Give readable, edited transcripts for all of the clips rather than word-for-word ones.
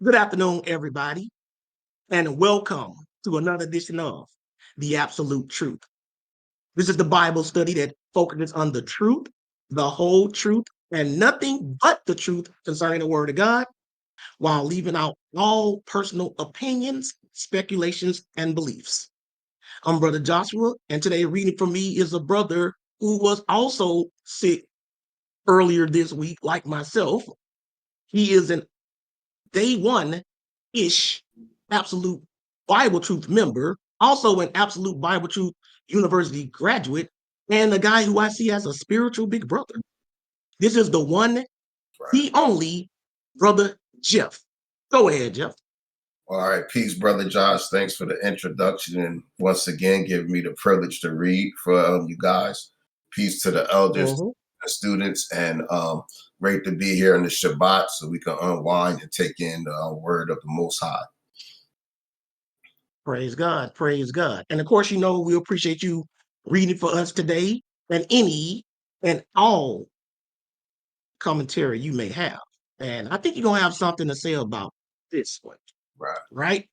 Good afternoon, everybody, and welcome to another edition of The Absolute Truth. This is the Bible study that focuses on the truth, the whole truth, and nothing but the truth concerning the Word of God, while leaving out all personal opinions, speculations, and beliefs. I'm Brother Joshua, and today reading for me is a brother who was also sick earlier this week, like myself. He is an day one-ish Absolute Bible Truth member, also an Absolute Bible Truth University graduate, and a guy who I see as a spiritual big brother. This is the one, the only Brother Jeff. Go ahead, Jeff. All right, peace, Brother Josh. Thanks for the introduction, and once again, giving me the privilege to read for you guys. Peace to the elders, and students, and great to be here in the Shabbat so we can unwind and take in the word of the Most High. Praise God, praise God. And of course, you know, we appreciate you reading for us today and any and all commentary you may have. And I think you're going to have something to say about this one. Right?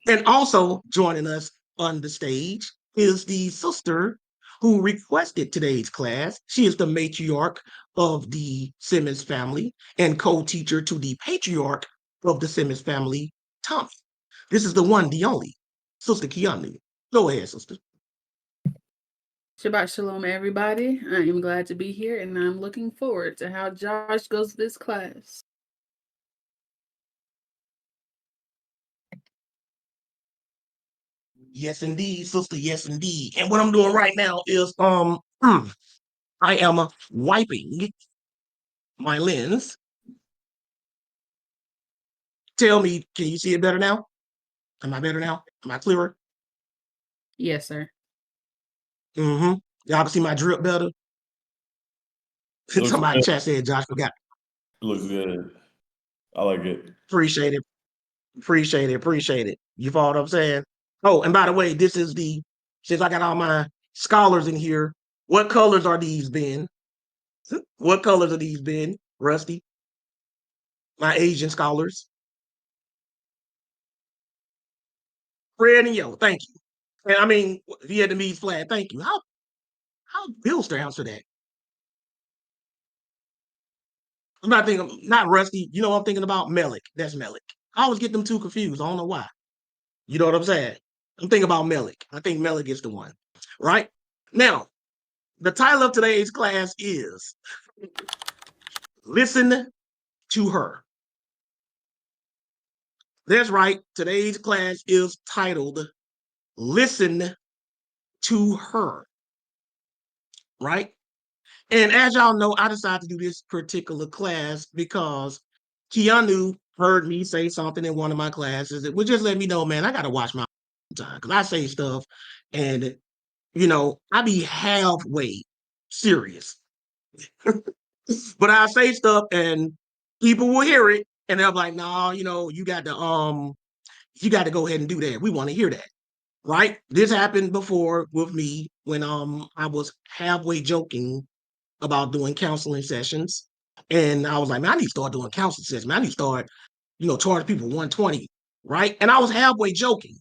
And also joining us on the stage is the sister who requested today's class. She is the matriarch of the Simmons family and co-teacher to the patriarch of the Simmons family, Tommy. This is the one, the only, Sister Keanu. Go ahead, sister. Shabbat shalom, everybody. I am glad to be here, and I'm looking forward to how Josh goes this class. Yes, indeed, sister. Yes, indeed. And what I'm doing right now is I am wiping my lens. Tell me, can you see it better now? Am I better now? Am I clearer? Yes, sir. Y'all can see my drip better. Somebody chat said Josh forgot. Looks good. I like it. Appreciate it. Appreciate it. Appreciate it. You follow what I'm saying? Oh, and by the way, this is since I got all my scholars in here, what colors are these, Ben? What colors are these, Ben? Rusty? My Asian scholars? Red and yellow. Thank you. And I mean, Vietnamese flag. Thank you. How Bill's to answer that? I'm not thinking, not Rusty. You know what I'm thinking about? Melik. That's Melik. I always get them two confused. I don't know why. You know what I'm saying? I'm thinking about Melik. I think Melik is the one. Right? Now, the title of today's class is Listen to Her. That's right. Today's class is titled Listen to Her. Right? And as y'all know, I decided to do this particular class because Keanu heard me say something in one of my classes. It would just let me know, man, I got to watch my time because I say stuff and, you know, I be halfway serious. But I say stuff and people will hear it and they're like, no, you know, you got to go ahead and do that. We want to hear that. Right? This happened before with me when I was halfway joking about doing counseling sessions. And I was like, man, I need to start doing counseling sessions. Man, I need to start, you know, charging people 120, right? And I was halfway joking,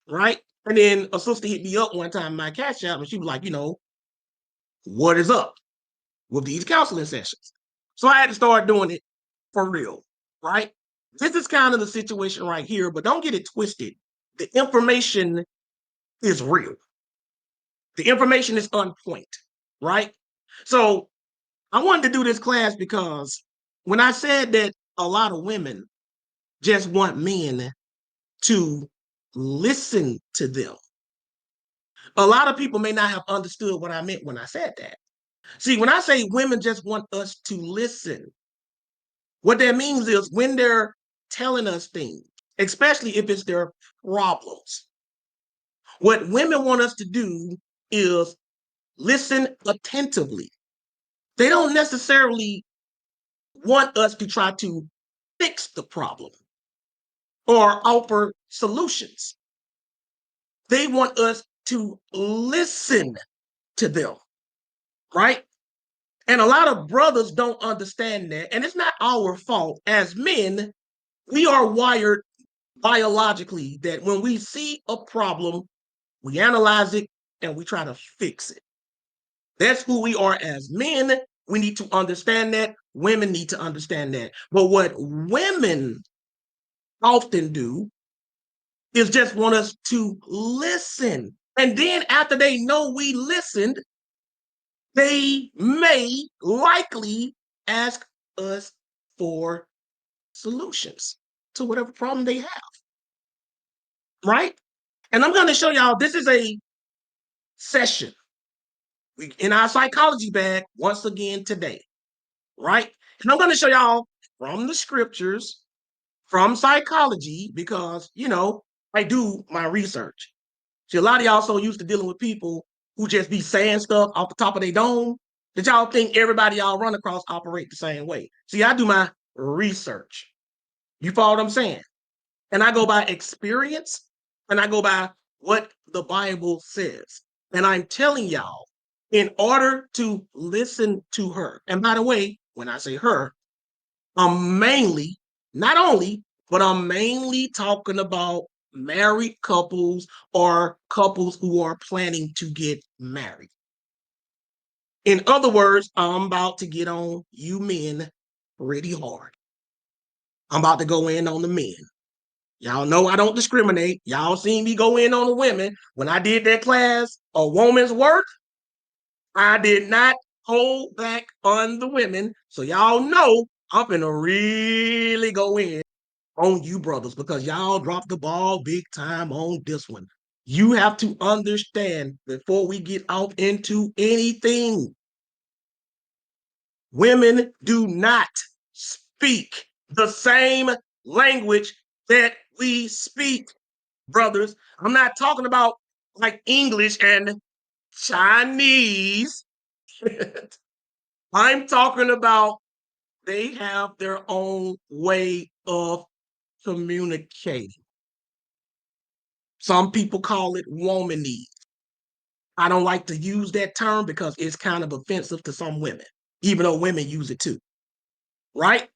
right? And then a sister hit me up one time in my Cash App and she was like, you know, what is up with these counseling sessions? So I had to start doing it for real, right? This is kind of the situation right here, but don't get it twisted. The information is real. The information is on point, right? So I wanted to do this class because when I said that a lot of women just want men to listen to them, a lot of people may not have understood what I meant when I said that. See, when I say women just want us to listen, what that means is when they're telling us things, especially if it's their problems, what women want us to do is listen attentively. They don't necessarily want us to try to fix the problem or offer solutions. They want us to listen to them, right? And a lot of brothers don't understand that. And it's not our fault as men We are wired biologically that when we see a problem, we analyze it and we try to fix it. That's who we are as men. We need to understand that. Women need to understand that. But what women often do is just want us to listen. And then after they know we listened, they may likely ask us for solutions to whatever problem they have. Right? And I'm going to show y'all, this is a session in our psychology bag once again today. Right? And I'm going to show y'all from the scriptures, from psychology, because, I do my research. See, a lot of y'all so used to dealing with people who just be saying stuff off the top of their dome that y'all think everybody y'all run across operate the same way. See, I do my research. You follow what I'm saying? And I go by experience and I go by what the Bible says. And I'm telling y'all, in order to listen to her, and by the way, when I say her, I'm mainly, not only, but I'm mainly talking about married couples or couples who are planning to get married. In other words, I'm about to get on you men pretty hard. I'm about to go in on the men. Y'all know I don't discriminate. Y'all seen me go in on the women. When I did that class, A Woman's Worth, I did not hold back on the women. So y'all know I'm gonna really go in on you brothers because y'all dropped the ball big time on this one. You have to understand before we get out into anything, women do not speak the same language that we speak, brothers. I'm not talking about like English and Chinese. I'm talking about they have their own way of communicating. Some people call it womanese. I don't like to use that term because it's kind of offensive to some women, even though women use it too, right?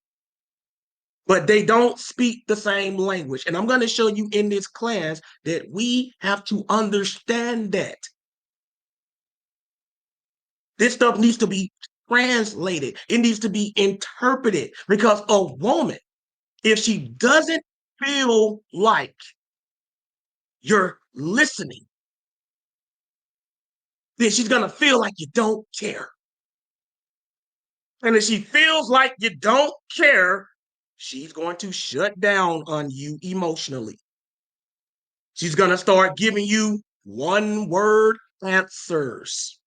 But they don't speak the same language. And I'm going to show you in this class that we have to understand that. This stuff needs to be translated. It needs to be interpreted because a woman, if she doesn't feel like you're listening, then she's going to feel like you don't care. And if she feels like you don't care, she's going to shut down on you emotionally. She's going to start giving you one-word answers.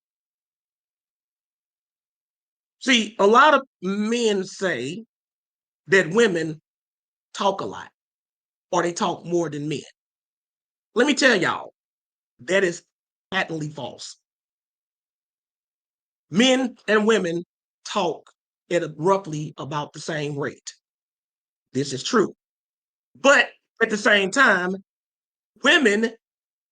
See, a lot of men say that women talk a lot or they talk more than men. Let me tell y'all, that is patently false. Men and women talk at roughly about the same rate. This is true. But at the same time, women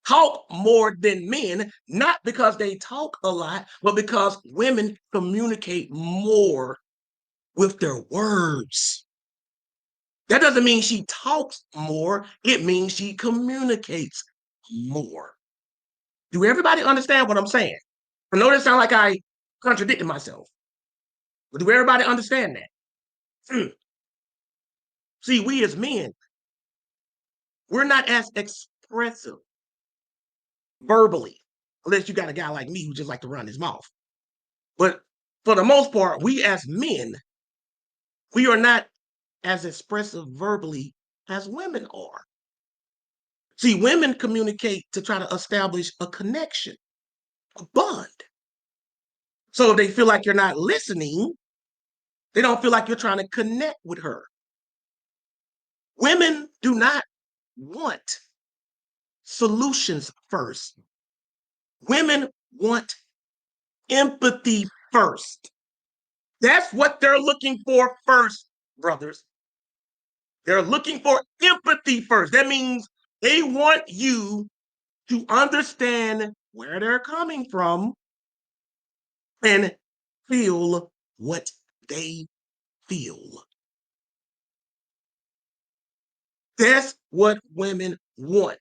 talk more than men, not because they talk a lot, but because women communicate more with their words. That doesn't mean she talks more. It means she communicates more. Do everybody understand what I'm saying? I know that sounds like I contradicted myself, but do everybody understand that? See, we as men, we're not as expressive verbally, unless you got a guy like me who just like to run his mouth. But for the most part, we as men, we are not as expressive verbally as women are. See, women communicate to try to establish a connection, a bond. So if they feel like you're not listening, they don't feel like you're trying to connect with her. Women do not want solutions first. Women want empathy first. That's what they're looking for first, brothers. They're looking for empathy first. That means they want you to understand where they're coming from and feel what they feel. That's what women want.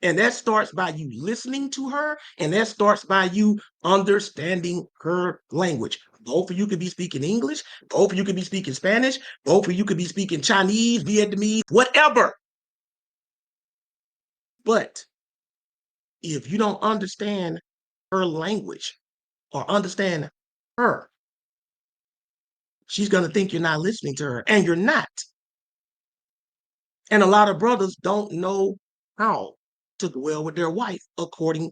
And that starts by you listening to her, and that starts by you understanding her language. Both of you could be speaking English, both of you could be speaking Spanish, both of you could be speaking Chinese, Vietnamese, whatever. But if you don't understand her language or understand her, she's going to think you're not listening to her, and you're not. And a lot of brothers don't know how to dwell with their wife according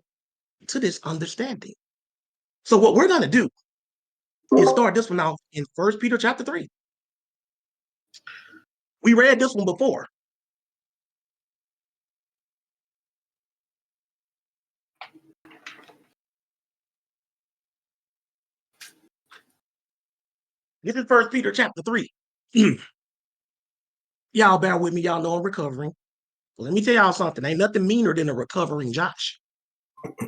to this understanding. So what we're going to do is start this one out in 1 Peter chapter 3. We read this one before. This is 1 Peter chapter 3. Y'all bear with me. Y'all know I'm recovering. Let me tell y'all something. Ain't nothing meaner than a recovering Josh. I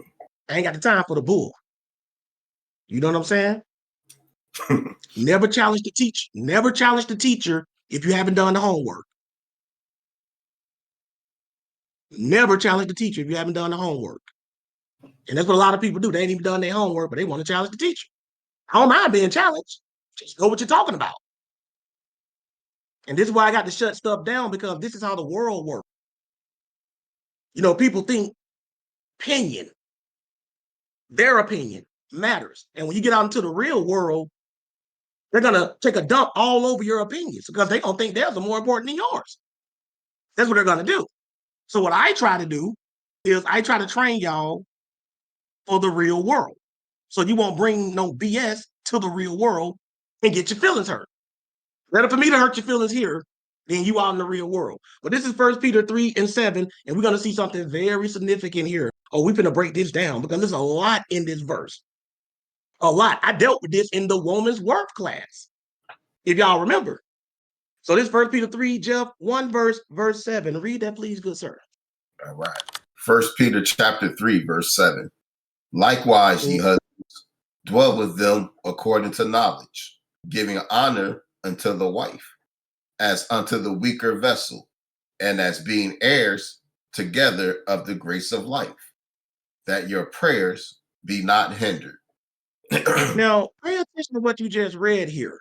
ain't got the time for the bull. You know what I'm saying? Never challenge the teacher. Never challenge the teacher if you haven't done the homework. Never challenge the teacher if you haven't done the homework. And that's what a lot of people do. They ain't even done their homework, but they want to challenge the teacher. I don't mind being challenged. Just know what you're talking about. And this is why I got to shut stuff down, because this is how the world works. You know, people think opinion, their opinion matters. And when you get out into the real world, they're going to take a dump all over your opinions because they don't think theirs are more important than yours. That's what they're going to do. So what I try to do is I try to train y'all for the real world. So you won't bring no BS to the real world and get your feelings hurt. Better for me to hurt your feelings here than you out in the real world. But this is 1 Peter 3 and 7, and we're going to see something very significant here. Oh, we're going to break this down because there's a lot in this verse. A lot. I dealt with this in the woman's worth class, if y'all remember. So this 1 Peter 3, Jeff, 1 verse 7. Read that, please, good sir. All right. 1 Peter chapter 3, verse 7. Likewise, ye husbands, dwell with them according to knowledge, giving honor unto the wife, as unto the weaker vessel, and as being heirs together of the grace of life, that your prayers be not hindered. Now, pay attention to what you just read here.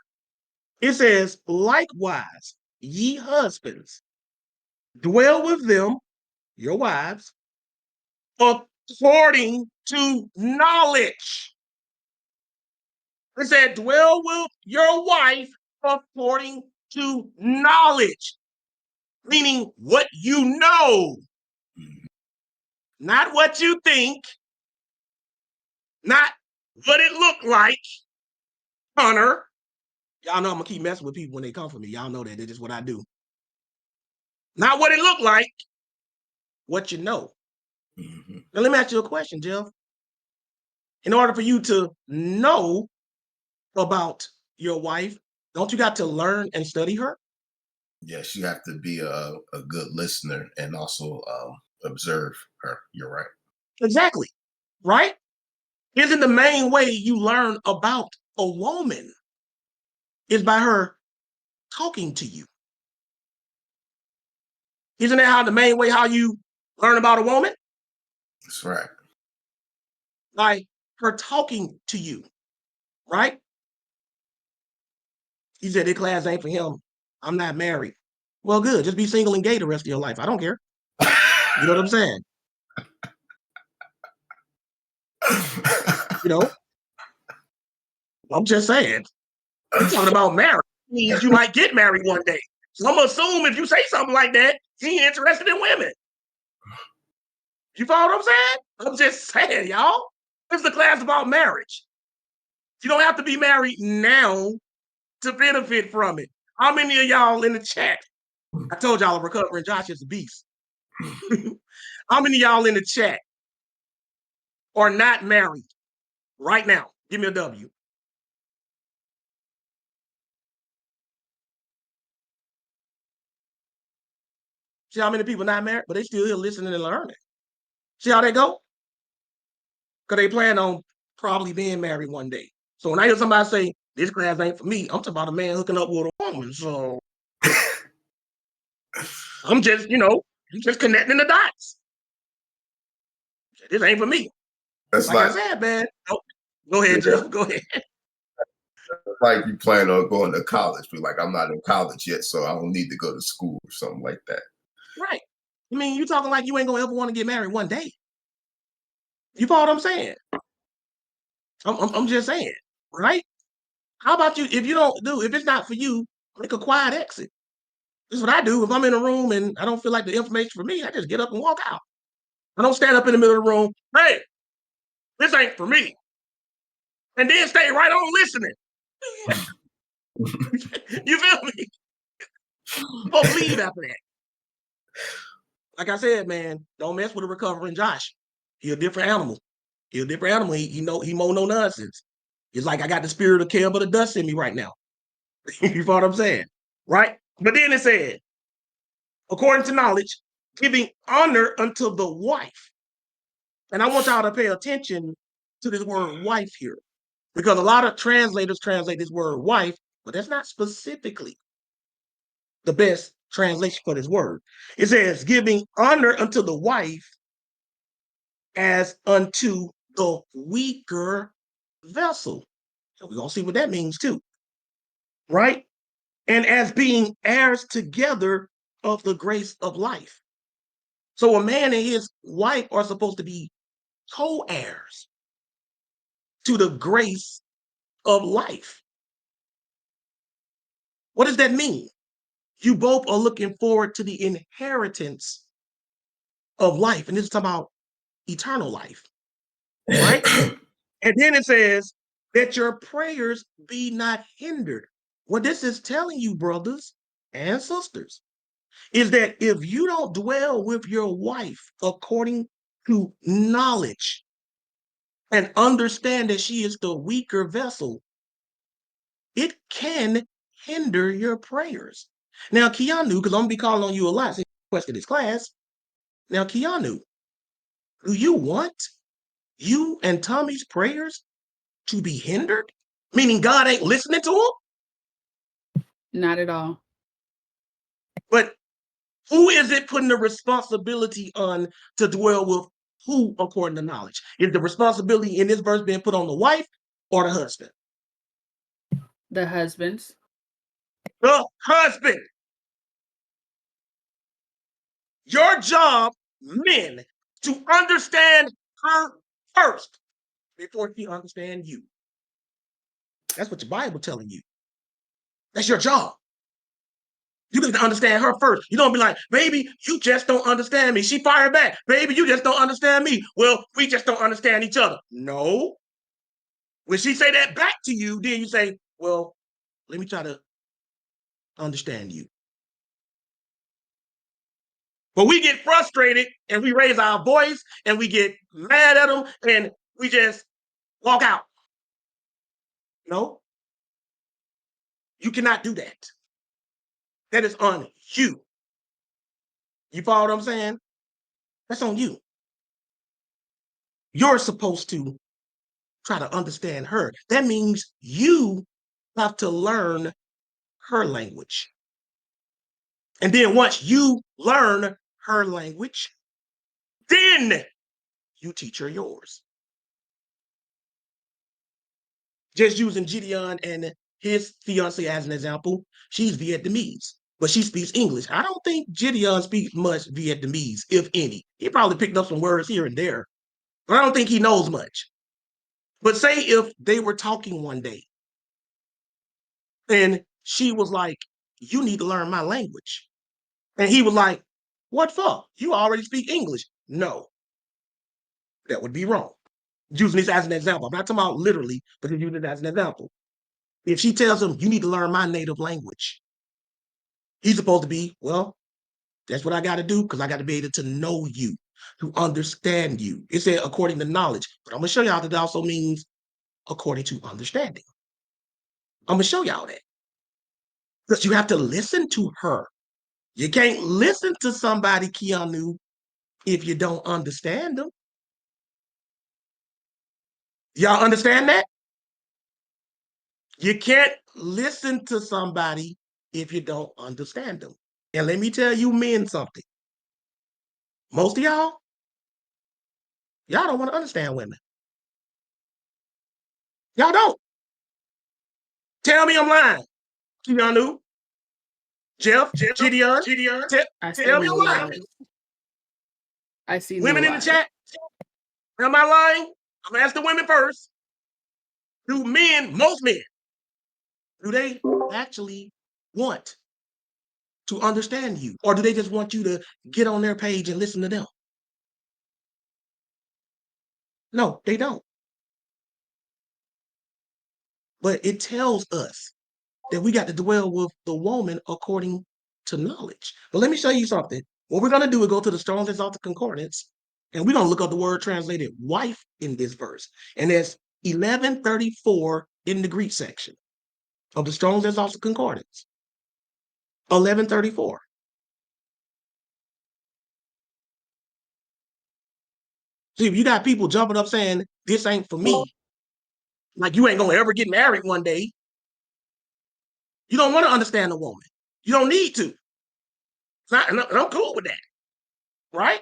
It says, likewise, ye husbands, dwell with them, your wives, according to knowledge. It said, dwell with your wife according to knowledge, meaning what you know, not what you think, not what it looked like, Hunter. Y'all know I'm gonna keep messing with people when they come for me. Y'all know that. That's just what I do. Not what it looked like, what you know. Mm-hmm. Now let me ask you a question, Jeff. In order for you to know about your wife, don't you got to learn and study her? Yes, you have to be a good listener and also observe her. You're right. Exactly. Right? Isn't the main way you learn about a woman is by her talking to you? Isn't that how the main way how you learn about a woman? That's right. By her talking to you, right? He said, this class ain't for him. I'm not married. Well, good. Just be single and gay the rest of your life. I don't care. You know what I'm saying? You know? I'm just saying. You're talking about marriage. Means you might get married one day. So I'm going to assume if you say something like that, he ain't interested in women. You follow what I'm saying? I'm just saying, y'all. This is a class about marriage. You don't have to be married now to benefit from it. How many of y'all in the chat? I told y'all a recovering Josh is a beast. How many of y'all in the chat are not married right now? Give me a W. See how many people not married, but they still here listening and learning. See how they go? Because they plan on probably being married one day. So when I hear somebody say, this class ain't for me, I'm talking about a man hooking up with a woman. So I'm just, I'm just connecting the dots. This ain't for me. That's like I said, man. Oh, go ahead, yeah. Jeff. Go ahead. Like you plan on going to college, but like I'm not in college yet, so I don't need to go to school or something like that. Right. I mean, you talking like you ain't gonna ever want to get married one day. You follow what I'm saying? I'm just saying, right? How about you? If you don't do, if it's not for you, make a quiet exit. This is what I do. If I'm in a room and I don't feel like the information for me, I just get up and walk out. I don't stand up in the middle of the room. Hey, this ain't for me. And then stay right on listening. You feel me? I'm supposed to leave after that. Like I said, man, don't mess with a recovering Josh. He a different animal. He a different animal. He more no nonsense. It's like I got the spirit of Care but the dust in me right now. You know what I'm saying? Right? But then it said, according to knowledge, giving honor unto the wife. And I want y'all to pay attention to this word wife here, because a lot of translators translate this word wife, but that's not specifically the best translation for this word. It says, giving honor unto the wife as unto the weaker vessel. So we're going to see what that means too, right? And as being heirs together of the grace of life. So a man and his wife are supposed to be co-heirs to the grace of life. What does that mean? You both are looking forward to the inheritance of life. And this is talking about eternal life, right? And then it says that your prayers be not hindered. What this is telling you, brothers and sisters, is that if you don't dwell with your wife according to knowledge and understand that she is the weaker vessel, it can hinder your prayers. Now, Keanu, because I'm going to be calling on you a lot since you requested this class. Now, Keanu, do you want you and Tommy's prayers to be hindered? Meaning God ain't listening to them? Not at all. But who is it putting the responsibility on to dwell with who according to knowledge? Is the responsibility in this verse being put on the wife or the husband? The husbands. The husband. Your job, men, to understand her first before she understands you. That's what the Bible telling you. That's your job. You need to understand her first. You don't be like, baby, you just don't understand me. She fired back. Baby, you just don't understand me. Well, we just don't understand each other. No. When she say that back to you, then you say, well, let me try to understand you. But we get frustrated and we raise our voice and we get mad at them and we just walk out. No. You cannot do that. That is on you. You follow what I'm saying? That's on you. You're supposed to try to understand her. That means you have to learn her language. And then once you learn her language, then you teach her yours. Just using Gideon and his fiance as an example, she's Vietnamese, but she speaks English. I don't think Gideon speaks much Vietnamese, if any. He probably picked up some words here and there, but I don't think he knows much. But say if they were talking one day and she was like, you need to learn my language. And he was like, what for? You already speak English. No, that would be wrong. Using this as an example. I'm not talking about literally, but using it as an example. If she tells him, you need to learn my native language, he's supposed to be, well, that's what I got to do because I got to be able to know you, to understand you. It said according to knowledge, but I'm going to show y'all that it also means according to understanding. I'm going to show y'all that. Because you have to listen to her. You can't listen to somebody, Keanu, if you don't understand them. Y'all understand that? You can't listen to somebody if you don't understand them. And let me tell you men something. Most of y'all don't want to understand women. Y'all don't. Tell me I'm lying. Y'all knew. Jeff, Gideon, tell me I'm lying. I see women no in the lies. chat. Am I lying? I'm gonna ask the women first. Do men, most men, do they actually want to understand you? Or do they just want you to get on their page and listen to them? No, they don't. But it tells us that we got to dwell with the woman according to knowledge. But let me show you something. What we're going to do is go to the Strong's Exhaustive Concordance, and we're going to look up the word translated wife in this verse. And there's 1134 in the Greek section of the Strong's Exhaustive Concordance. 1134. See, if you got people jumping up saying, this ain't for me, like you ain't going to ever get married one day, you don't want to understand the woman. You don't need to. And I'm cool with that, right?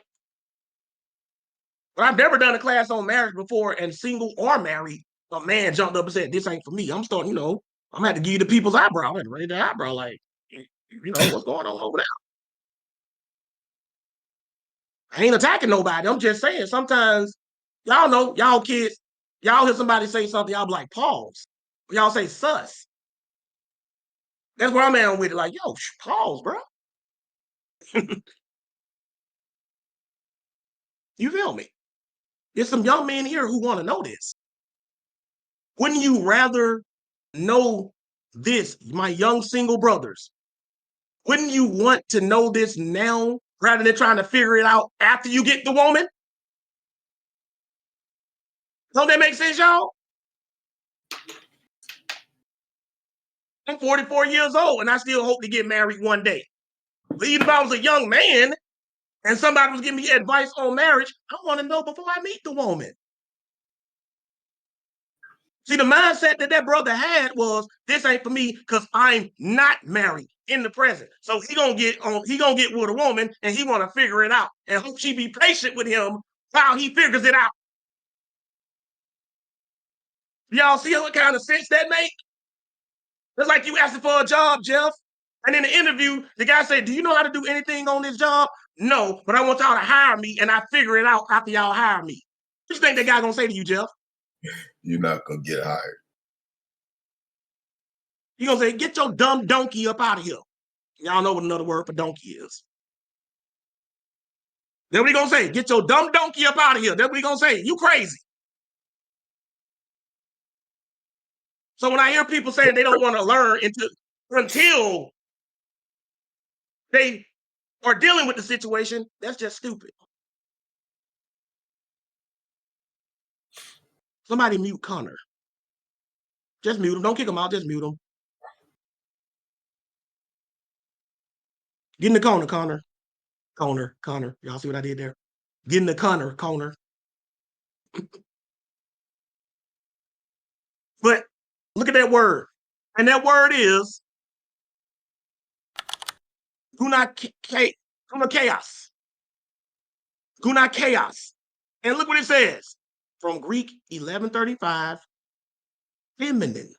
But I've never done a class on marriage before, and single or married, a man jumped up and said, this ain't for me. I'm starting, I'm going to have to give you the people's eyebrow. I'm going to raise the eyebrow like, what's going on over there? I ain't attacking nobody. I'm just saying, sometimes, y'all know, y'all kids, y'all hear somebody say something, y'all be like, pause. Y'all say sus. That's where I'm at with it. Like, yo, pause, bro. You feel me? There's some young men here who want to know this. Wouldn't you rather know this, my young single brothers? Wouldn't you want to know this now rather than trying to figure it out after you get the woman? Don't that make sense, y'all? I'm 44 years old and I still hope to get married one day. But even if I was a young man and somebody was giving me advice on marriage, I want to know before I meet the woman. See, the mindset that brother had was, this ain't for me because I'm not married in the present. So he gonna get with a woman and he want to figure it out and hope she be patient with him while he figures it out. Y'all see what kind of sense that make? It's like you asking for a job, Jeff. And in the interview, the guy said, do you know how to do anything on this job? No, but I want y'all to hire me and I figure it out after y'all hire me. What you think that guy gonna say to you, Jeff? You're not gonna get hired. He gonna say, get your dumb donkey up out of here. Y'all know what another word for donkey is. That's what he gonna say. Get your dumb donkey up out of here. That's what he gonna say. You crazy. So when I hear people saying they don't want to learn until they are dealing with the situation, that's just stupid. Somebody mute Connor. Just mute him. Don't kick him out. Just mute him. Get in the corner, Connor. Connor. Y'all see what I did there? Get in the Connor. But look at that word. And that word is chaos. Chaos. And look what it says. From Greek 1135, feminine,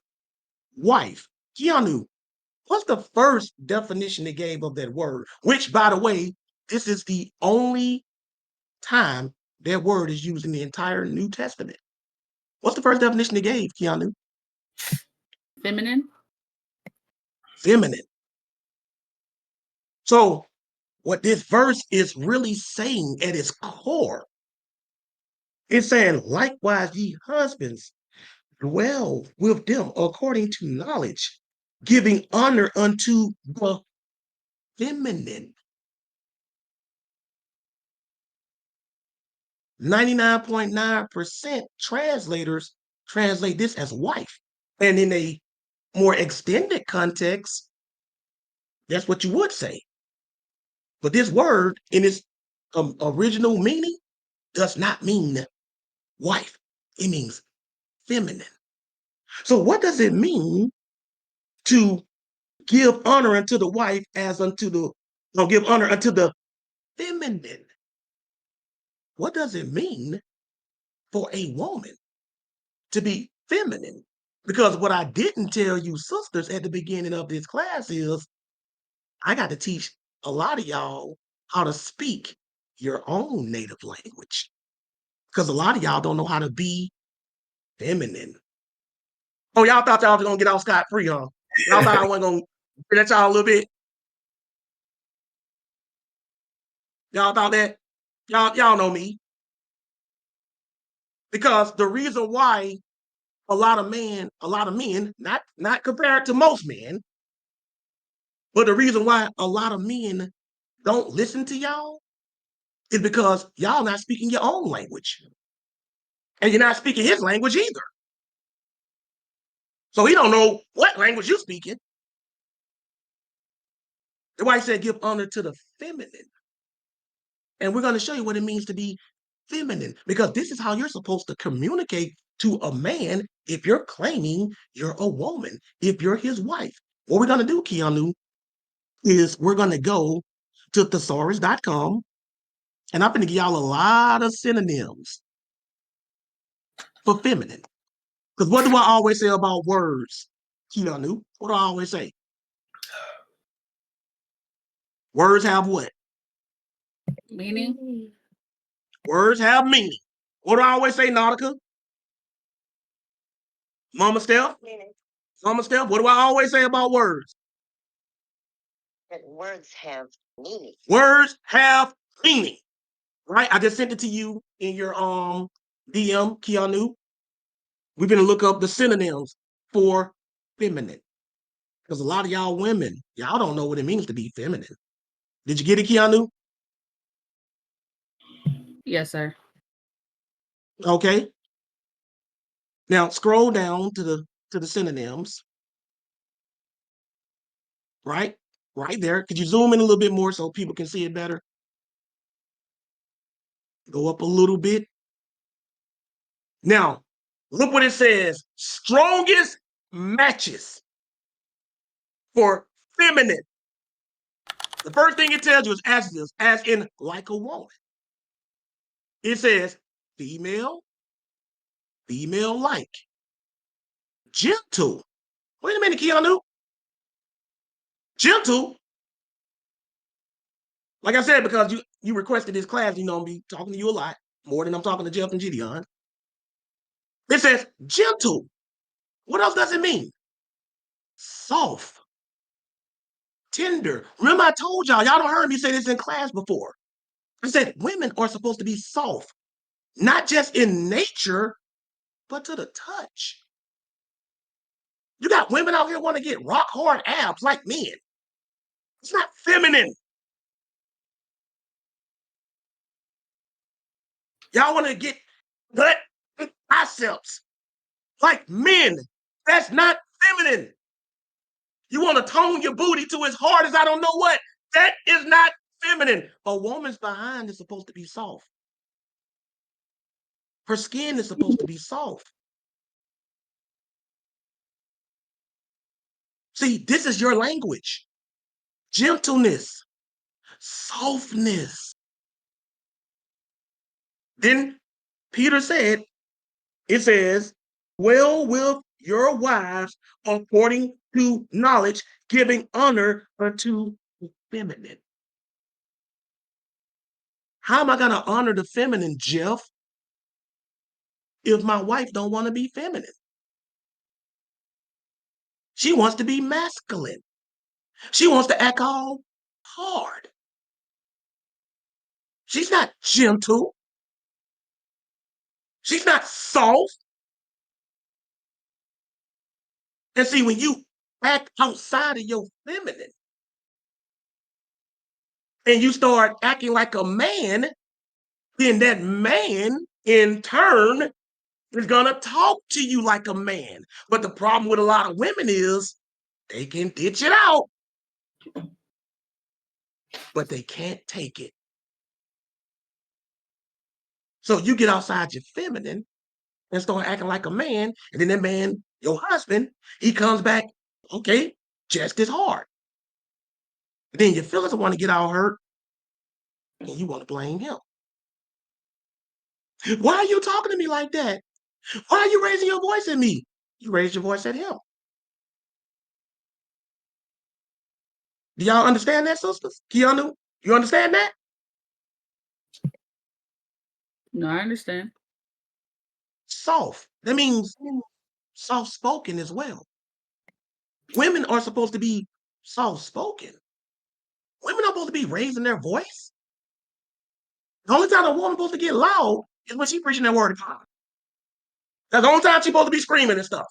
wife. Keanu, what's the first definition they gave of that word? Which, by the way, this is the only time that word is used in the entire New Testament. What's the first definition they gave, Keanu? Feminine. So what this verse is really saying at its core, it's saying, likewise, ye husbands, dwell with them according to knowledge, giving honor unto the feminine. 99.9% translators translate this as wife. And in a more extended context, that's what you would say. But this word, in its original meaning, does not mean wife. It means feminine. So what does it mean to give honor unto the wife as unto the Don't give honor unto the feminine. What does it mean for a woman to be feminine? Because what I didn't tell you sisters at the beginning of this class is I got to teach a lot of y'all how to speak your own native language. Because a lot of y'all don't know how to be feminine. Oh, y'all thought y'all was going to get off scot-free, huh? Y'all thought I wasn't going to let y'all a little bit? Y'all thought that? Y'all know me. Because the reason why a lot of men, not compared to most men, but the reason why a lot of men don't listen to y'all is because y'all not speaking your own language. And you're not speaking his language either. So he don't know what language you're speaking. That's why he said give honor to the feminine. And we're going to show you what it means to be feminine, because this is how you're supposed to communicate to a man if you're claiming you're a woman, if you're his wife. What we're going to do, Keanu, is we're going to go to thesaurus.com, and I'm going to give y'all a lot of synonyms for feminine. Because what do I always say about words, Keanu? What do I always say? Words have what? Meaning? Words have meaning. What do I always say, Nautica? Mama Steph? Mama Steph, what do I always say about words? That words have meaning. Words have meaning, right? I just sent it to you in your DM, Keanu. We're going to look up the synonyms for feminine. Because a lot of y'all women, y'all don't know what it means to be feminine. Did you get it, Keanu? Yes, sir. Okay. Now scroll down to the synonyms. Right? Right there. Could you zoom in a little bit more so people can see it better? Go up a little bit. Now, look what it says. Strongest matches for feminine. The first thing it tells you is adjectives, as in like a woman. It says female, female-like, gentle. Wait a minute, Keanu. Gentle? Like I said, because you requested this class, you know, I'm be talking to you a lot, more than I'm talking to Jeff and Gideon. It says gentle. What else does it mean? Soft, tender. Remember I told y'all don't heard me say this in class before. I said women are supposed to be soft, not just in nature, but to the touch. You got women out here want to get rock hard abs like men. It's not feminine. Y'all want to get butt biceps like men. That's not feminine. You want to tone your booty to as hard as I don't know what. That is not feminine. A woman's behind is supposed to be soft. Her skin is supposed to be soft. See, this is your language. Gentleness, softness. Then Peter said, it says, well with your wives according to knowledge, giving honor unto the feminine. How am I going to honor the feminine, Jeff, if my wife don't want to be feminine? She wants to be masculine. She wants to act all hard. She's not gentle. She's not soft. And see, when you act outside of your feminine and you start acting like a man, then that man in turn is going to talk to you like a man. But the problem with a lot of women is they can ditch it out, but they can't take it. So you get outside your feminine and start acting like a man, and then that man, your husband, he comes back, okay, just as hard. Then your feelings want to get all hurt, and you want to blame him. Why are you talking to me like that? Why are you raising your voice at me? You raised your voice at him. Do y'all understand that, sisters? Keanu, you understand that? No, I understand. Soft. That means soft-spoken as well. Women are supposed to be soft-spoken. Women are supposed to be raising their voice. The only time a woman's supposed to get loud is when she's preaching that word of God. That's the only time she's supposed to be screaming and stuff.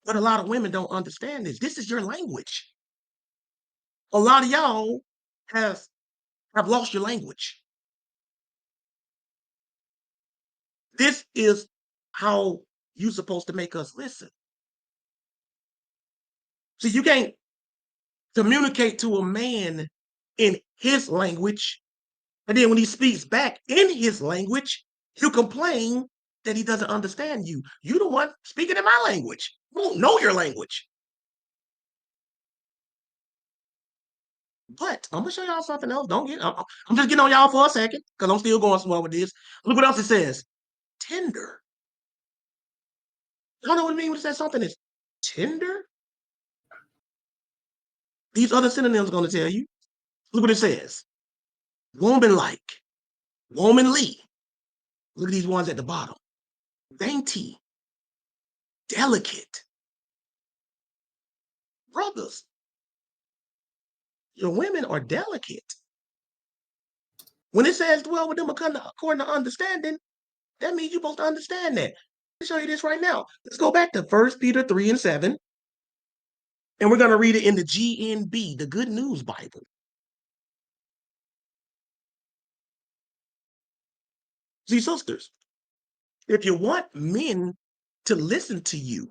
But a lot of women don't understand this. This is your language. A lot of y'all have lost your language. This is how you're supposed to make us listen. So you can't communicate to a man in his language, and then when he speaks back in his language, you complain that he doesn't understand you. You're the one speaking in my language. You don't know your language. But I'm gonna show y'all something else. I'm just getting on y'all for a second because I'm still going somewhere with this. Look what else it says. Tender. You don't know what it means when it says something is tender? These other synonyms are going to tell you. Look what it says. Woman-like, womanly. Look at these ones at the bottom. Dainty, delicate. Brothers, your women are delicate. When it says dwell with them according to understanding, that means you're supposed to understand that. Let me show you this right now. Let's go back to 1 Peter 3 and 7. And we're going to read it in the GNB, the Good News Bible. See, sisters, if you want men to listen to you,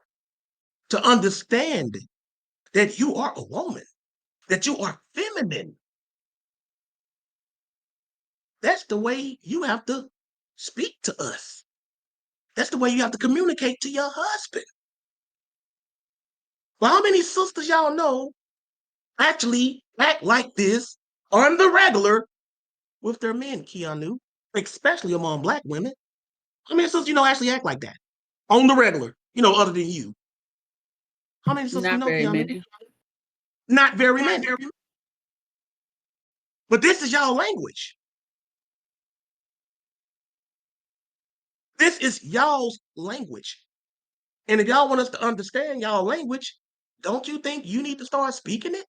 to understand that you are a woman, that you are feminine, that's the way you have to speak to us. That's the way you have to communicate to your husband. Well, how many sisters y'all know actually act like this on the regular with their men, Keanu, especially among Black women? How many sisters you know actually act like that on the regular, other than you? How many sisters you Not know, very Keanu? many. Not very many. But this is y'all language. This is y'all's language. And if y'all want us to understand y'all language, don't you think you need to start speaking it?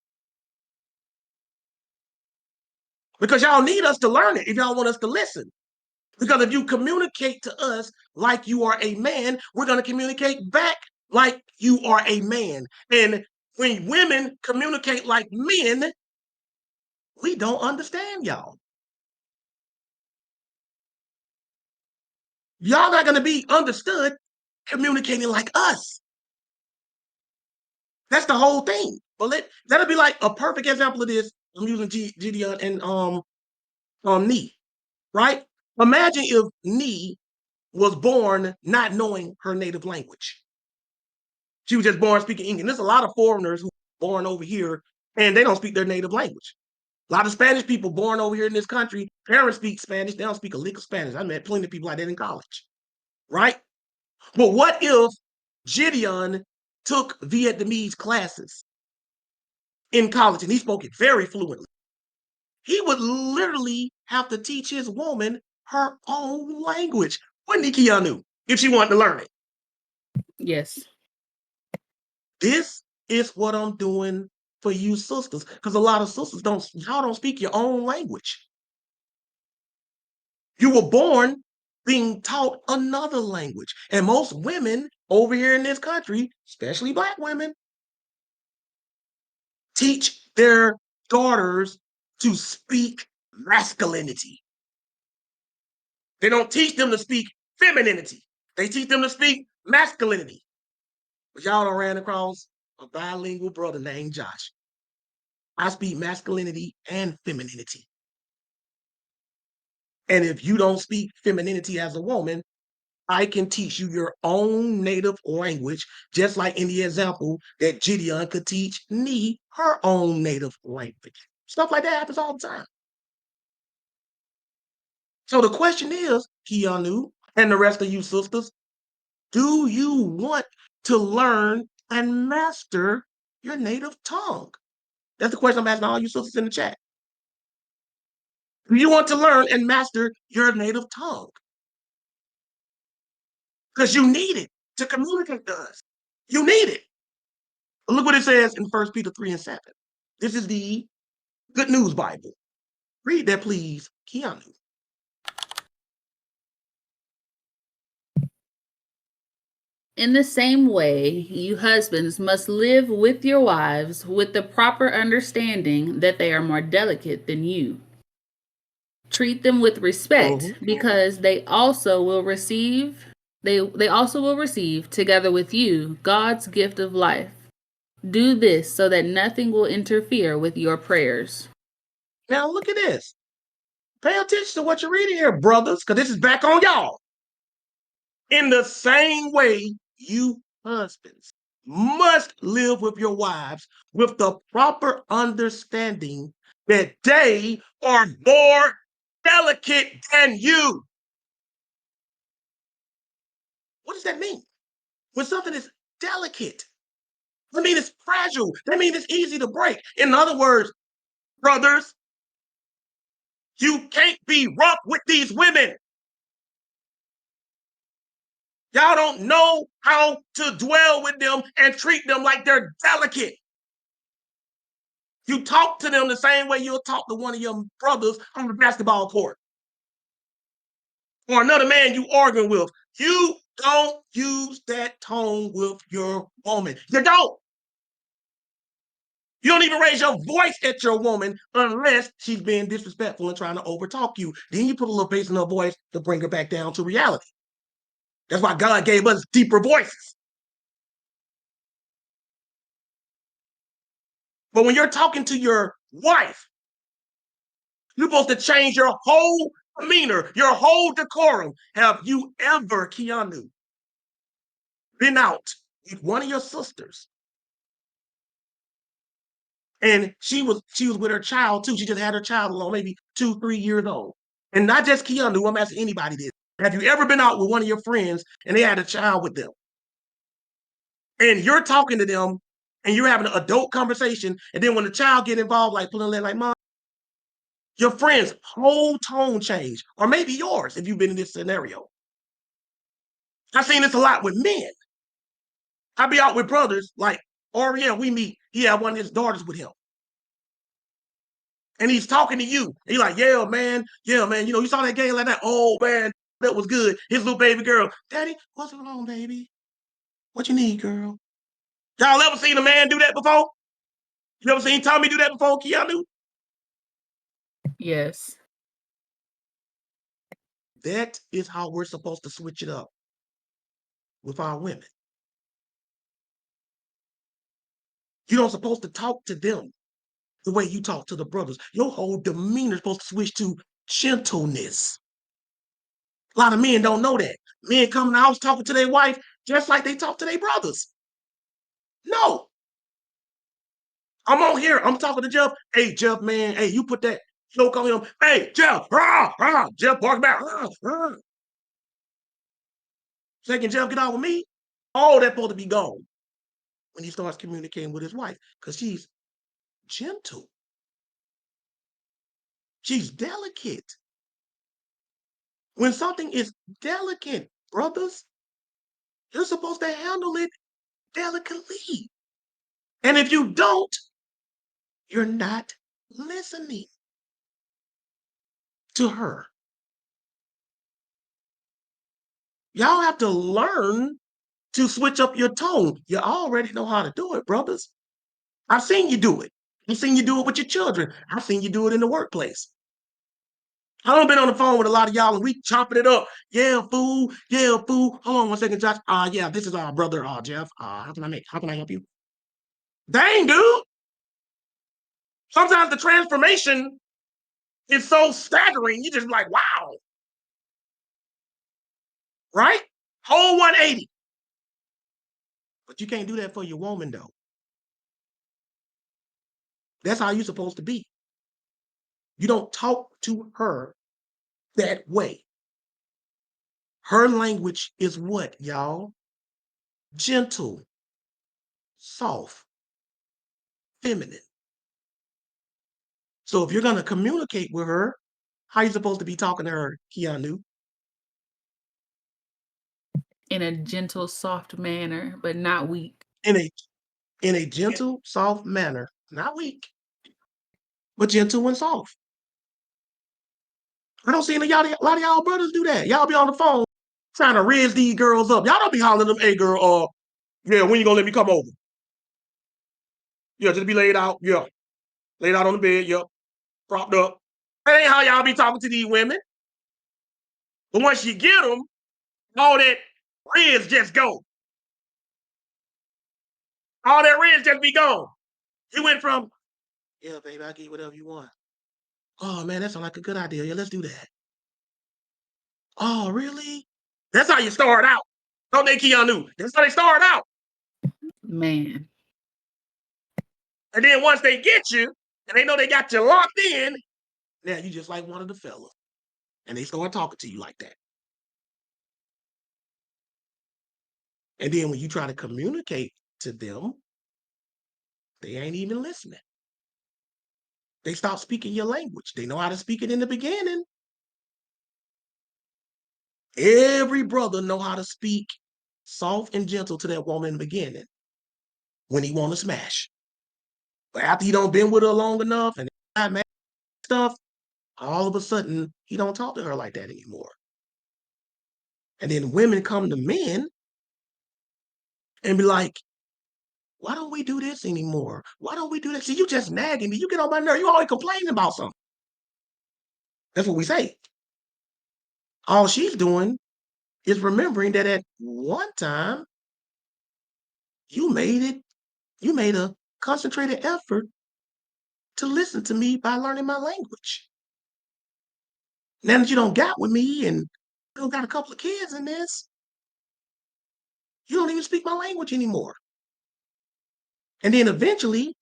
Because y'all need us to learn it if y'all want us to listen. Because if you communicate to us like you are a man, we're going to communicate back like you are a man. And when women communicate like men, we don't understand y'all. Y'all not going to be understood communicating like us. That's the whole thing. But that'll be like a perfect example of this. I'm using Gideon and Nee, right? Imagine if Nee was born not knowing her native language. She was just born speaking English. There's a lot of foreigners who are born over here and they don't speak their native language. A lot of Spanish people born over here in this country, parents speak Spanish, they don't speak a lick of Spanish. I met plenty of people like that in college, right? But what if Gideon took Vietnamese classes in college and he spoke it very fluently? He would literally have to teach his woman her own language, wouldn't he, Keanu, if she wanted to learn it? Yes. This is what I'm doing for you sisters, because a lot of sisters y'all don't speak your own language. You were born being taught another language. And most women over here in this country, especially Black women, teach their daughters to speak masculinity. They don't teach them to speak femininity. They teach them to speak masculinity. But y'all done ran across a bilingual brother named Josh. I speak masculinity and femininity. And if you don't speak femininity as a woman, I can teach you your own native language, just like in the example that Gideon could teach me her own native language. Stuff like that happens all the time. So the question is, Keanu and the rest of you sisters, do you want to learn and master your native tongue? That's the question I'm asking all you sisters in the chat. Do you want to learn and master your native tongue? Because you need it to communicate to us. You need it. Look what it says in 1 Peter 3 and 7. This is the Good News Bible. Read that, please, Keanu. In the same way, you husbands must live with your wives with the proper understanding that they are more delicate than you. Treat them with respect because they also will receive together with you God's gift of life. Do this so that nothing will interfere with your prayers. Now look at this. Pay attention to what you're reading here, brothers, because this is back on y'all. In the same way, you husbands must live with your wives with the proper understanding that they are more delicate than you. What does that mean? When something is delicate, that means it's fragile. That means it's easy to break. In other words, brothers, you can't be rough with these women. Y'all don't know how to dwell with them and treat them like they're delicate. You talk to them the same way you'll talk to one of your brothers on the basketball court or another man you arguing with. You don't use that tone with your woman. You don't. You don't even raise your voice at your woman unless she's being disrespectful and trying to overtalk you. Then you put a little bass in her voice to bring her back down to reality. That's why God gave us deeper voices. But when you're talking to your wife, you're supposed to change your whole demeanor, your whole decorum. Have you ever, Keanu, been out with one of your sisters? And she was with her child too. She just had her child alone, maybe 2-3 years old. And not just Keanu, I'm asking anybody this. Have you ever been out with one of your friends and they had a child with them? And you're talking to them and you're having an adult conversation. And then when the child get involved, like pulling their like, mom, your friend's whole tone change, or maybe yours if you've been in this scenario. I've seen this a lot with men. I be out with brothers, like Oriel, we meet, he had one of his daughters with him. And he's talking to you. He's like, yeah, man, you know, you saw that game like that? Oh, man, that was good. His little baby girl, Daddy, what's wrong, baby? What you need, girl? Y'all ever seen a man do that before? You ever seen Tommy do that before, Keanu? Yes. That is how we're supposed to switch it up with our women. You don't supposed to talk to them the way you talk to the brothers. Your whole demeanor is supposed to switch to gentleness. A lot of men don't know that. Men come in the house talking to their wife just like they talk to their brothers. No. I'm on here. I'm talking to Jeff. Hey, Jeff, man. Hey, you put that joke on him. Hey, Jeff. Jeff bark back. Second Jeff get out with me. All that supposed to be gone when he starts communicating with his wife because she's gentle. She's delicate. When something is delicate, brothers, you're supposed to handle it delicately. And if you don't, you're not listening to her. Y'all have to learn to switch up your tone. You already know how to do it, brothers. I've seen you do it. I've seen you do it with your children. I've seen you do it in the workplace. I've been on the phone with a lot of y'all and we chopping it up. Yeah, fool. Yeah, fool. Hold on one second, Josh. Yeah, this is our brother, Jeff. How can I help you? Dang, dude. Sometimes the transformation is so staggering. You just like, wow. Right? Whole 180. But you can't do that for your woman, though. That's how you're supposed to be. You don't talk to her that way. Her language is what, y'all? Gentle, soft, feminine. So if you're going to communicate with her, how are you supposed to be talking to her, Keanu? In a gentle, soft manner, but not weak. In a gentle, soft manner, not weak, but gentle and soft. I don't see a lot of y'all brothers do that. Y'all be on the phone trying to raise these girls up. Y'all don't be hollering them, hey girl, yeah, when you gonna let me come over? Yeah, just be laid out. Yeah. Laid out on the bed, yep. Propped up. That ain't how y'all be talking to these women. But once you get them, all that riz just go. All that riz just be gone. You went from, yeah, baby, I'll get you whatever you want. Oh, man, that sounds like a good idea. Yeah, let's do that. Oh, really? That's how you start out. Don't they, Keanu? That's how they start out. Man. And then once they get you, and they know they got you locked in, now you just like one of the fellas. And they start talking to you like that. And then when you try to communicate to them, they ain't even listening. They stop speaking your language. They know how to speak it in the beginning. Every brother know how to speak soft and gentle to that woman in the beginning when he want to smash. But after he don't been with her long enough and not mad stuff, all of a sudden he don't talk to her like that anymore. And then women come to men and be like, why don't we do this anymore? Why don't we do that? See, you just nagging me. You get on my nerve. You always complaining about something. That's what we say. All she's doing is remembering that at one time you made a concentrated effort to listen to me by learning my language. Now that you don't got with me and you don't got a couple of kids in this, you don't even speak my language anymore. And then eventually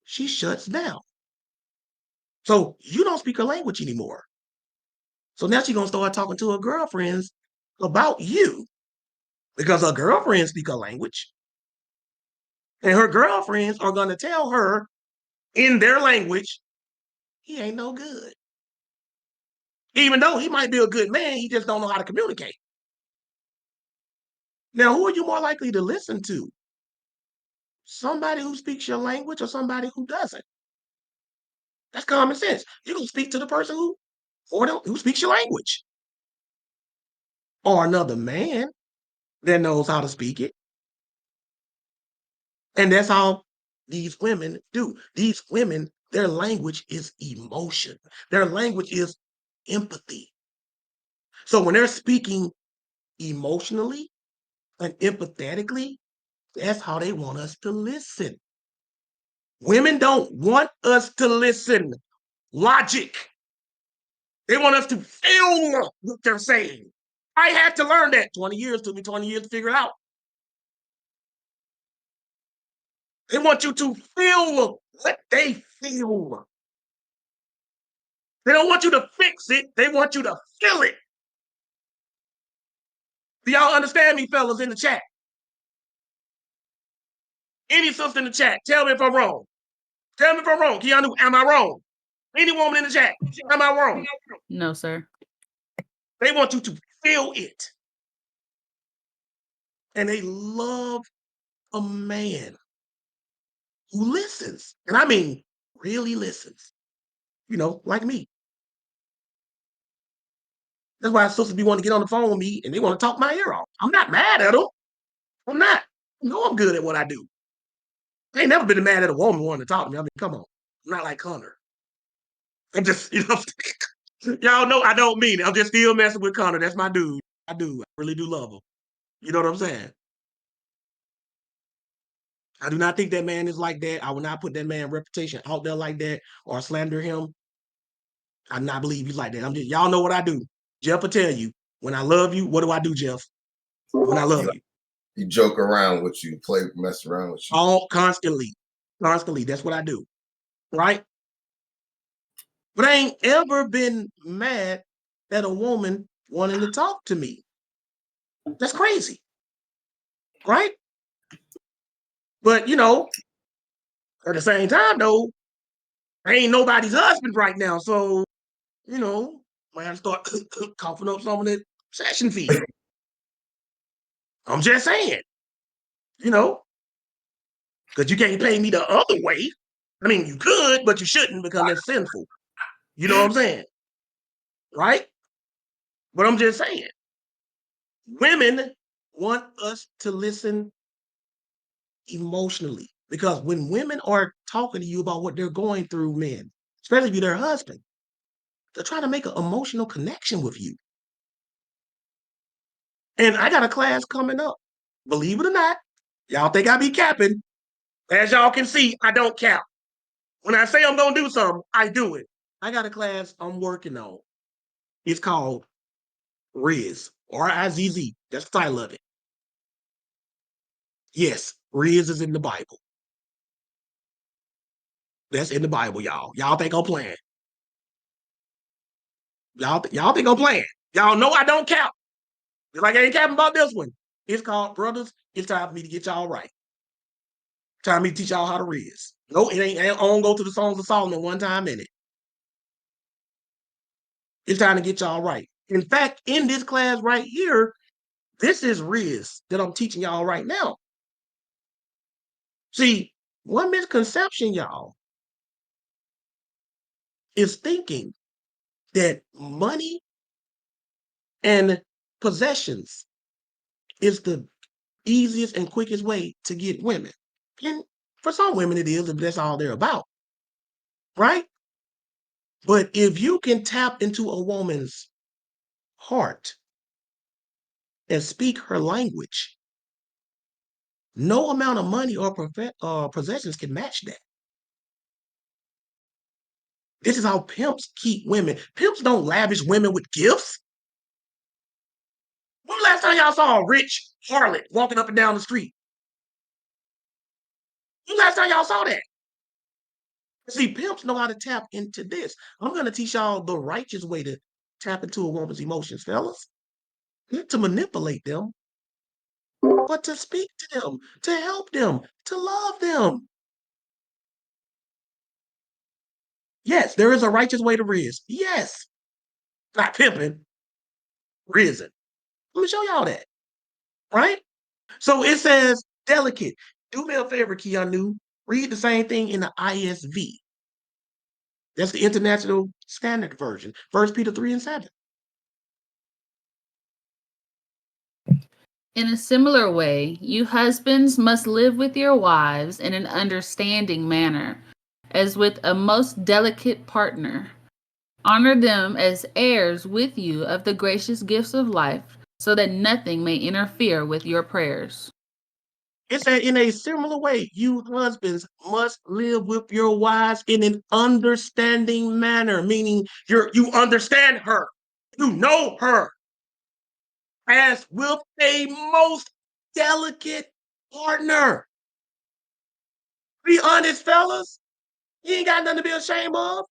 she shuts down. So you don't speak her language anymore. So now she's gonna start talking to her girlfriends about you because her girlfriends speak her language. And her girlfriends are gonna tell her in their language, he ain't no good. Even though he might be a good man, he just don't know how to communicate. Now, who are you more likely to listen to? Somebody who speaks your language or somebody who doesn't? That's common sense. You're going to speak to the person who speaks your language. Or another man that knows how to speak it. And that's how these women do. These women, their language is emotion. Their language is empathy. So when they're speaking emotionally and empathetically, that's how they want us to listen. Women don't want us to listen. Logic. They want us to feel what they're saying. I had to learn that. 20 years took me 20 years to figure it out. They want you to feel what they feel. They don't want you to fix it. They want you to feel it. Do y'all understand me, fellas, in the chat? Any sister in the chat, tell me if I'm wrong. Tell me if I'm wrong. Keanu, am I wrong? Any woman in the chat, am I wrong? No, sir. They want you to feel it. And they love a man who listens. And I mean, really listens. You know, like me. That's why sisters be wanting to get on the phone with me and they want to talk my ear off. I'm not mad at them. I'm not. I know I'm good at what I do. I ain't never been mad at a woman wanting to talk to me. I mean, come on. I'm not like Connor. I'm just, y'all know I don't mean it. I'm just still messing with Connor. That's my dude. I do. I really do love him. You know what I'm saying? I do not think that man is like that. I would not put that man's reputation out there like that or slander him. I do not believe he's like that. Y'all know what I do. Jeff will tell you, when I love you, what do I do, Jeff? when I love you. You joke around with you, mess around with you. All constantly. That's what I do. Right? But I ain't ever been mad at a woman wanting to talk to me. That's crazy. Right? But, you know, at the same time, though, I ain't nobody's husband right now. So, you know, I have to start coughing up some of that session fee. I'm just saying, you know, because you can't pay me the other way. I mean, you could, but you shouldn't because that's sinful. You know what I'm saying? Right? But I'm just saying, women want us to listen emotionally because when women are talking to you about what they're going through, men, especially if you're their husband, they're trying to make an emotional connection with you. And I got a class coming up. Believe it or not, y'all think I be capping. As y'all can see, I don't cap. When I say I'm going to do something, I do it. I got a class I'm working on. It's called Riz, R-I-Z-Z. That's the title of it. Yes, Riz is in the Bible. That's in the Bible, y'all. Y'all think I'm playing. Y'all think I'm playing. Y'all know I don't cap. Just like I ain't capping about this one. It's called Brothers. It's time for me to get y'all right. Time for me to teach y'all how to Riz. No, it ain't. I don't go to the Songs of Solomon one time in it. It's time to get y'all right. In fact, in this class right here, this is Riz that I'm teaching y'all right now. See, one misconception, y'all, is thinking that money and possessions is the easiest and quickest way to get women. And for some women it is, if that's all they're about. Right? But if you can tap into a woman's heart and speak her language, no amount of money or possessions can match that. This is how pimps keep women. Pimps don't lavish women with gifts. When the last time y'all saw a rich harlot walking up and down the street? When the last time y'all saw that? See, pimps know how to tap into this. I'm going to teach y'all the righteous way to tap into a woman's emotions, fellas. Not to manipulate them, but to speak to them, to help them, to love them. Yes, there is a righteous way to riz. Yes. Not pimping, rizzing. Let me show y'all that. Right? So it says delicate. Do me a favor, Keanu. Read the same thing in the ISV. That's the International Standard Version. 1 Peter 3 and 7. In a similar way, you husbands must live with your wives in an understanding manner, as with a most delicate partner. Honor them as heirs with you of the gracious gifts of life, so that nothing may interfere with your prayers. It said, in a similar way, you husbands must live with your wives in an understanding manner, meaning you understand her, you know her, as with a most delicate partner. Be honest, fellas. You ain't got nothing to be ashamed of.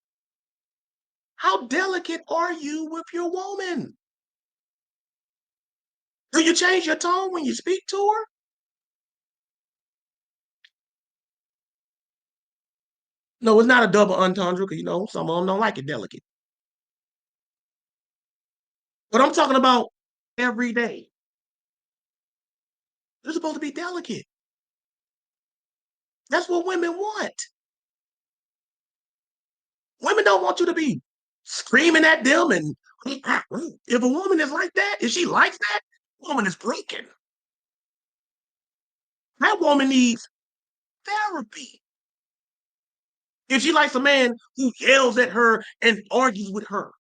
How delicate are you with your woman? Do you change your tone when you speak to her? No, it's not a double entendre because, you know, some of them don't like it delicate. But I'm talking about every day. You're supposed to be delicate. That's what women want. Women don't want you to be screaming at them. And if a woman is like that, if she likes that, woman is breaking. That woman needs therapy. If she likes a man who yells at her and argues with her.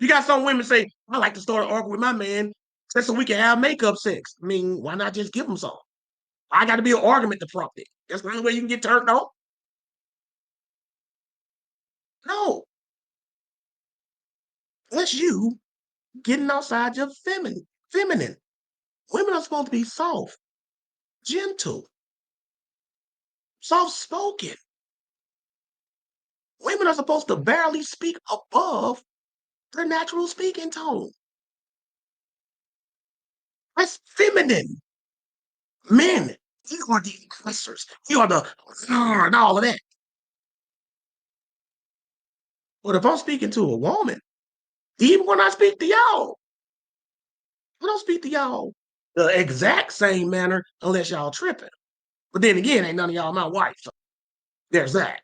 You got some women say, I like to start arguing with my man just so we can have makeup sex. I mean, why not just give him some? I got to be an argument to prompt it. That's the only way you can get turned on. No. That's you getting outside your feminine. feminine. Women are supposed to be soft, gentle, soft-spoken. Women are supposed to barely speak above their natural speaking tone. That's feminine. Men, you are the aggressors. You are the and all of that. But if I'm speaking to a woman, even when I speak to y'all, I don't speak to y'all the exact same manner unless y'all tripping. But then again, ain't none of y'all my wife. So there's that.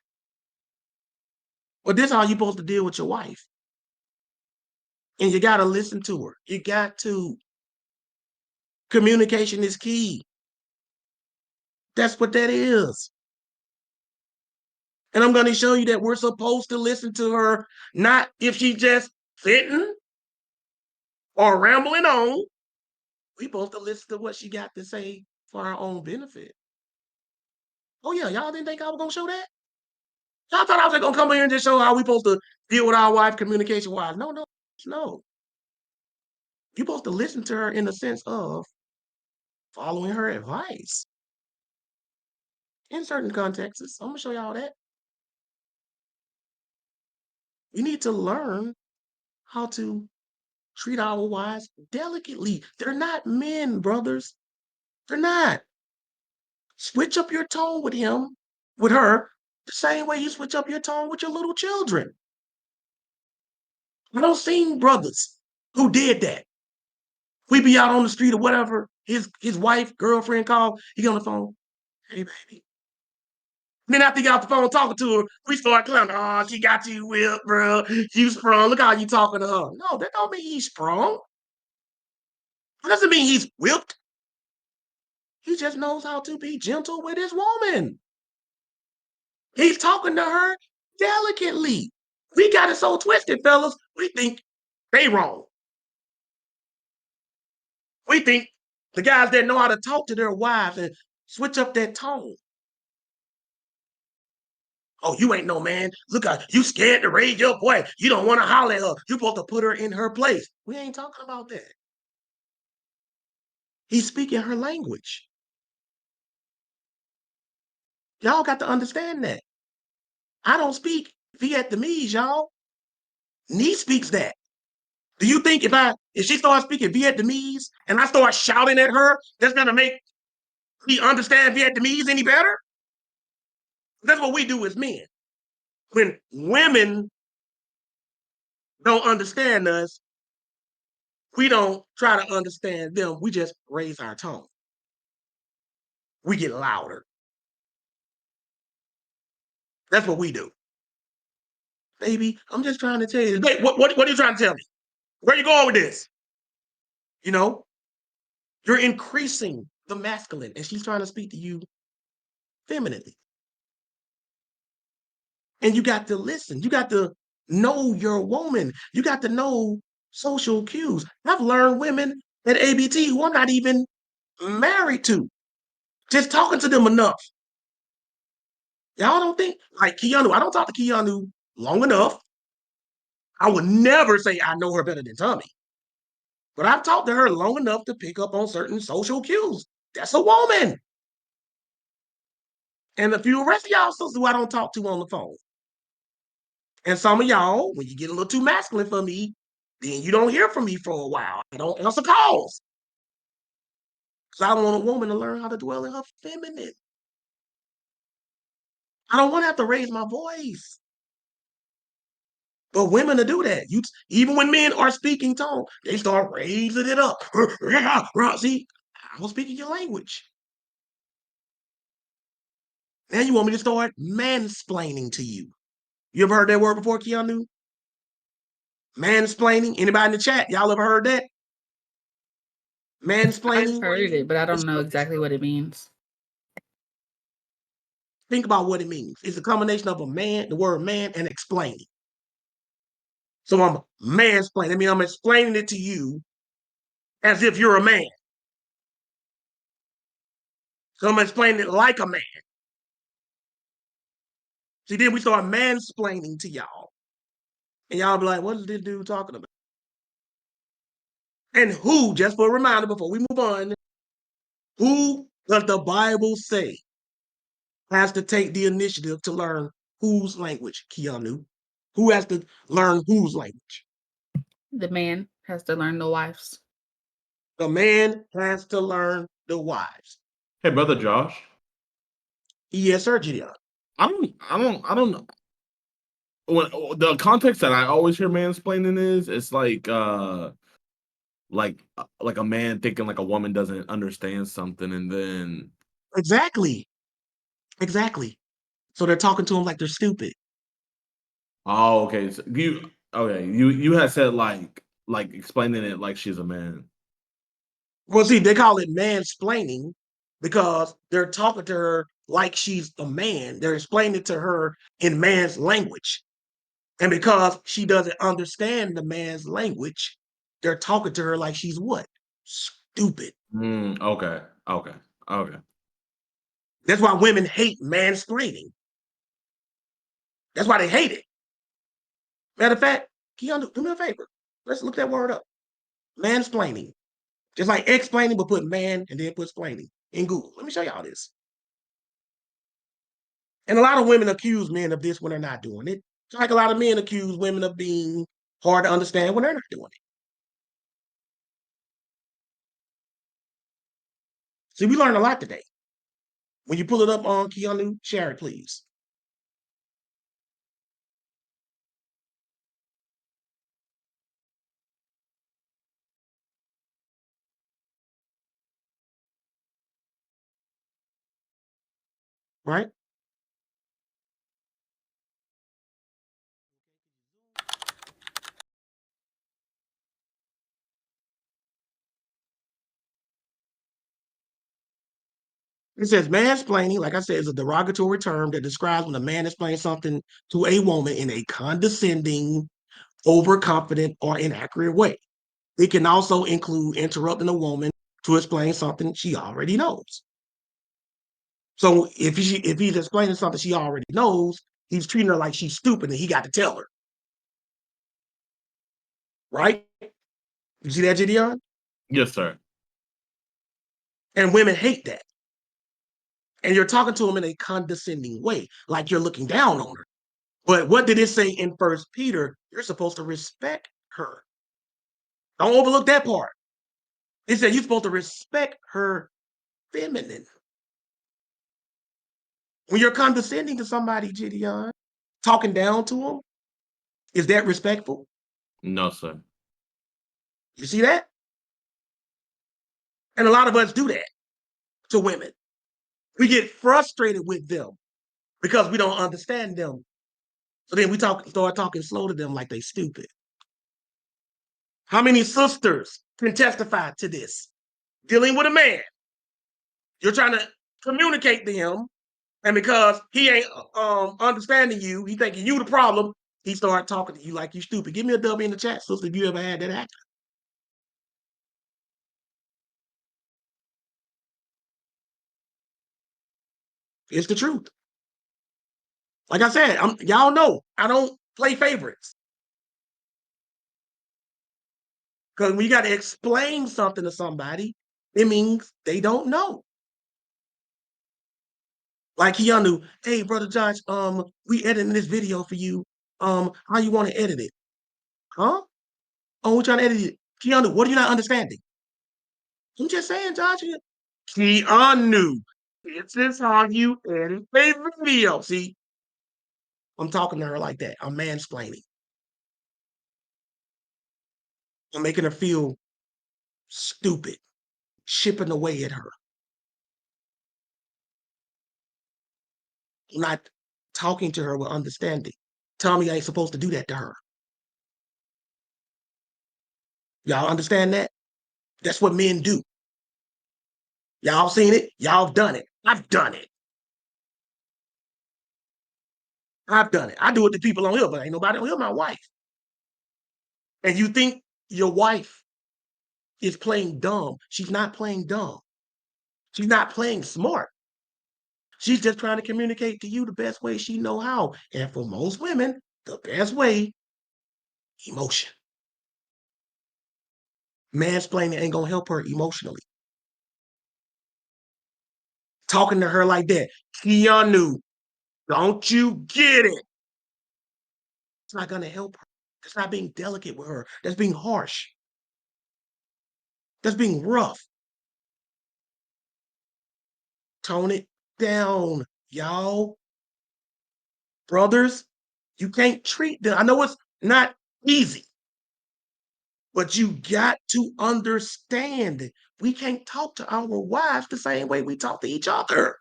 But this is how you're supposed to deal with your wife. And you got to listen to her. You got to. Communication is key. That's what that is. And I'm going to show you that we're supposed to listen to her, not if she's just sitting or rambling on. We're supposed to listen to what she got to say for our own benefit. Oh, yeah, y'all didn't think I was going to show that? Y'all thought I was just going to come here and just show how we're supposed to deal with our wife communication-wise. No. You're supposed to listen to her in the sense of following her advice. In certain contexts, I'm going to show y'all that. We need to learn how to treat our wives delicately. They're not men, brothers. They're not. Switch up your tone with him, with her, the same way you switch up your tone with your little children. I don't see brothers who did that. We be out on the street or whatever, his wife, girlfriend call, he get on the phone, hey, baby. And then after he got off the phone talking to her, we start clowning, oh, she got you whipped, bro. You sprung. Look how you talking to her. No, that don't mean he's sprung. That doesn't mean he's whipped. He just knows how to be gentle with his woman. He's talking to her delicately. We got it so twisted, fellas. We think they wrong. We think the guys that know how to talk to their wives and switch up that tone. Oh, you ain't no man. Look, you scared to raise your voice. You don't want to holler at her. You're supposed to put her in her place. We ain't talking about that. He's speaking her language. Y'all got to understand that. I don't speak Vietnamese, y'all. Nee speaks that. Do you think if she starts speaking Vietnamese and I start shouting at her, that's gonna make me understand Vietnamese any better? That's what we do as men. When women don't understand us, we don't try to understand them. We just raise our tone. We get louder. That's what we do. Baby, I'm just trying to tell you. Wait, what are you trying to tell me? Where are you going with this? You know, you're increasing the masculine, and she's trying to speak to you femininely. And you got to listen. You got to know your woman. You got to know social cues. I've learned women at ABT who I'm not even married to. Just talking to them enough. Y'all don't think, like Keanu, I don't talk to Keanu long enough. I would never say I know her better than Tommy. But I've talked to her long enough to pick up on certain social cues. That's a woman. And a few rest of y'all sisters who I don't talk to on the phone. And some of y'all, when you get a little too masculine for me, then you don't hear from me for a while. I don't answer calls. Because I want a woman to learn how to dwell in her feminine. I don't want to have to raise my voice. But women to do that. Even when men are speaking tone, they start raising it up. See, I was speaking your language. Now you want me to start mansplaining to you. You ever heard that word before, Keanu? Mansplaining? Anybody in the chat? Y'all ever heard that? Mansplaining? I've heard it, but I don't know exactly what it means. Think about what it means. It's a combination of the word man, and explaining. So I'm mansplaining. I mean, I'm explaining it to you as if you're a man. So I'm explaining it like a man. See, then we start mansplaining to y'all. And y'all be like, what is this dude talking about? And who, just for a reminder before we move on, who does the Bible say has to take the initiative to learn whose language, Keanu? Who has to learn whose language? The man has to learn the wife's. The man has to learn the wives. Hey, brother Josh. Yes, sir, Gideon. I don't know. When the context that I always hear mansplaining is, it's like a man thinking like a woman doesn't understand something, and then Exactly. So they're talking to him like they're stupid. okay, so you had said like explaining it like she's a man. Well, see, they call it mansplaining because they're talking to her like she's a man. They're explaining it to her in man's language. And because she doesn't understand the man's language, they're talking to her like she's what? Stupid. Okay. That's why women hate mansplaining. That's why they hate it. Matter of fact, Keanu, do me a favor. Let's look that word up. Mansplaining. Just like explaining, but put man and then put splaining in Google. Let me show y'all this. And a lot of women accuse men of this when they're not doing it. Just like a lot of men accuse women of being hard to understand when they're not doing it. See, we learned a lot today. When you pull it up on Keanu, share it, please. Right? It says mansplaining, like I said, is a derogatory term that describes when a man explains something to a woman in a condescending, overconfident, or inaccurate way. It can also include interrupting a woman to explain something she already knows. So if he's explaining something she already knows, he's treating her like she's stupid and he got to tell her. Right? You see that, Gideon? Yes, sir. And women hate that. And you're talking to them in a condescending way, like you're looking down on her. But what did it say in First Peter? You're supposed to respect her. Don't overlook that part. It said you're supposed to respect her feminine. When you're condescending to somebody, Gideon, talking down to them, is that respectful? No, sir. You see that? And a lot of us do that to women. We get frustrated with them because we don't understand them. So then we start talking slow to them like they stupid. How many sisters can testify to this? Dealing with a man, you're trying to communicate to him, and because he ain't understanding you, he thinking you the problem, he start talking to you like you stupid. Give me a W in the chat, sister, if you ever had that happen. It's the truth. Like I said, y'all know I don't play favorites. Because when you got to explain something to somebody, it means they don't know. Like Keanu, hey, brother Josh, we editing this video for you. How you want to edit it? Huh? Oh, we're trying to edit it. Keanu, what are you not understanding? I'm just saying, Josh. Keanu, this is how you edit a video. See, I'm talking to her like that. I'm mansplaining. I'm making her feel stupid, chipping away at her. I'm not talking to her with understanding. Tell me I ain't supposed to do that to her. Y'all understand that? That's what men do. Y'all seen it? Y'all done it. I've done it. I've done it. I do it to people on here, but ain't nobody on here my wife. And you think your wife is playing dumb. She's not playing dumb. She's not playing smart. She's just trying to communicate to you the best way she know how. And for most women, the best way, emotion. Mansplaining ain't gonna help her emotionally. Talking to her like that, Keanu, don't you get it? It's not gonna help her. That's not being delicate with her. That's being harsh. That's being rough. Tone it down, y'all. Brothers, you can't treat them. I know it's not easy, but you got to understand we can't talk to our wives the same way we talk to each other.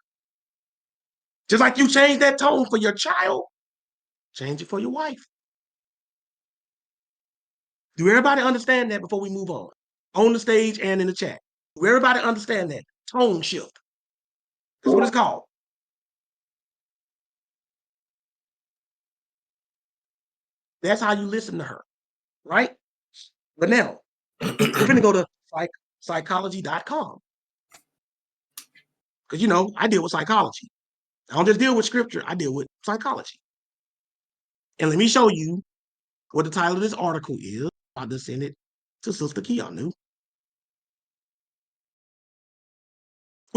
Just like you change that tone for your child, change it for your wife. Do everybody understand that before we move on the stage and in the chat? Do everybody understand that? Tone shift. That's what it's called. That's how you listen to her, right? But now, we're going to go to psychology.com. Because, you know, I deal with psychology. I don't just deal with scripture, I deal with psychology. And let me show you what the title of this article is. I'll just send it to Sister Keanu.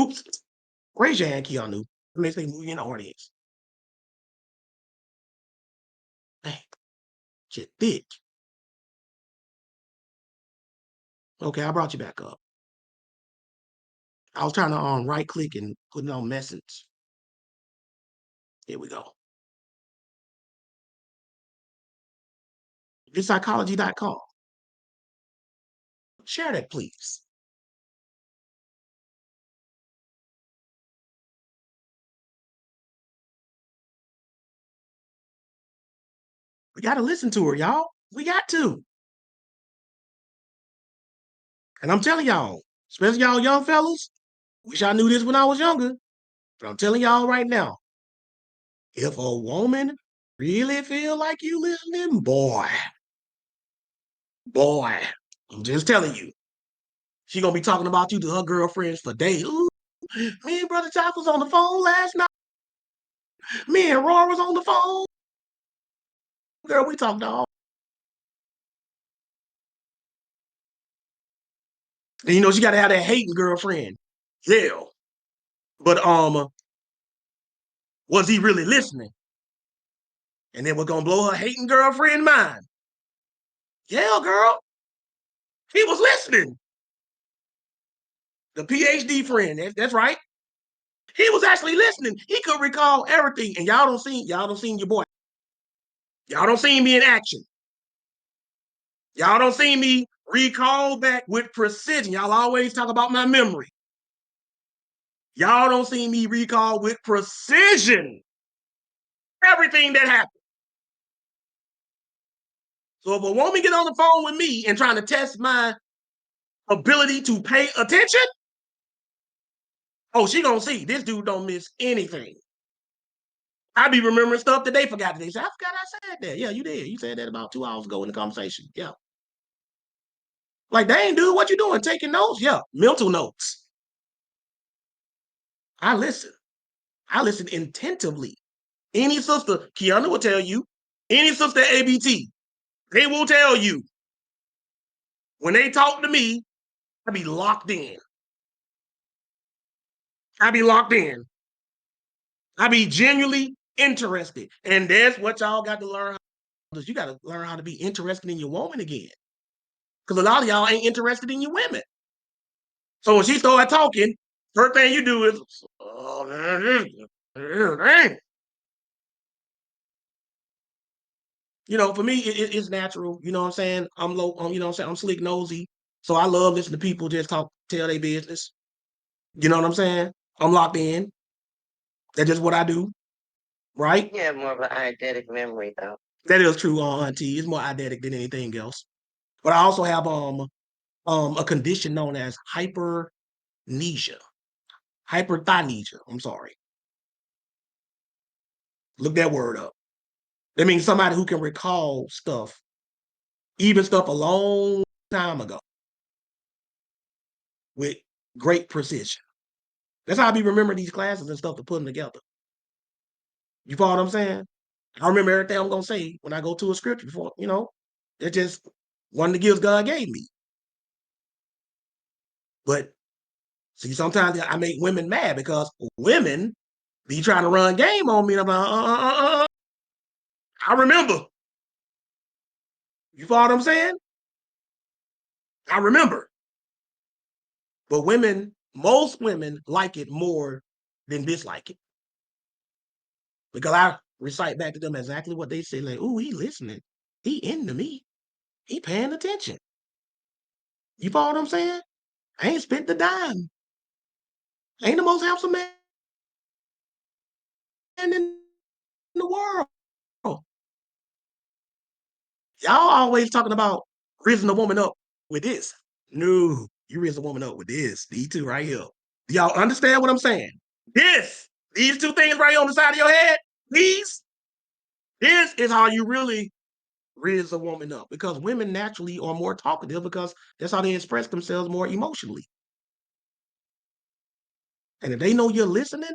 Oops. Raise your hand, Keanu. Let me say move you in the audience. Hey, shit, thick. Okay, I brought you back up. I was trying to right click and put it on message. Here we go. It's psychology.com. Share that, please. We got to listen to her, y'all. We got to. And I'm telling y'all, especially y'all young fellas, wish I knew this when I was younger, but I'm telling y'all right now, if a woman really feel like you listening, boy, I'm just telling you, she gonna be talking about you to her girlfriends for days. Ooh, me and Brother Chop was on the phone last night. Me and Roy was on the phone. Girl, we talked all. And you know, she gotta have that hating girlfriend. Yeah. But was he really listening? And then we're gonna blow her hating girlfriend mind. Yeah, girl. He was listening. The PhD friend, that's right. He was actually listening. He could recall everything. And y'all don't see your boy. Y'all don't see me in action. Y'all don't see me recall back with precision. Y'all always talk about my memory. Y'all don't see me recall with precision everything that happened. So if a woman get on the phone with me and trying to test my ability to pay attention, oh, she gonna see this dude don't miss anything. I be remembering stuff that they forgot today. Say, I forgot I said that. Yeah, you did. You said that about 2 hours ago in the conversation. Yeah. Like, dang, dude, what you doing? Taking notes? Yeah, mental notes. I listen. I listen attentively. Any sister, Kiana will tell you, any sister ABT, they will tell you, when they talk to me, I be locked in. I be locked in. I be genuinely interested. And that's what y'all got to learn. You got to learn how to be interested in your woman again. Because a lot of y'all ain't interested in your women. So when she start talking, first thing you do is, oh, dang. You know, for me, it's natural. You know what I'm saying? I'm low, you know what I'm saying? I'm slick nosy. So I love listening to people just tell their business. You know what I'm saying? I'm locked in. That's just what I do. Right? You have more of an eidetic memory, though. That is true, Auntie. It's more eidetic than anything else. But I also have a condition known as hypernesia. Hyperthynesia. I'm sorry. Look that word up. That means somebody who can recall stuff, even stuff a long time ago, with great precision. That's how I be remembering these classes and stuff to put them together. You follow what I'm saying? I remember everything I'm gonna say when I go to a scripture before, you know. It's just one of the gifts God gave me. But see, sometimes I make women mad because women be trying to run game on me. And I'm like, I remember. You follow what I'm saying? I remember. But most women like it more than dislike it. Because I recite back to them exactly what they say, like, ooh, he listening. He into me. He paying attention. You follow what I'm saying? I ain't spent the dime. I ain't the most handsome man in the world. Y'all always talking about raising a woman up with this. No, you raise a woman up with this. These two right here. Do y'all understand what I'm saying? These two things right here on the side of your head, this is how you really raise a woman up, because women naturally are more talkative because that's how they express themselves more emotionally. And if they know you're listening,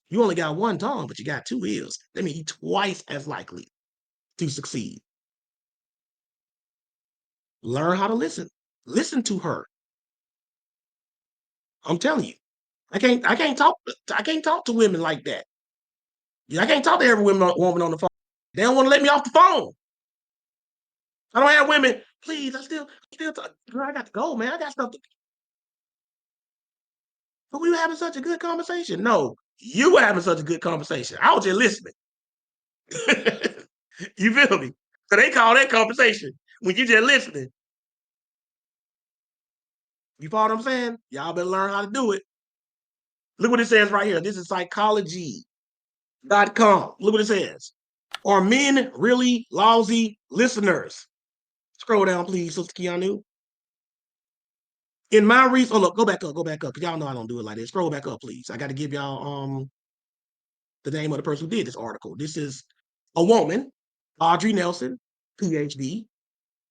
you only got one tongue, but you got two ears. That means you're twice as likely to succeed. Learn how to listen. Listen to her. I'm telling you, I can't talk to women like that. I can't talk to every woman on the phone. They don't want to let me off the phone. I don't have women. Please, I still talk. Girl, I got to go, man. I got stuff to. But we were having such a good conversation. No, you were having such a good conversation. I was just listening. You feel me? So they call that conversation when you just listening. You follow what I'm saying? Y'all better learn how to do it. Look what it says right here. This is psychology.com. Look what it says. Are men really lousy listeners? Scroll down, please, Sister Keanu. In my research, look, go back up, because y'all know I don't do it like this. Scroll back up, please. I got to give y'all the name of the person who did this article. This is a woman, Audrey Nelson, PhD.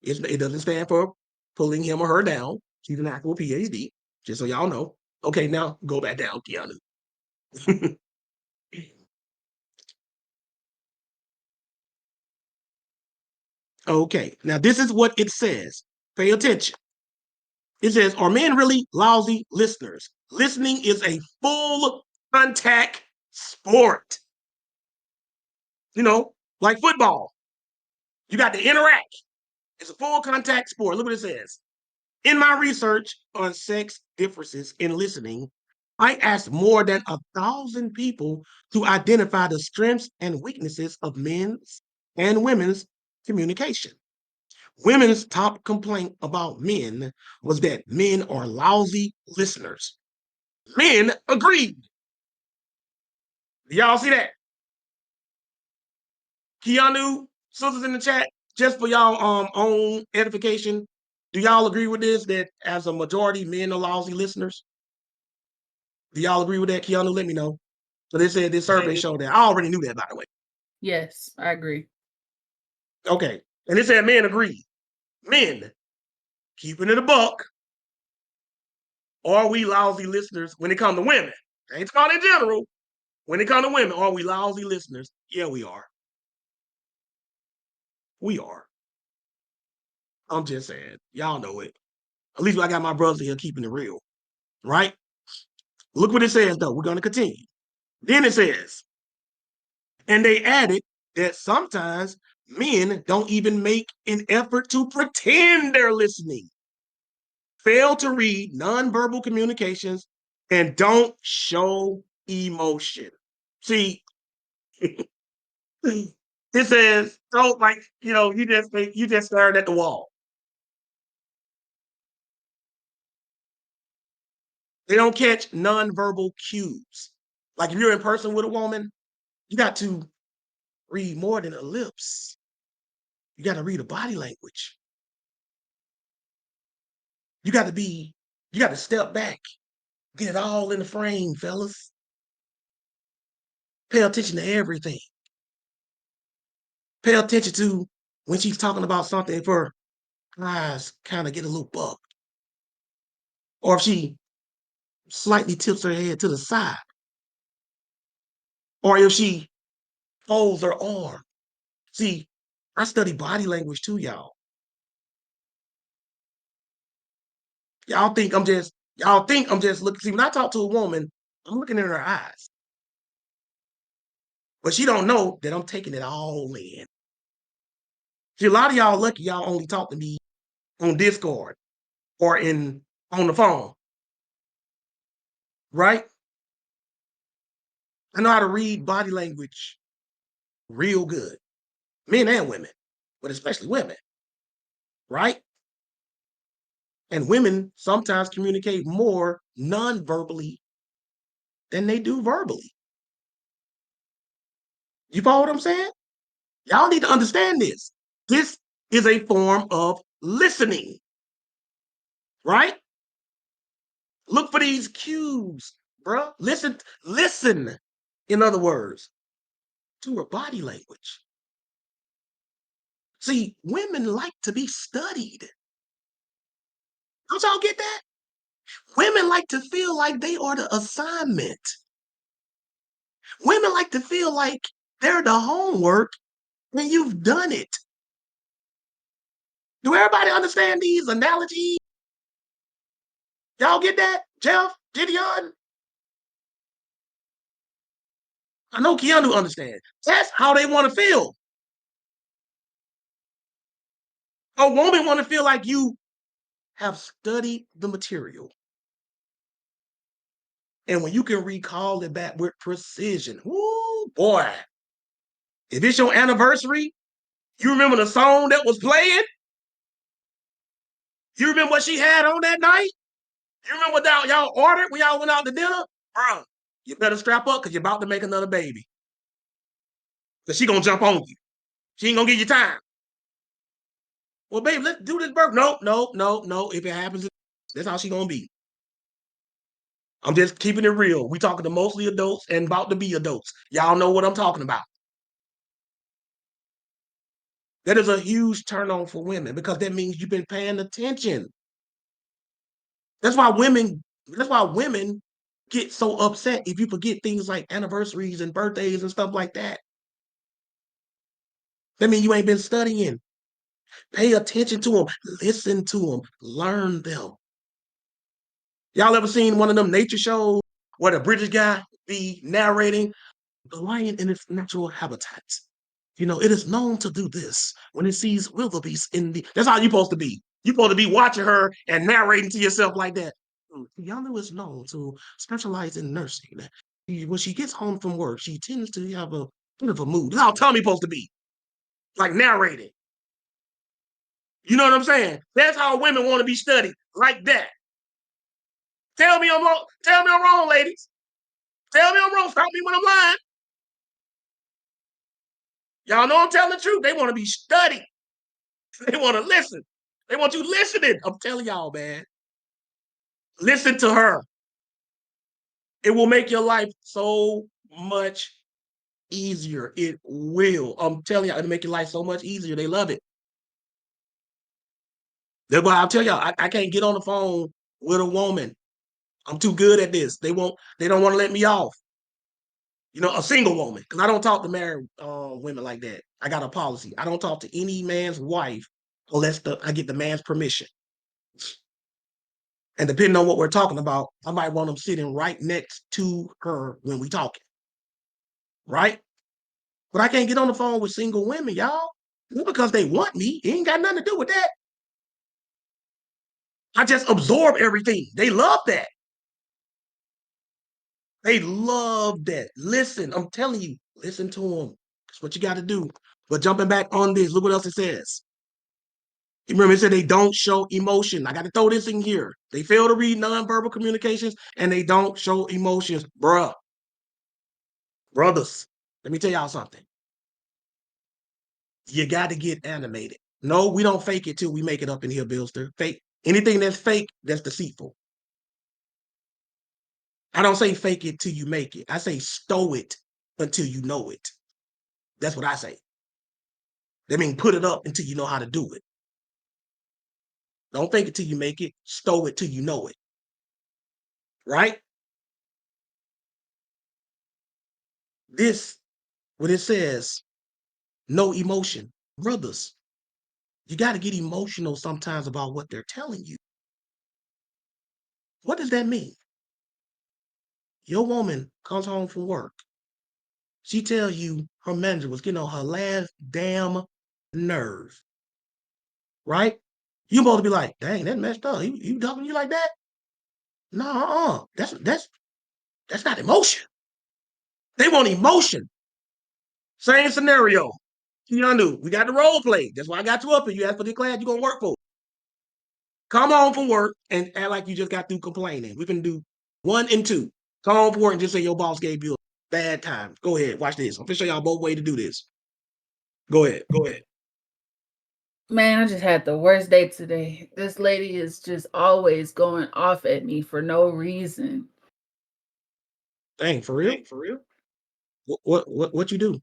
It doesn't stand for pulling him or her down. She's an actual PhD, just so y'all know. Okay, now go back down, Keanu. Okay, now this is what it says. Pay attention. It says, are men really lousy listeners? Listening is a full contact sport. You know, like football. You got to interact. It's a full contact sport. Look what it says. In my research on sex differences in listening, I asked more than 1,000 people to identify the strengths and weaknesses of men's and women's communication. Women's top complaint about men was that men are lousy listeners. Men agreed. Y'all see that? Keanu, sisters in the chat, just for y'all own edification, do y'all agree with this, that as a majority, men are lousy listeners? Do y'all agree with that? Keanu, let me know. So they said this survey showed that. I already knew that, by the way. Yes, I agree. Okay. And it said men agree. Men, keeping it a buck, are we lousy listeners when it comes to women? I ain't talking in general. When it comes to women, are we lousy listeners? Yeah, we are. We are. I'm just saying. Y'all know it. At least I got my brother here keeping it real. Right? Look what it says, though. We're going to continue. Then it says, and they added that sometimes men don't even make an effort to pretend they're listening, fail to read nonverbal communications, and don't show emotion. See, it says, don't like, you just stared at the wall. They don't catch nonverbal cues. Like if you're in person with a woman, you got to read more than her lips. You got to read a body language. You got to step back, get it all in the frame, fellas. Pay attention to everything. Pay attention to when she's talking about something, if her eyes kind of get a little bugged, or if she slightly tips her head to the side, or if she folds her arm. See, I study body language too, y'all. Y'all think I'm just Y'all think I'm just looking. See, when I talk to a woman, I'm looking in her eyes. But she don't know that I'm taking it all in. See, a lot of y'all lucky y'all only talk to me on Discord or on the phone. Right? I know how to read body language real good. Men and women, but especially women. Right? And women sometimes communicate more non-verbally than they do verbally. You follow what I'm saying? Y'all need to understand this. This is a form of listening, right? Look for these cues, bro. Listen, in other words, to her body language. See, women like to be studied. Don't y'all get that? Women like to feel like they are the assignment. Women like to feel like they're the homework when you've done it. Do everybody understand these analogies? Y'all get that? Jeff? Gideon? I know Keanu understands. That's how they want to feel. A woman want to feel like you have studied the material. And when you can recall it back with precision, whoo, boy. If it's your anniversary, you remember the song that was playing? You remember what she had on that night? You remember what y'all ordered when y'all went out to dinner? Bro, you better strap up because you're about to make another baby. Because she going to jump on you. She ain't going to give you time. Well, babe, let's do this birth. No. If it happens, that's how she going to be. I'm just keeping it real. We talking to mostly adults and about to be adults. Y'all know what I'm talking about. That is a huge turn on for women because that means you've been paying attention. That's why women get so upset if you forget things like anniversaries and birthdays and stuff like that. That means you ain't been studying. Pay attention to them. Listen to them. Learn them. Y'all ever seen one of them nature shows where the British guy be narrating the lion in its natural habitat? You know, it is known to do this when it sees wildebeest in the. That's how you're supposed to be. You're supposed to be watching her and narrating to yourself like that. Keanu is known to specialize in nursing. When she gets home from work, she tends to have a bit of a mood. That's how Tommy's supposed to be, like narrating. You know what I'm saying? That's how women want to be studied, like that. Tell me I'm wrong. Tell me I'm wrong, ladies. Tell me I'm wrong. Stop me when I'm lying. Y'all know I'm telling the truth. They want to be studied. They want to listen. They want you listening. I'm telling y'all, man. Listen to her. It will make your life so much easier. It will. I'm telling y'all, it'll make your life so much easier. They love it. That's why I'll tell y'all, I can't get on the phone with a woman. I'm too good at this. They don't want to let me off. You know, a single woman, because I don't talk to married women like that. I got a policy. I don't talk to any man's wife unless I get the man's permission. And depending on what we're talking about, I might want them sitting right next to her when we talking. Right? But I can't get on the phone with single women, y'all. Not because they want me. It ain't got nothing to do with that. I just absorb everything. They love that. They love that. Listen, I'm telling you, listen to them. That's what you got to do. But jumping back on this, look what else it says. You remember it said they don't show emotion. I got to throw this in here. They fail to read nonverbal communications and they don't show emotions. Brothers, let me tell y'all something. You got to get animated. No, we don't fake it till we make it up in here, Billster. Fake. Anything that's fake, that's deceitful. I don't say fake it till you make it. I say stow it until you know it. That's what I say. That means put it up until you know how to do it. Don't fake it till you make it. Stow it till you know it. Right? This, what it says, no emotion. Brothers, you got to get emotional sometimes about what they're telling you. What does that mean? Your woman comes home from work. She tells you her manager was getting on her last damn nerve. Right? You supposed to be like, dang, that messed up. You talking to you like that? No, that's not emotion. They want emotion. Same scenario. Keanu, we got the role play. That's why I got you up here. You asked for the class you're gonna work for. Come home from work and act like you just got through complaining. We can do 1 and 2. Come home from work and just say your boss gave you a bad time. Go ahead, watch this. I'm gonna show y'all both ways to do this. Go ahead. Man, I just had the worst day today. This lady is just always going off at me for no reason. Dang, for real? What you do?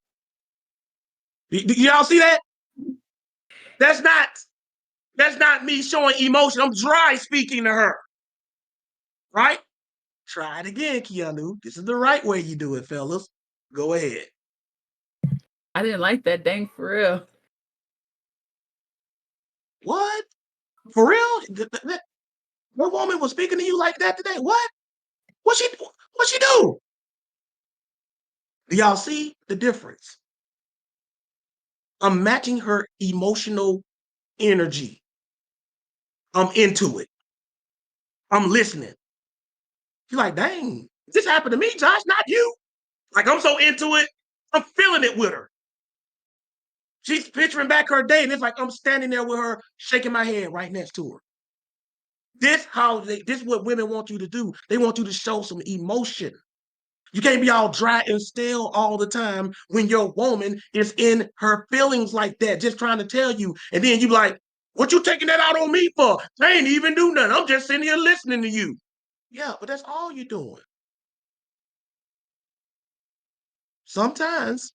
Y'all see that? That's not me showing emotion. I'm dry speaking to her. Right? Try it again, Keanu. This is the right way you do it, fellas. Go ahead. I didn't like that, dang, for real. What? For real? What woman was speaking to you like that today? What? What she do? Do y'all see the difference? I'm matching her emotional energy. I'm into it. I'm listening. She's like, dang, this happened to me, Josh, not you. Like, I'm so into it. I'm feeling it with her. She's picturing back her day, and it's like I'm standing there with her, shaking my head right next to her. This is what women want you to do. They want you to show some emotion. You can't be all dry and still all the time when your woman is in her feelings like that, just trying to tell you. And then you be like, what you taking that out on me for? I ain't even do nothing. I'm just sitting here listening to you. Yeah, but that's all you're doing. Sometimes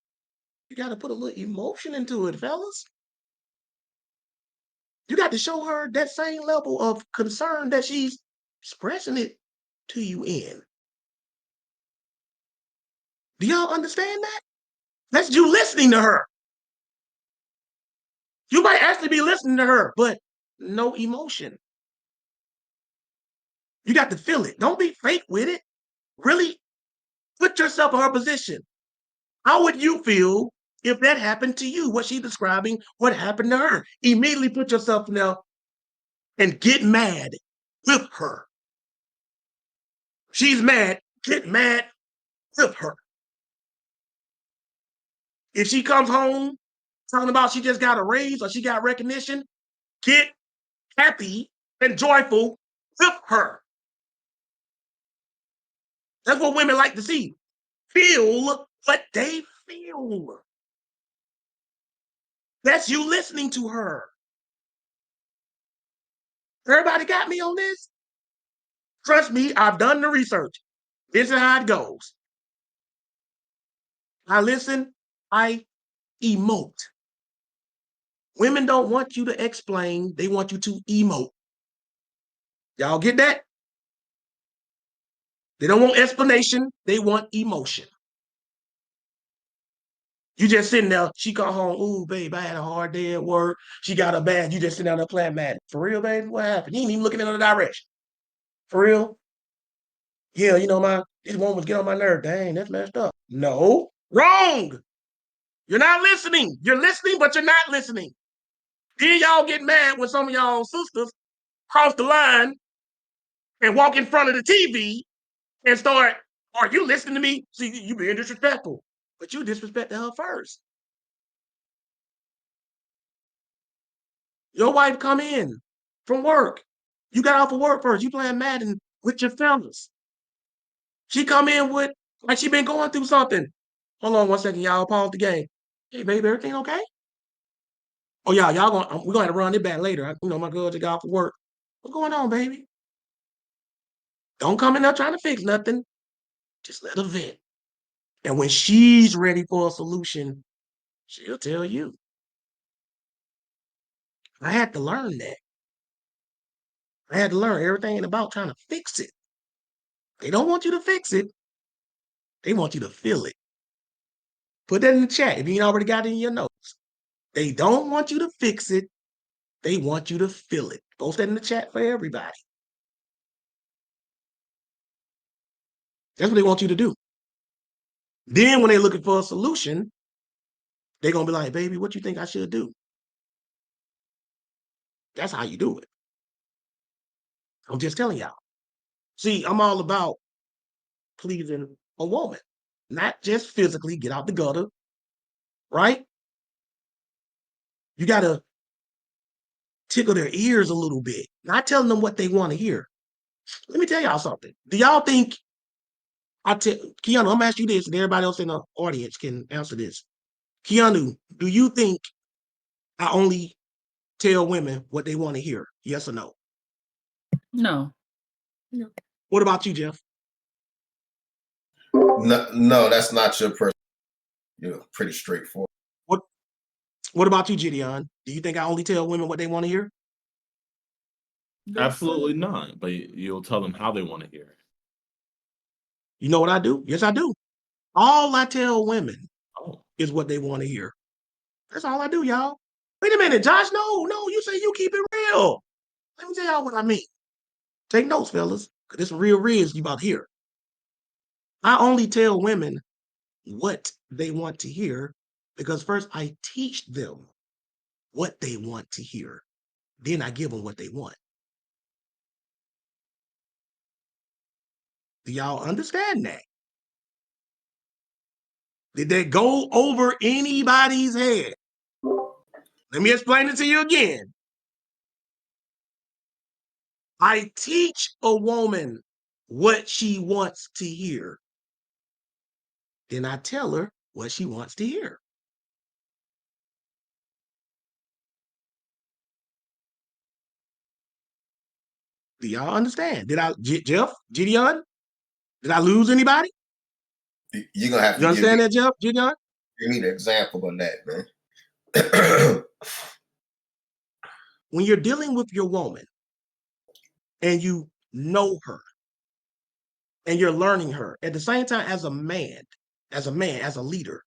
you got to put a little emotion into it, fellas. You got to show her that same level of concern that she's expressing it to you in. Do y'all understand that? That's you listening to her. You might actually be listening to her, but no emotion. You got to feel it. Don't be fake with it. Really put yourself in her position. How would you feel if that happened to you? What she's describing, what happened to her. Immediately put yourself in there and get mad with her. She's mad, get mad with her. If she comes home talking about she just got a raise or she got recognition, get happy and joyful with her. That's what women like to see. Feel what they feel. That's you listening to her. Everybody got me on this? Trust me, I've done the research. This is how it goes. I listen, I emote. Women don't want you to explain, they want you to emote. Y'all get that? They don't want explanation, they want emotion. You just sitting there, she come home, ooh, babe, I had a hard day at work. She got her bad. You just sitting down there playing Madden. For real, baby? What happened? You ain't even looking in the direction. For real? Yeah, this woman was getting on my nerve. Dang, that's messed up. No, wrong. You're not listening. You're listening, but you're not listening. Then y'all get mad when some of y'all sisters cross the line and walk in front of the TV and start, are you listening to me? See, you being disrespectful. But you disrespected her first. Your wife come in from work. You got off of work first. You playing Madden with your fellas. She come in with, like she been going through something. Hold on 1 second, y'all. Pause the game. Hey, baby, everything okay? Oh, yeah, we're going to run it back later. My girl just got off of work. What's going on, baby? Don't come in there trying to fix nothing. Just let her vent. And when she's ready for a solution, she'll tell you. I had to learn that. I had to learn everything about trying to fix it. They don't want you to fix it. They want you to feel it. Put that in the chat if you ain't already got it in your notes. They don't want you to fix it. They want you to feel it. Post that in the chat for everybody. That's what they want you to do. Then when they're looking for a solution, they're going to be like, baby, what you think I should do? That's how you do it. I'm just telling y'all. See, I'm all about pleasing a woman, not just physically get out the gutter, right? You got to tickle their ears a little bit, not telling them what they want to hear. Let me tell y'all something. Do y'all think Keanu, I'm going to ask you this, and everybody else in the audience can answer this. Keanu, do you think I only tell women what they want to hear? Yes or no? No. What about you, Jeff? No, that's not your person. You're pretty straightforward. What about you, Gideon? Do you think I only tell women what they want to hear? Absolutely not. But you'll tell them how they want to hear it. You know what I do? Yes, I do. All I tell women is what they want to hear. That's all I do, y'all. Wait a minute, Josh. No, you say you keep it real. Let me tell y'all what I mean. Take notes, fellas, because this real riz you about to hear. I only tell women what they want to hear because first I teach them what they want to hear. Then I give them what they want. Do y'all understand that? Did that go over anybody's head? Let me explain it to you again. I teach a woman what she wants to hear. Then I tell her what she wants to hear. Do y'all understand? Did I, Jeff, Gideon? Did I lose anybody? You're going to have to you understand that, Jeff, Gideon? Give me an example on that, man. When you're dealing with your woman and you know her and you're learning her at the same time as a man, as a leader,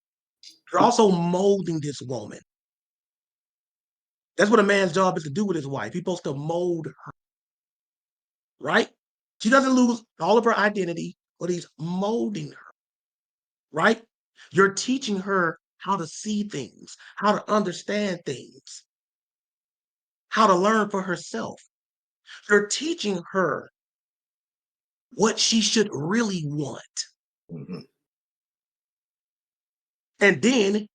you're also molding this woman. That's what a man's job is to do with his wife. He's supposed to mold her, right? She doesn't lose all of her identity, but he's molding her, right? You're teaching her how to see things, how to understand things, how to learn for herself. You're teaching her what she should really want. Mm-hmm. And then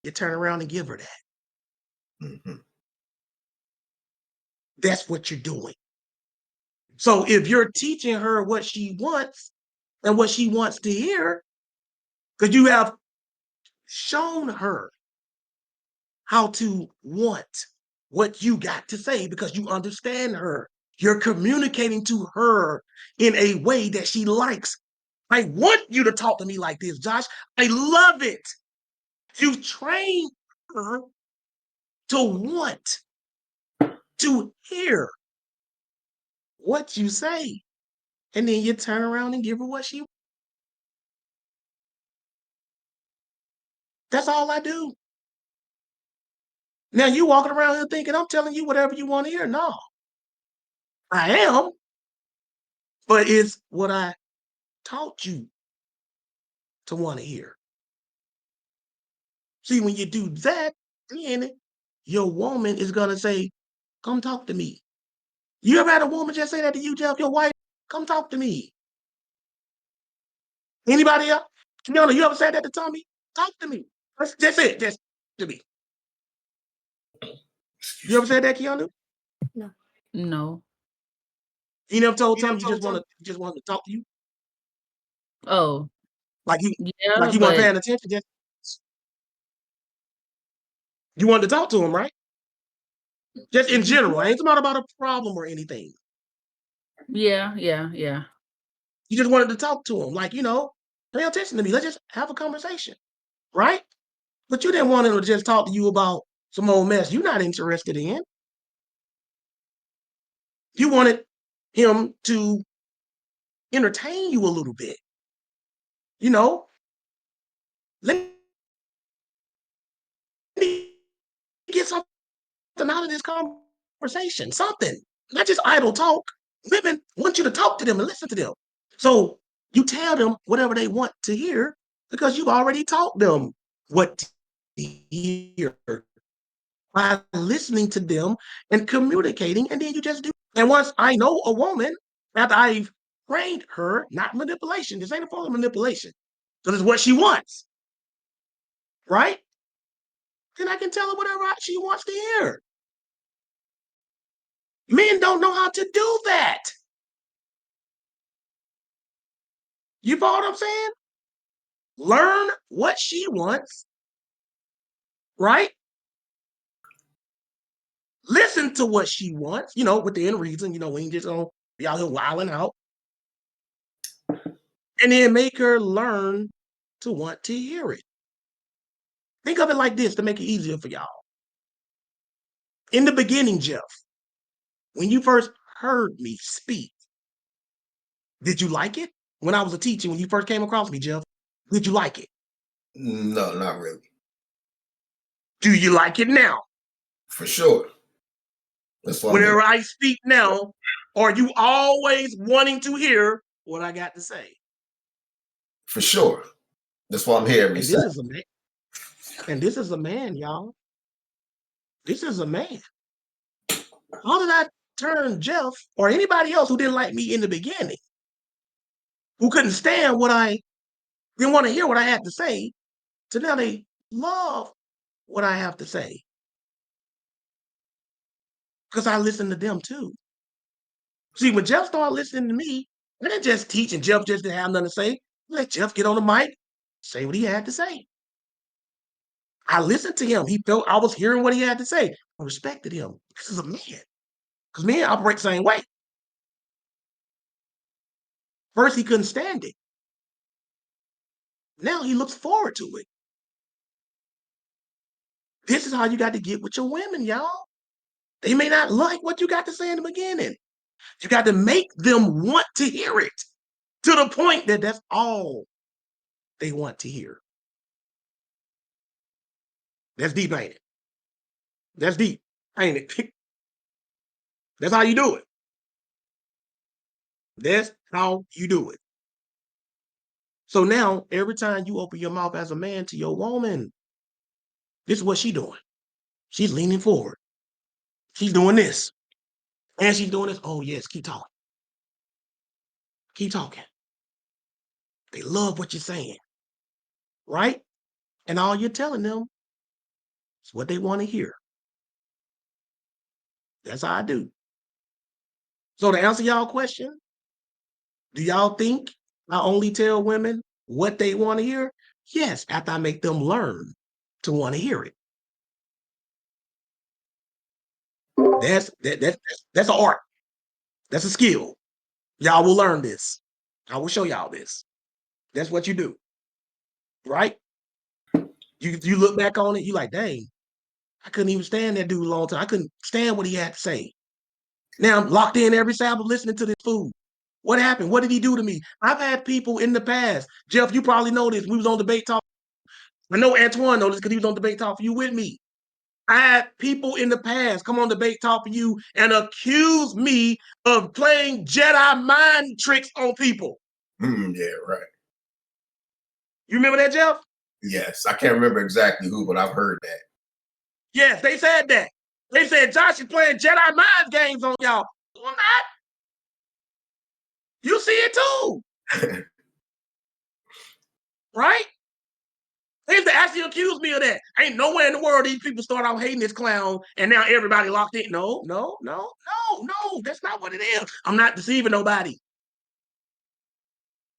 you turn around and give her that. Mm-hmm. That's what you're doing. So if you're teaching her what she wants and what she wants to hear, because you have shown her how to want what you got to say because you understand her. You're communicating to her in a way that she likes. I want you to talk to me like this, Josh. I love it. You've trained her to want to hear what you say. And then you turn around and give her what she wants. That's all I do. Now you walking around here thinking I'm telling you whatever you want to hear. No, I am, but it's what I taught you to want to hear. See, when you do that, then your woman is gonna say, "Come talk to me." You ever had a woman just say that to you, Jeff? Your wife, "Come talk to me." Anybody else? Kiana, you ever said that to Tommy? Talk to me. That's it. Just to me. You ever said that, Keanu? No. You never told Tommy you just wanted to talk to you? Oh. Like you Yeah, weren't but paying attention, just you wanted to talk to him, right? Just in general. I ain't talking about a problem or anything. yeah. You just wanted to talk to him. Like, pay attention to me. Let's just have a conversation. Right? But you didn't want him to just talk to you about some old mess you're not interested in. You wanted him to entertain you a little bit. Let me get something out of this conversation. Something. Not just idle talk. Women want you to talk to them and listen to them. So You tell them whatever they want to hear because you've already taught them what to hear by listening to them and communicating, and then you just do. And once I know a woman, after I've trained her, not manipulation, this ain't a form of manipulation, because it's what she wants, right? Then I can tell her whatever she wants to hear. Men don't know how to do that. You follow what I'm saying? Learn what she wants, right? Listen to what she wants, within reason, we ain't just gonna be out here wilding out. And then make her learn to want to hear it. Think of it like this to make it easier for y'all. In the beginning, Jeff, when you first heard me speak, did you like it? When I was a teacher, when you first came across me, Jeff, did you like it? No, not really. Do you like it now? For sure. That's what Whenever I speak now, are you always wanting to hear what I got to say? For sure. That's why I'm here every Saturday. This is a man. And this is a man, y'all. This is a man. How did I turn Jeff or anybody else who didn't like me in the beginning, who couldn't stand what I didn't want to hear what I had to say, to now they love what I have to say? Because I listen to them too. See, when Jeff started listening to me, I didn't just teach and Jeff just didn't have nothing to say. Let Jeff get on the mic, say what he had to say. I listened to him. He felt I was hearing what he had to say. I respected him. This is a man. Because men operate the same way. First, he couldn't stand it. Now he looks forward to it. This is how you got to get with your women, y'all. They may not like what you got to say in the beginning. You got to make them want to hear it to the point that that's all they want to hear. That's deep, ain't it? That's deep, ain't it? That's how you do it. That's how you do it. So now, every time you open your mouth as a man to your woman, this is what she's doing. She's leaning forward. She's doing this. And she's doing this. Oh, yes, keep talking. Keep talking. They love what you're saying. Right? And all you're telling them is what they want to hear. That's how I do. So to answer y'all question, do y'all think I only tell women what they want to hear? Yes, after I make them learn to want to hear it. That's an art. That's a skill. Y'all will learn this. I will show y'all this. That's what you do. Right? You look back on it, you like, dang, I couldn't even stand that dude a long time. I couldn't stand what he had to say. Now I'm locked in every Sabbath listening to this fool. What happened? What did he do to me? I've had people in the past. Jeff, you probably know this. We was on Debate Talk. I know Antoine knows this because he was on Debate Talk for You with me. I had people in the past come on Debate Talk for You and accuse me of playing Jedi mind tricks on people. Yeah, right. You remember that, Jeff? Yes. I can't remember exactly who, but I've heard that. Yes, they said that. They said Josh is playing Jedi mind games on y'all. I'm not. You see it too. Right? They used to actually accuse me of that. Ain't nowhere in the world these people start out hating this clown and now everybody locked in. No. That's not what it is. I'm not deceiving nobody.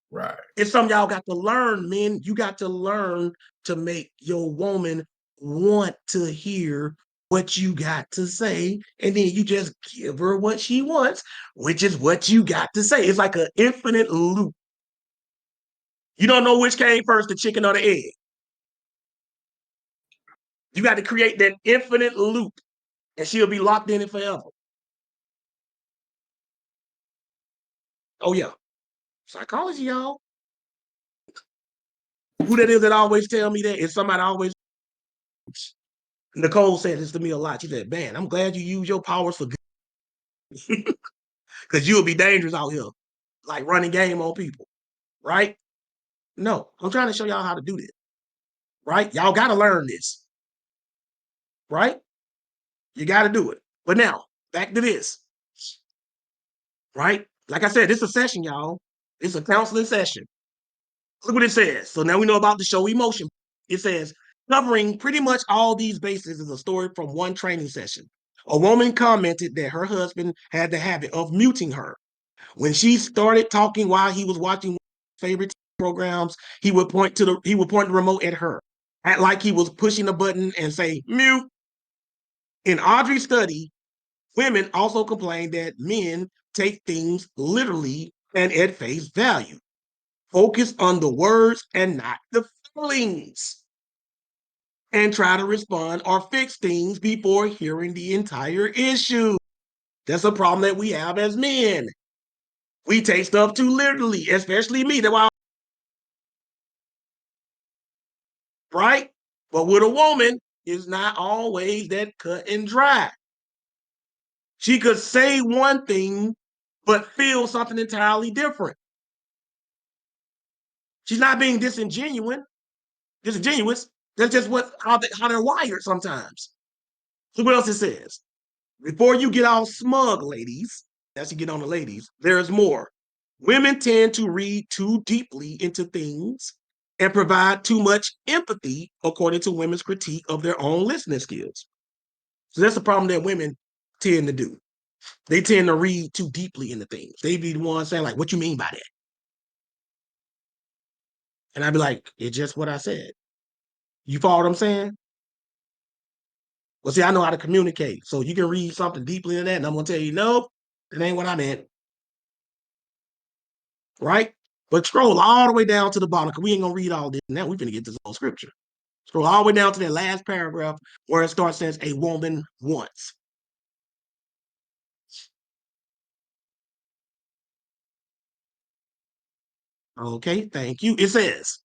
Right. It's something y'all got to learn, men. You got to learn to make your woman want to hear what you got to say. And then you just give her what she wants, which is what you got to say. It's like an infinite loop. You don't know which came first, the chicken or the egg. You got to create that infinite loop, and she'll be locked in it forever. Oh, yeah. Psychology, y'all. Who that is that always tell me that? Is somebody always... Nicole said this to me a lot. She said, man, I'm glad you use your powers for good. Because you'll be dangerous out here, like running game on people. right? No, I'm trying to show y'all how to do this, right? Y'all got to learn this, right? You got to do it. But now, back to this, right? Like I said, this is a session, y'all. It's a counseling session. Look what it says. So now we know about the show emotion. It says, covering pretty much all these bases is a story from one training session. A woman commented that her husband had the habit of muting her. When she started talking while he was watching favorite programs, he would point the remote at her, act like he was pushing a button and say, mute. In Audrey's study, women also complained that men take things literally and at face value. Focus on the words and not the feelings. And try to respond or fix things before hearing the entire issue. That's a problem that we have as men. We take stuff too literally, especially me. That's why, right? But with a woman, it's not always that cut and dry. She could say one thing, but feel something entirely different. She's not being disingenuous. That's just how they're wired sometimes. Look what else it says. Before you get all smug, ladies, as you get on the ladies, there's more. Women tend to read too deeply into things and provide too much empathy, according to women's critique of their own listening skills. So that's the problem that women tend to do. They tend to read too deeply into things. They be the ones saying, like, what you mean by that? And I'd be like, it's just what I said. You follow what I'm saying? Well, see, I know how to communicate. So you can read something deeply into that, and I'm going to tell you, no, it ain't what I meant. Right? But scroll all the way down to the bottom, because we ain't going to read all this. Now we're going to get this whole scripture. Scroll all the way down to that last paragraph where it starts, says, a woman wants. Okay, thank you. It says,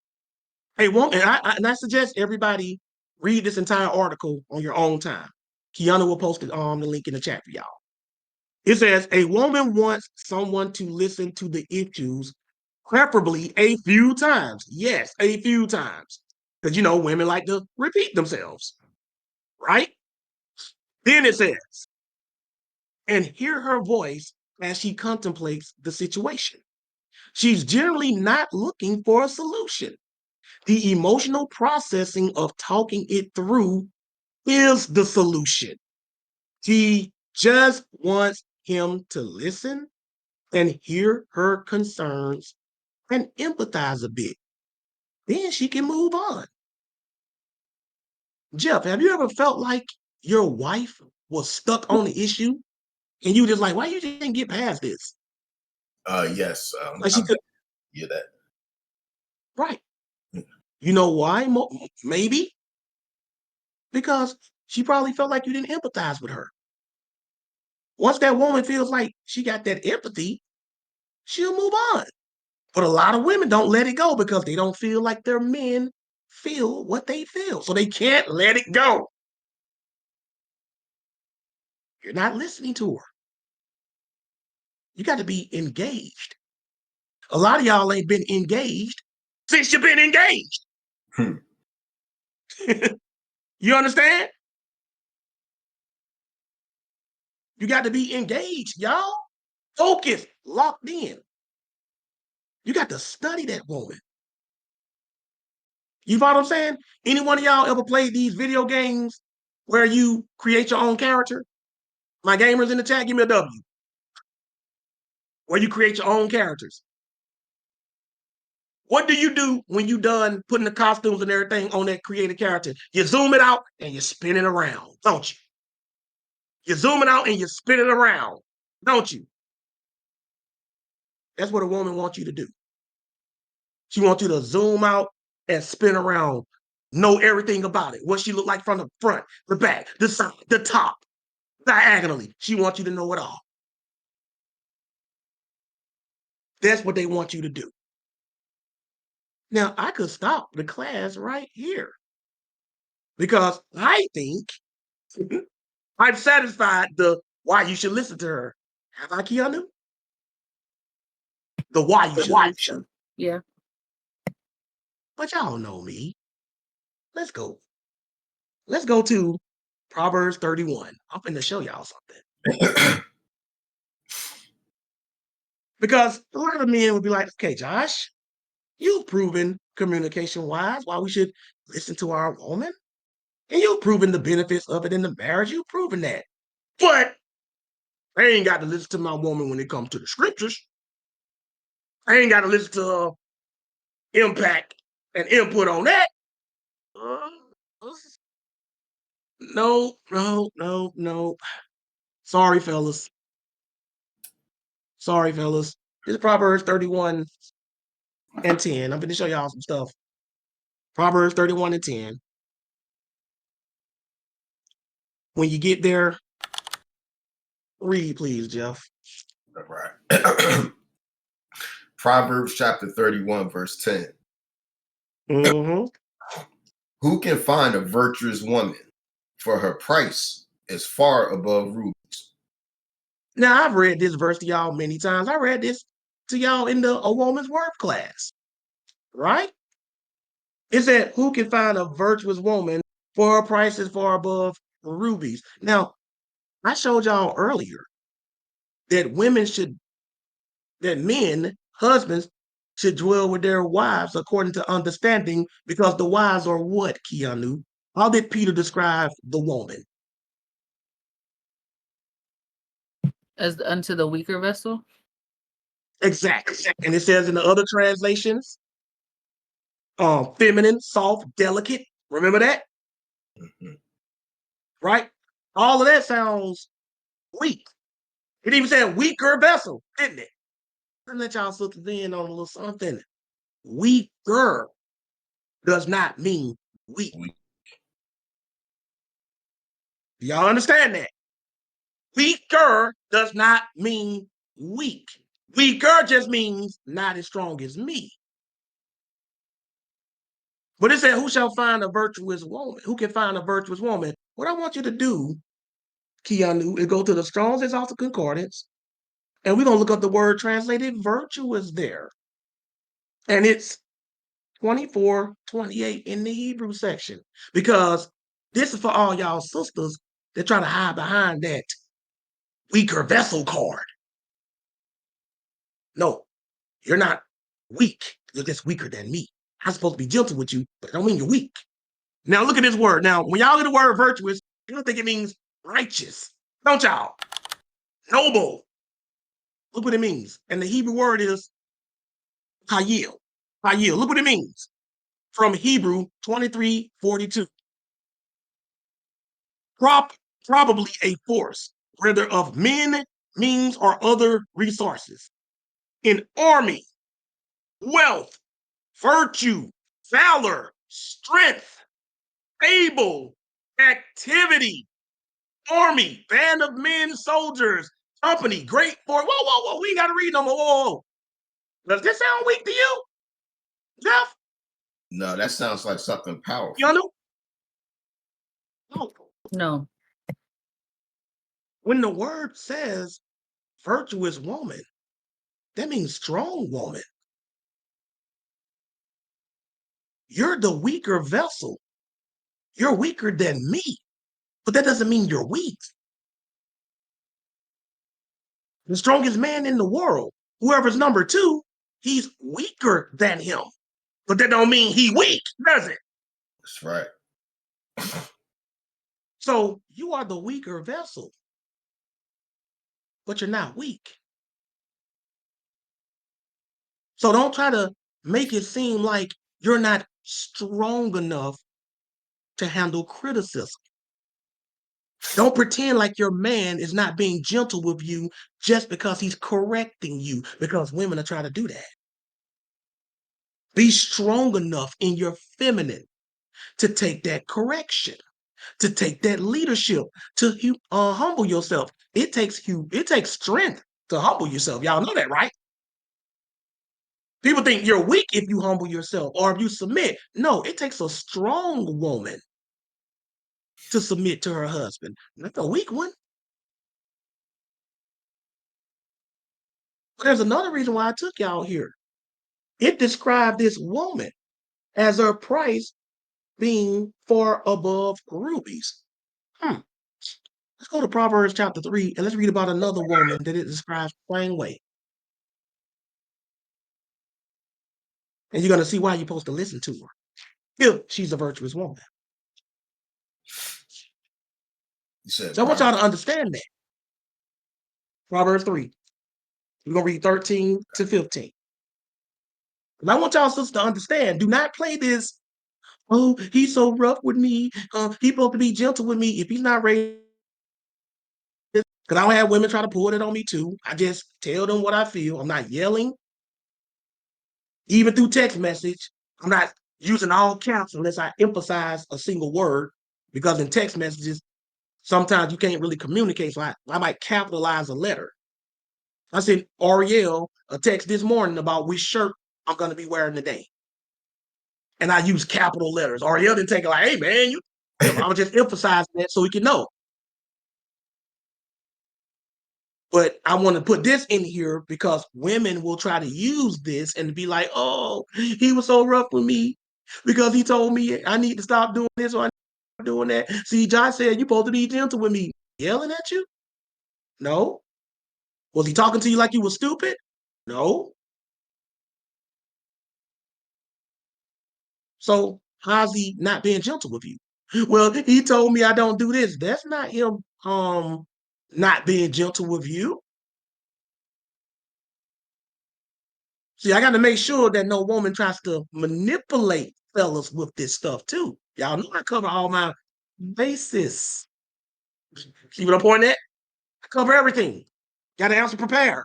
a woman, and I suggest everybody read this entire article on your own time. Kiana will post the link in the chat for y'all. It says, a woman wants someone to listen to the issues, preferably a few times. Yes, a few times. Because, women like to repeat themselves, right? Then it says, and hear her voice as she contemplates the situation. She's generally not looking for a solution. The emotional processing of talking it through is the solution. She just wants him to listen and hear her concerns and empathize a bit. Then she can move on. Jeff, have you ever felt like your wife was stuck on the issue and you just like, why you didn't get past this? Yes. Like she could. Yeah, that. Right. You know why? Maybe because she probably felt like you didn't empathize with her. Once that woman feels like she got that empathy, she'll move on. But a lot of women don't let it go because they don't feel like their men feel what they feel. So they can't let it go. You're not listening to her. You got to be engaged. A lot of y'all ain't been engaged since you've been engaged. You understand? You got to be engaged, y'all. Focused, locked in. You got to study that woman. You follow what I'm saying? Any one of y'all ever played these video games where you create your own character? My gamers in the chat, give me a W. Where you create your own characters. What do you do when you done putting the costumes and everything on that created character? You zoom it out and you spin it around, don't you? You zoom it out and you spin it around, don't you? That's what a woman wants you to do. She wants you to zoom out and spin around, know everything about it, what she look like from the front, the back, the side, the top, diagonally. She wants you to know it all. That's what they want you to do. Now, I could stop the class right here because I think I've satisfied the why you should listen to her. Have I, Keanu? The why you should listen. Yeah. But y'all know me. Let's go. Let's go to Proverbs 31. I'm finna show y'all something. Because a lot of men would be like, okay, Josh, you've proven communication-wise why we should listen to our woman. And you've proven the benefits of it in the marriage. You've proven that. But I ain't got to listen to my woman when it comes to the scriptures. I ain't got to listen to impact and input on that. No. Sorry, fellas. This is Proverbs 31 and 10. I'm going to show y'all some stuff. Proverbs 31 and 10. When you get there, read, please, Jeff. All right. Proverbs chapter 31, verse 10. Mm-hmm. Who can find a virtuous woman? For her price is far above rubies. Now, I've read this verse to y'all many times. I read this to y'all in the A Woman's Worth class, right? It said, who can find a virtuous woman for her price is far above rubies? Now, I showed y'all earlier that men, husbands, should dwell with their wives according to understanding, because the wives are what, Keanu? How did Peter describe the woman? As unto the weaker vessel? Exactly. And it says in the other translations, feminine, soft, delicate. Remember that? Mm-hmm. Right? All of that sounds weak. It even said weaker vessel, didn't it? Let y'all sisters in on a little something. Weaker does not mean weak. Y'all understand that? Weaker does not mean weak. Weaker just means not as strong as me. But it said, who shall find a virtuous woman? Who can find a virtuous woman? What I want you to do, Keanu, is go to the Strong's Exhaustive Concordance, and we're going to look up the word translated virtuous there. And it's 24:28 in the Hebrew section, because this is for all y'all sisters that try to hide behind that weaker vessel card. No, you're not weak. You're just weaker than me. I'm supposed to be gentle with you, but I don't mean you're weak. Now look at this word. Now, when y'all get the word virtuous, you don't think it means righteous, don't y'all? Noble. Look what it means. And the Hebrew word is hayil. Hayil. Look what it means. From Hebrew 23:42. Probably a force, whether of men, means, or other resources. An army, wealth, virtue, valor, strength, able, activity, army, band of men, soldiers, company, great force. Whoa. We ain't got to read no more. Whoa. Does this sound weak to you, Jeff? No, that sounds like something powerful. You know? No. No. When the word says virtuous woman, that means strong woman. You're the weaker vessel. You're weaker than me, but that doesn't mean you're weak. The strongest man in the world, whoever's number two, he's weaker than him. But that don't mean he weak, does it? That's right. So you are the weaker vessel, but you're not weak. So don't try to make it seem like you're not strong enough to handle criticism. Don't pretend like your man is not being gentle with you just because he's correcting you, because women are trying to do that. Be strong enough in your feminine to take that correction, to take that leadership, to humble yourself. It takes strength to humble yourself. Y'all know that, right? People think you're weak if you humble yourself or if you submit. No, it takes a strong woman to submit to her husband. Not a weak one. There's another reason why I took y'all here. it described this woman as her price being far above rubies. Let's go to Proverbs chapter 3 and let's read about another woman that it describes the same way. And you're going to see why you're supposed to listen to her if she's a virtuous woman. So I want y'all to understand that. Proverbs 3. We're going to read 13 to 15. And I want y'all sisters to understand, do not play this, oh, he's so rough with me. He's supposed to be gentle with me. If he's not raised, because I don't have women try to pull it on me too. I just tell them what I feel. I'm not yelling. Even through text message, I'm not using all caps unless I emphasize a single word, because in text messages, sometimes you can't really communicate. So I might capitalize a letter. I sent Ariel a text this morning about which shirt I'm going to be wearing today. And I use capital letters. Ariel didn't take it like, hey, man, I was just emphasizing that so he can know. But I want to put this in here because women will try to use this and be like, oh, he was so rough with me because he told me I need to stop doing this or I need to stop doing that. See, John said, you're supposed to be gentle with me. Yelling at you? No. Was he talking to you like you were stupid? No. So how's he not being gentle with you? Well, he told me I don't do this. That's not him not being gentle with you. See, I got to make sure that no woman tries to manipulate fellas with this stuff too. Y'all know I cover all my bases. See what I'm pointing at? I cover everything. Got to answer prepared.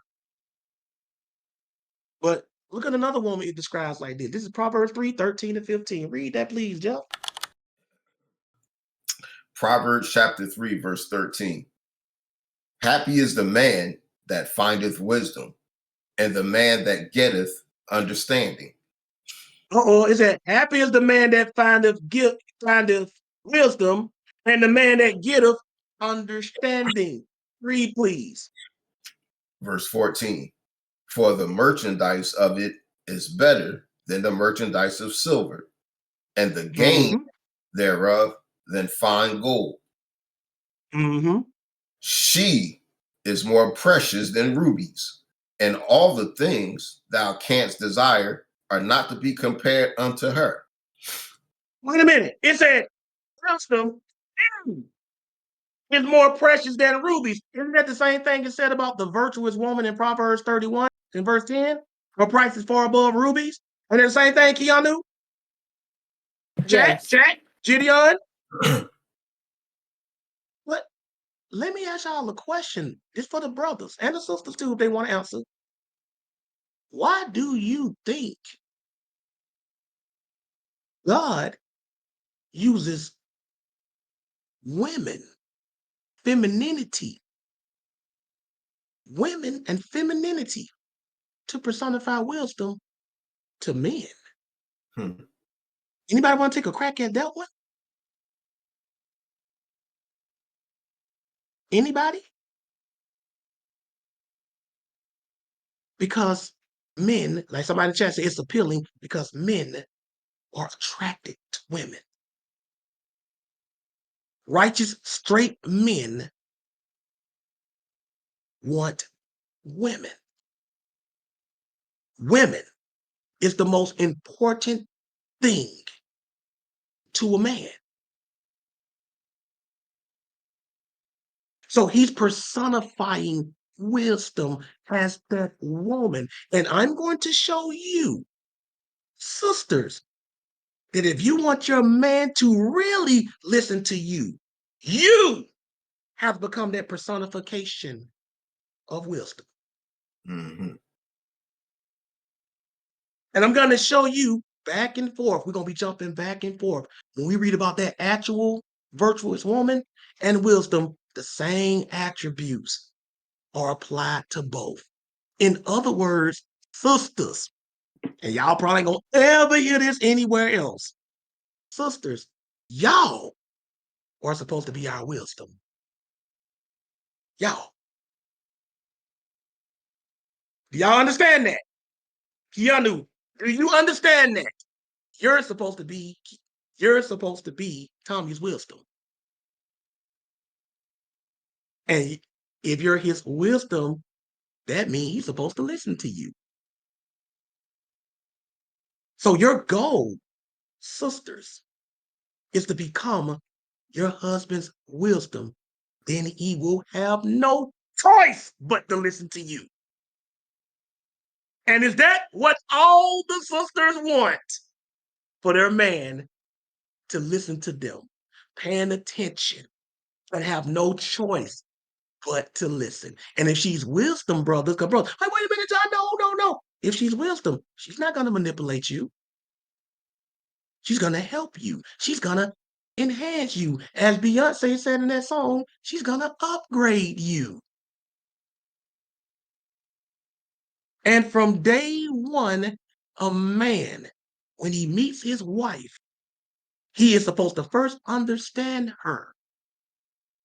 But look at another woman it describes like this. This is Proverbs 3, 13 to 15. Read that, please, Jeff. Proverbs chapter 3, verse 13. Happy is the man that findeth wisdom, and the man that getteth understanding. It said, happy is the man that findeth wisdom, and the man that getteth understanding. Read, please. Verse 14. For the merchandise of it is better than the merchandise of silver, and the gain thereof than fine gold. She is more precious than rubies, and all the things thou canst desire are not to be compared unto her. Wait a minute. It said, wisdom is more precious than rubies. Isn't that the same thing it said about the virtuous woman in Proverbs 31 in verse 10? Her price is far above rubies. And the same thing, Keanu? Yes. Jack, Gideon? Let me ask y'all a question. It's for the brothers and the sisters too, if they want to answer. Why do you think God uses women and femininity to personify wisdom to men? Anybody want to take a crack at that one? Anybody? Because men, like somebody in the chat said, it's appealing because men are attracted to women. Righteous, straight men want women. Women is the most important thing to a man. So he's personifying wisdom as that woman. And I'm going to show you, sisters, that if you want your man to really listen to you, you have become that personification of wisdom. And I'm going to show you back and forth. We're going to be jumping back and forth. When we read about that actual virtuous woman and wisdom, the same attributes are applied to both. In other words, sisters, and y'all probably ain't gonna ever hear this anywhere else. Sisters, y'all are supposed to be our wisdom. Y'all. Do y'all understand that? Keanu, Do you understand that? You're supposed to be Tommy's wisdom. And if you're his wisdom, that means he's supposed to listen to you. So your goal, sisters, is to become your husband's wisdom. Then he will have no choice but to listen to you. And is that what all the sisters want? For their man to listen to them, paying attention, and have no choice but to listen. And if she's wisdom, brothers, hey, wait a minute, John, no. If she's wisdom, she's not going to manipulate you. She's going to help you. She's going to enhance you. As Beyonce said in that song, she's going to upgrade you. And from day one, a man, when he meets his wife, he is supposed to first understand her.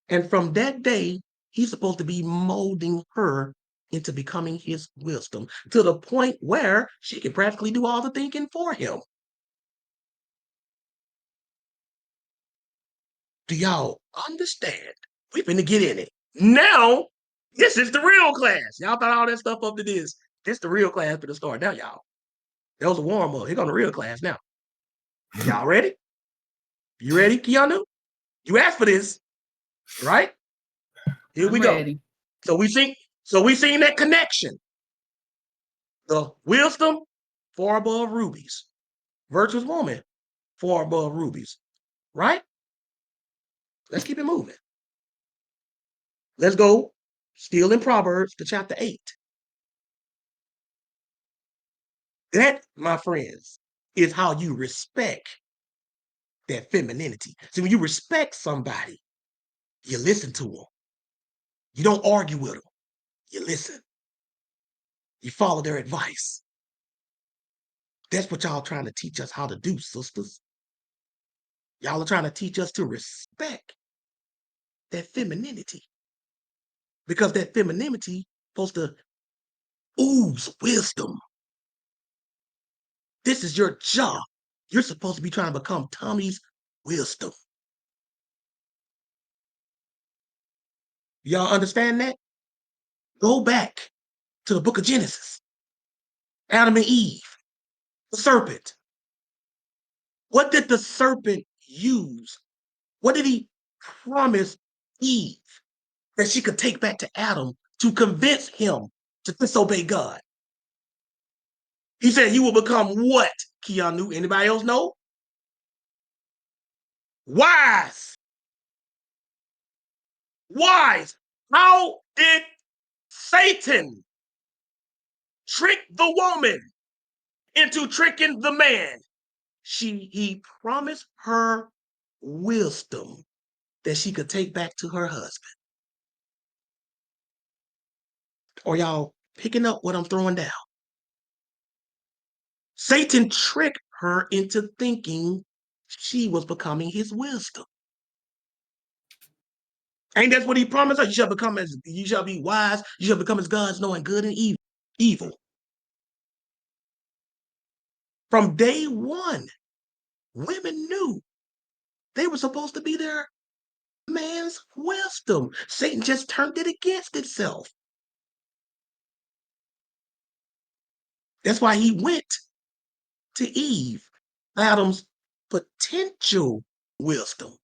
And from that day, he's supposed to be molding her into becoming his wisdom to the point where she can practically do all the thinking for him. Do y'all understand? We're finna get in it. Now, this is the real class. Y'all thought all that stuff up to this. This is the real class for the start. Now, y'all. That was a warm-up. Here comes the real class now. Y'all ready? You ready, Keanu? You asked for this, right? Here we go. Ready. So we seen that connection. The wisdom, far above rubies. Virtuous woman, far above rubies. Right? Let's keep it moving. Let's go, still in Proverbs, to chapter 8. That, my friends, is how you respect that femininity. See, when you respect somebody, you listen to them. You don't argue with them. You listen. You follow their advice. That's what y'all trying to teach us how to do, sisters. Y'all are trying to teach us to respect that femininity. Because that femininity is supposed to ooze wisdom. This is your job. You're supposed to be trying to become Tommy's wisdom. Y'all understand that? Go back to the book of Genesis. Adam and Eve, the serpent. What did the serpent use? What did he promise Eve that she could take back to Adam to convince him to disobey God? He said he will become what, Keanu? Anybody else know? Wise. Wise. How did Satan trick the woman into tricking the man? He promised her wisdom that she could take back to her husband. Or y'all picking up what I'm throwing down? Satan tricked her into thinking she was becoming his wisdom. Ain't that what he promised her? You shall be wise, you shall become as gods, knowing good and evil. From day one, women knew they were supposed to be their man's wisdom. Satan just turned it against itself. That's why he went to Eve, Adam's potential wisdom.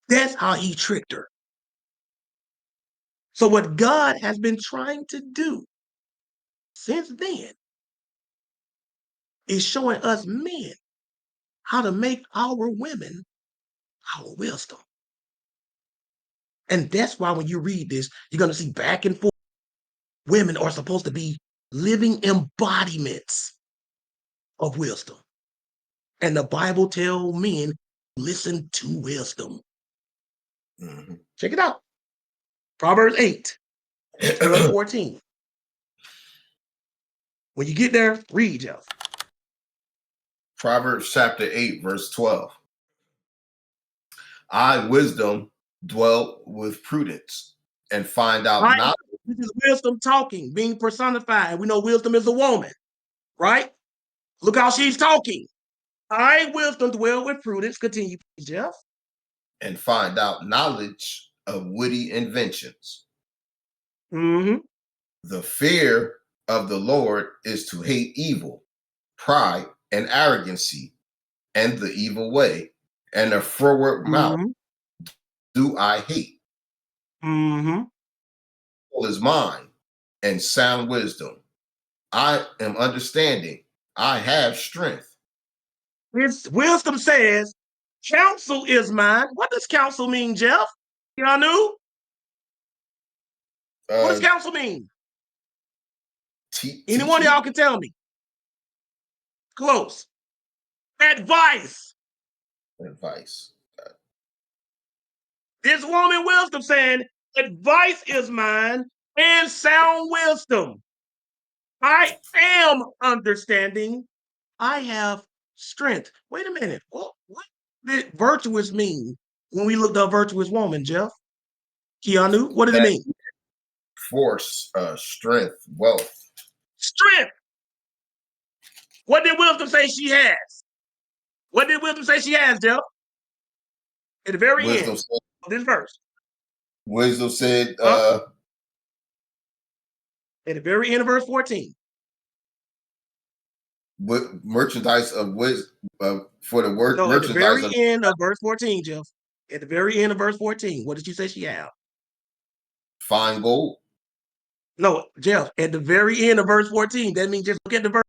That's how he tricked her. So what God has been trying to do since then is showing us men how to make our women our wisdom. And that's why when you read this, you're going to see back and forth. Women are supposed to be living embodiments of wisdom. And the Bible tells men, listen to wisdom. Mm-hmm. Check it out. Proverbs 8, verse 14. When you get there, read, Jeff. Proverbs chapter 8, verse 12. I, wisdom, dwell with prudence and find out knowledge. This is wisdom talking, being personified. We know wisdom is a woman, right? Look how she's talking. I, wisdom, dwell with prudence. Continue, Jeff. And find out knowledge of witty inventions. Mm-hmm. The fear of the Lord is to hate evil, pride and arrogancy, and the evil way, and a froward mouth do I hate. Mm-hmm. All is mine, and sound wisdom. I am understanding. I have strength. Wisdom says, counsel is mine. What does counsel mean, Jeff? Y'all knew? What does counsel mean? Any one of y'all can tell me. Close. Advice. Advice. This woman wisdom saying, advice is mine and sound wisdom. I am understanding. I have strength. Wait a minute. What did virtuous mean when we looked up virtuous woman, Jeff? Keanu, what did it mean? Force, strength, wealth. Strength. What did wisdom say she has? What did wisdom say she has, Jeff? At the very end of this verse. Wisdom said, at the very end of verse 14. Merchandise of wisdom for the word. No, at the very end of verse 14, Jeff. At the very end of verse 14, what did you say she have? Fine gold. No, Jeff, at the very end of verse 14, that means just look at the verse.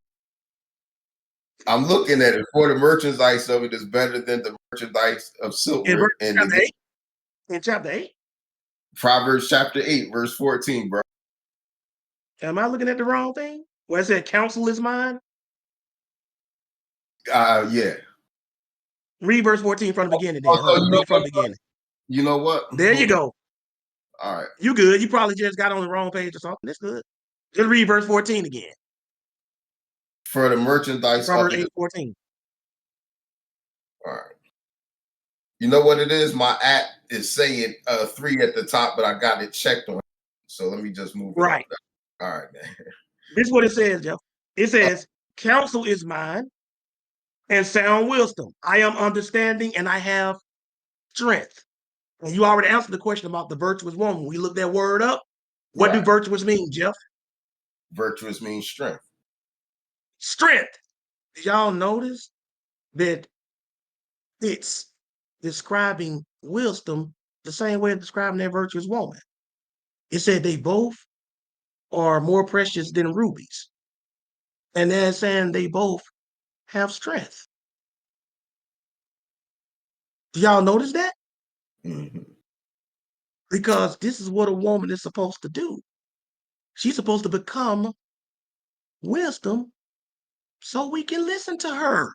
I'm looking at it. For the merchandise of it is better than the merchandise of silver. In chapter 8. Proverbs chapter 8, verse 14, bro. Am I looking at the wrong thing? Where it said counsel is mine? Yeah. Read verse 14 from the beginning then. Read from the beginning. You know what? There you go. All right. You good. You probably just got on the wrong page or something. That's good. Just read verse 14 again. For the merchandise Proverbs of it. 8:14. All right. You know what it is? My app is saying 3 at the top, but I got it checked on. So let me just move it right. All right, man. This is what it says, Jeff. It says, counsel is mine and sound wisdom. I am understanding and I have strength. And you already answered the question about the virtuous woman. We looked that word up. What do virtuous mean, Jeff? Virtuous means strength. Strength. Did y'all notice that it's describing wisdom the same way it's describing that virtuous woman? It said they both are more precious than rubies. And then saying they both have strength. Do y'all notice that? Mm-hmm. Because this is what a woman is supposed to do. She's supposed to become wisdom so we can listen to her.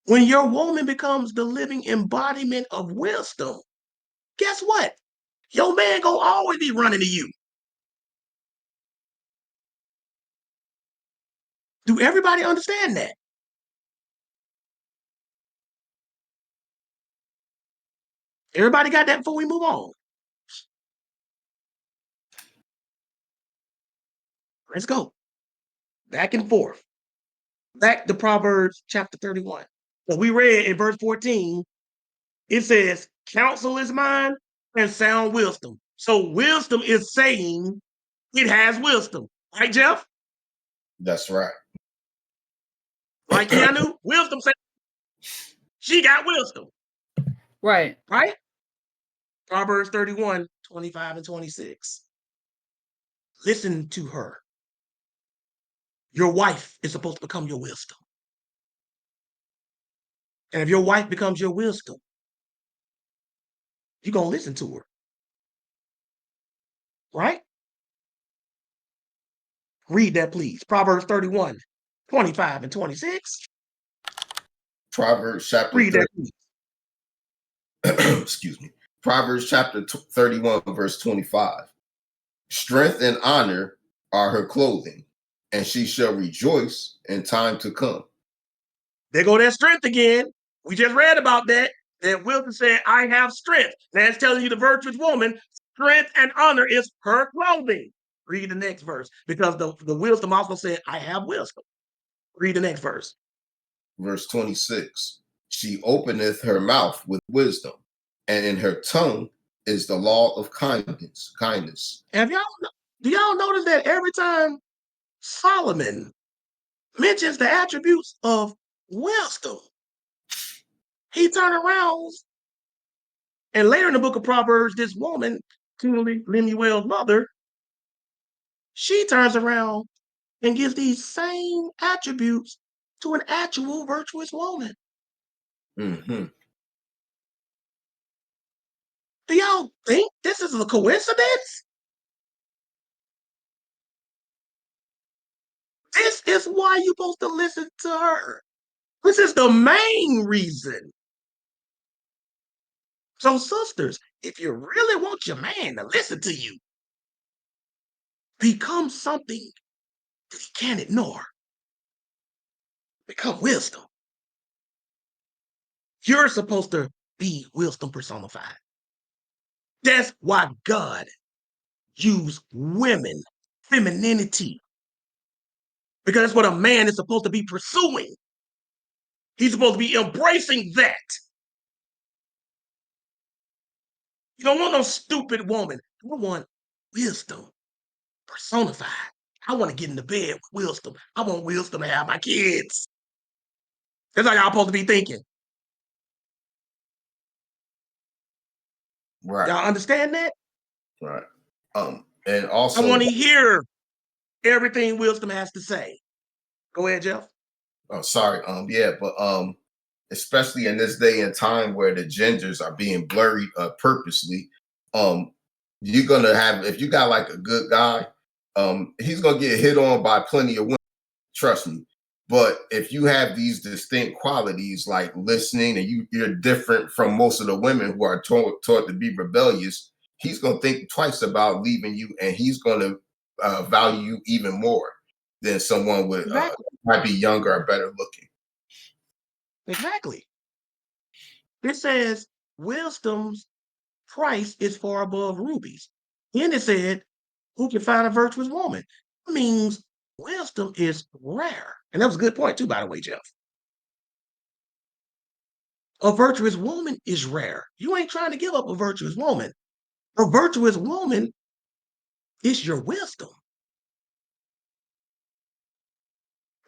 When your woman becomes the living embodiment of wisdom, guess what? Your man gonna always be running to you. Do everybody understand that? Everybody got that before we move on? Let's go. Back and forth. Back to Proverbs chapter 31. So we read in verse 14, it says, counsel is mine and sound wisdom. So wisdom is saying it has wisdom. Right, Jeff? That's right. Right, Keanu? Wisdom says she got wisdom. Right. Right? Proverbs 31, 25 and 26. Listen to her. Your wife is supposed to become your wisdom. And if your wife becomes your wisdom, you're going to listen to her. Right? Read that, please. Proverbs 31, 25 and 26. Proverbs chapter Read that, please. Excuse me. Proverbs chapter 31, verse 25. Strength and honor are her clothing, and she shall rejoice in time to come. There go that strength again. We just read about that. That Wilson said, I have strength. That's telling you the virtuous woman, strength and honor is her clothing. Read the next verse. Because the wisdom also said, I have wisdom. Read the next verse. Verse 26. She openeth her mouth with wisdom, and in her tongue is the law of kindness. Do y'all notice that every time Solomon mentions the attributes of wisdom, he turned around, and later in the book of Proverbs, this woman, King Lemuel's mother, she turns around and gives these same attributes to an actual virtuous woman. Mm-hmm. Do y'all think this is a coincidence? This is why you're supposed to listen to her. This is the main reason. So, sisters, if you really want your man to listen to you, become something that he can't ignore. Become wisdom. You're supposed to be wisdom personified. That's why God used women, femininity, because that's what a man is supposed to be pursuing. He's supposed to be embracing that. You don't want no stupid woman. You want wisdom personified. I want to get into bed with wisdom. I want wisdom to have my kids. That's how y'all supposed to be thinking. Right. Y'all understand that? Right. And also I want to hear everything wisdom has to say. Go ahead, Jeff. Oh, sorry. Yeah, but especially in this day and time where the genders are being blurred purposely, you're gonna have, if you got like a good guy, he's gonna get hit on by plenty of women. Trust me. But if you have these distinct qualities like listening, and you're different from most of the women who are taught to be rebellious, he's gonna think twice about leaving you, and he's gonna value you even more than someone with Exactly. might be younger or better looking. Exactly. It says wisdom's price is far above rubies. Then it said, who can find a virtuous woman? That means wisdom is rare. And that was a good point too, by the way, Jeff. A virtuous woman is rare. You ain't trying to give up a virtuous woman. A virtuous woman is your wisdom.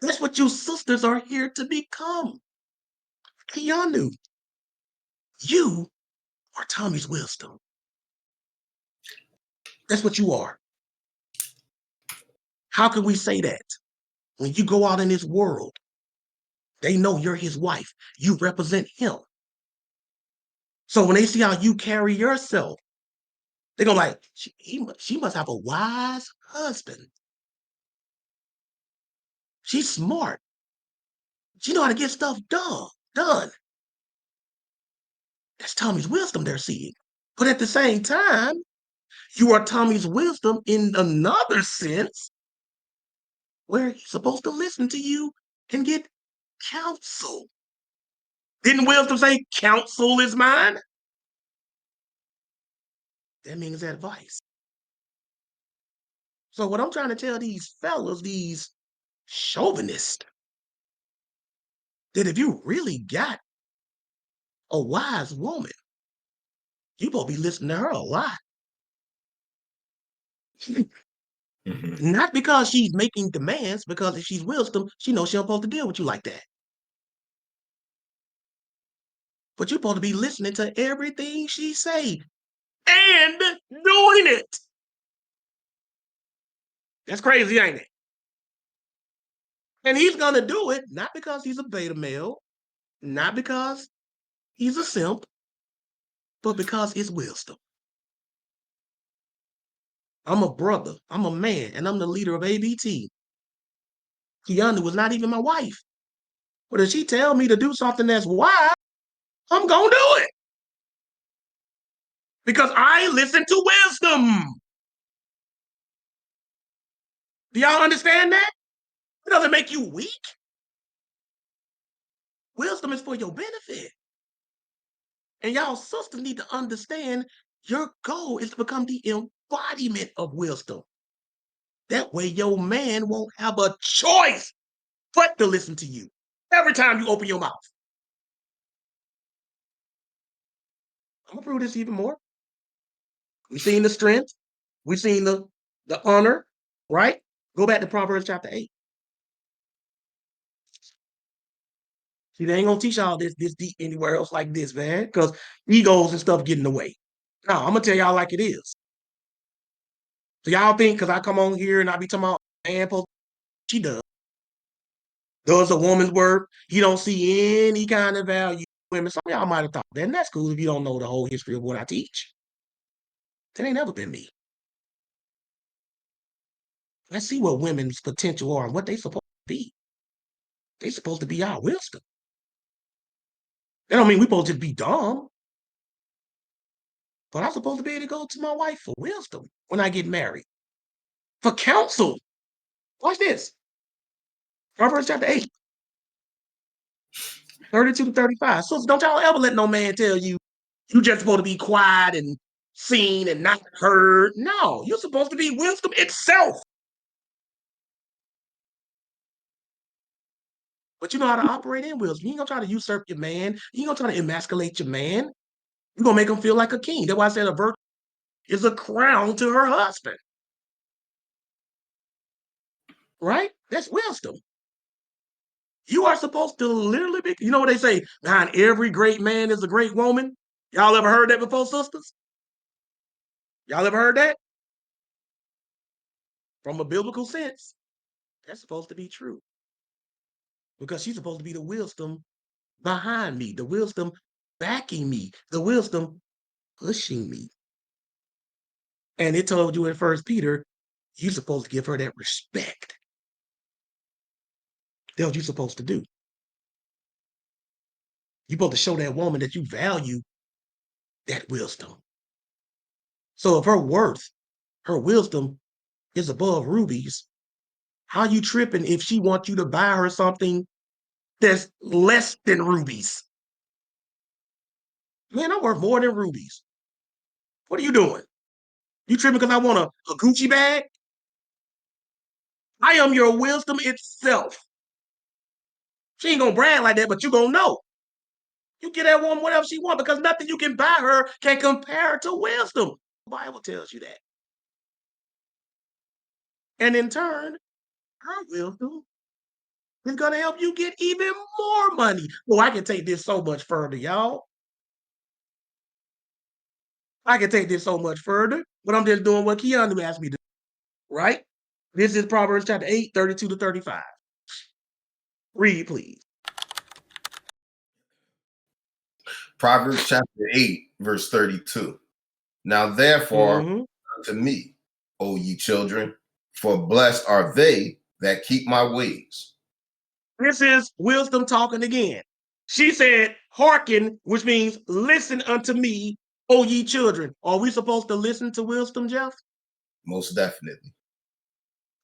That's what you sisters are here to become. Keanu, you are Tommy's wisdom. That's what you are. How can we say that? When you go out in this world, they know you're his wife. You represent him. So when they see how you carry yourself, they're going to like, she must have a wise husband. She's smart. She know how to get stuff done. That's Tommy's wisdom they're seeing. But at the same time, you are Tommy's wisdom in another sense where he's supposed to listen to you and get counsel. Didn't wisdom say counsel is mine? That means advice. So what I'm trying to tell these fellas, these chauvinists, that if you really got a wise woman, you supposed to be listening to her a lot. Mm-hmm. Not because she's making demands, because if she's wisdom, she knows she's supposed to deal with you like that. But you're supposed to be listening to everything she say and doing it. That's crazy, ain't it? And he's going to do it not because he's a beta male, not because he's a simp, but because it's wisdom. I'm a brother, I'm a man, and I'm the leader of ABT. Keanu was not even my wife. But if she tell me to do something that's wise, I'm going to do it. Because I listen to wisdom. Do y'all understand that? It doesn't make you weak. Wisdom is for your benefit. And y'all sisters need to understand your goal is to become the embodiment of wisdom. That way your man won't have a choice but to listen to you every time you open your mouth. I'm gonna prove this even more. We've seen the strength, we've seen the honor, right? Go back to Proverbs chapter 8. See, they ain't gonna teach y'all this deep anywhere else like this, man, because egos and stuff get in the way. No, I'm gonna tell y'all like it is. So y'all think because I come on here and I be talking about man, she does. Does a woman's work? You don't see any kind of value in women. Some of y'all might have thought that, and that's cool if you don't know the whole history of what I teach. That ain't never been me. Let's see what women's potential are and what they supposed to be. They supposed to be our wisdom. That don't mean we supposed to be dumb. But I'm supposed to be able to go to my wife for wisdom when I get married. For counsel. Watch this. Proverbs chapter 8. 32 to 35. So don't y'all ever let no man tell you just supposed to be quiet and seen and not heard. No, you're supposed to be wisdom itself. But you know how to operate in wisdom. You ain't gonna try to usurp your man. You ain't gonna try to emasculate your man. You're gonna make him feel like a king. That's why I said a virtue is a crown to her husband. Right? That's wisdom. You are supposed to literally be, you know what they say, behind every great man is a great woman. Y'all ever heard that before, sisters? Y'all ever heard that? From a biblical sense, that's supposed to be true. Because she's supposed to be the wisdom behind me, the wisdom backing me, the wisdom pushing me. And it told you in 1 Peter, you're supposed to give her that respect. That's what you're supposed to do. You're supposed to show that woman that you value that wisdom. So if her worth, her wisdom is above rubies, how you tripping if she wants you to buy her something that's less than rubies? Man, I'm worth more than rubies. What are you doing? You tripping because I want a Gucci bag? I am your wisdom itself. She ain't gonna brag like that, but you gonna know. You get that woman whatever she wants because nothing you can buy her can compare to wisdom. The Bible tells you that. And in turn, her wisdom is gonna help you get even more money. Oh, I can take this so much further, y'all. I can take this so much further, but I'm just doing what Keanu asked me to do, right? This is Proverbs chapter 8, 32 to 35. Read, please. Proverbs chapter 8, verse 32. Now therefore, unto me, O ye children, for blessed are they that keep my ways. This is wisdom talking again. She said, hearken, which means listen unto me, O ye children. Are we supposed to listen to wisdom, Jeff? Most definitely.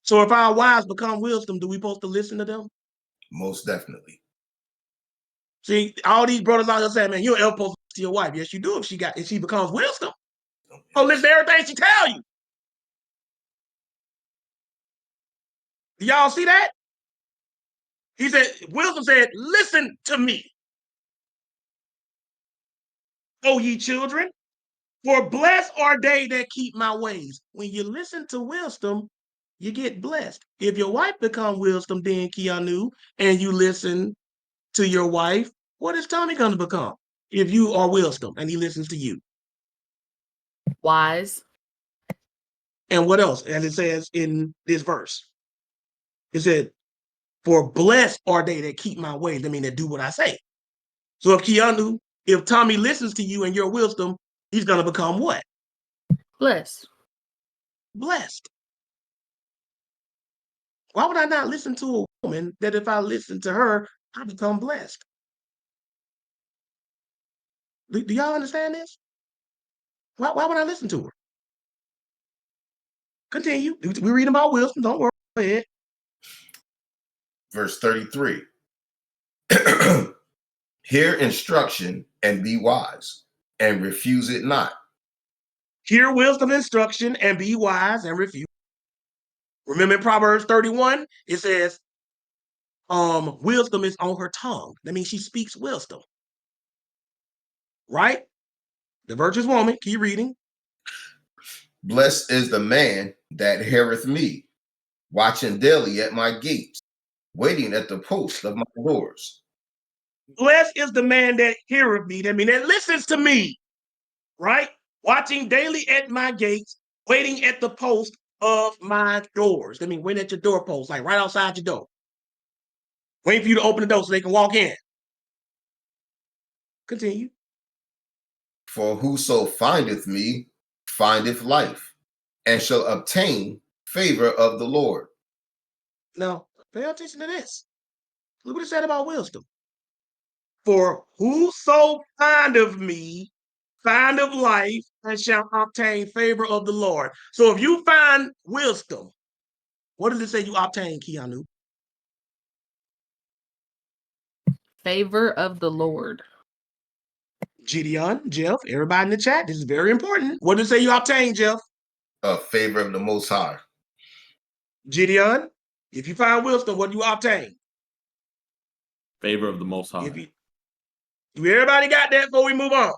So if our wives become wisdom, do we supposed to listen to them? Most definitely. See, all these brothers out there saying, man, you're ever supposed to your wife. Yes, you do if she becomes wisdom. Oh, listen to everything she tell you. Do y'all see that? He said, wisdom said, listen to me, O ye children, for blessed are they that keep my ways. When you listen to wisdom, you get blessed. If your wife become wisdom, then Keanu, and you listen to your wife, what is Tommy going to become? If you are wisdom and he listens to you. Wise. And what else? As it says in this verse, it said, for blessed are they that keep my ways. I mean, that do what I say. So if Tommy listens to you and your wisdom, he's going to become what? Blessed. Blessed. Why would I not listen to a woman that if I listen to her, I become blessed? Do y'all understand this? Why would I listen to her? Continue. We're reading about wisdom. Don't worry. Go ahead. Verse 33. Hear instruction and be wise, and refuse it not. Hear wisdom instruction and be wise and refuse. Remember in Proverbs 31, it says, wisdom is on her tongue. That means she speaks wisdom. Right? The virtuous woman, keep reading. Blessed is the man that heareth me, watching daily at my gates, waiting at the post of my doors. Blessed is the man that heareth me. That means that listens to me. Right? Watching daily at my gates, waiting at the post of my doors. That means waiting at your doorpost, like right outside your door. Waiting for you to open the door so they can walk in. Continue. For whoso findeth me findeth life, and shall obtain favor of the Lord. Now, pay attention to this. Look what it said about wisdom. For whoso findeth me findeth life, and shall obtain favor of the Lord. So if you find wisdom, what does it say you obtain, Keanu? Favor of the Lord. Gideon, Jeff, everybody in the chat, this is very important. What does it say you obtain, Jeff? A favor of the Most High. Gideon, if you find wisdom, what do you obtain? Favor of the Most High. Do everybody got that before we move on?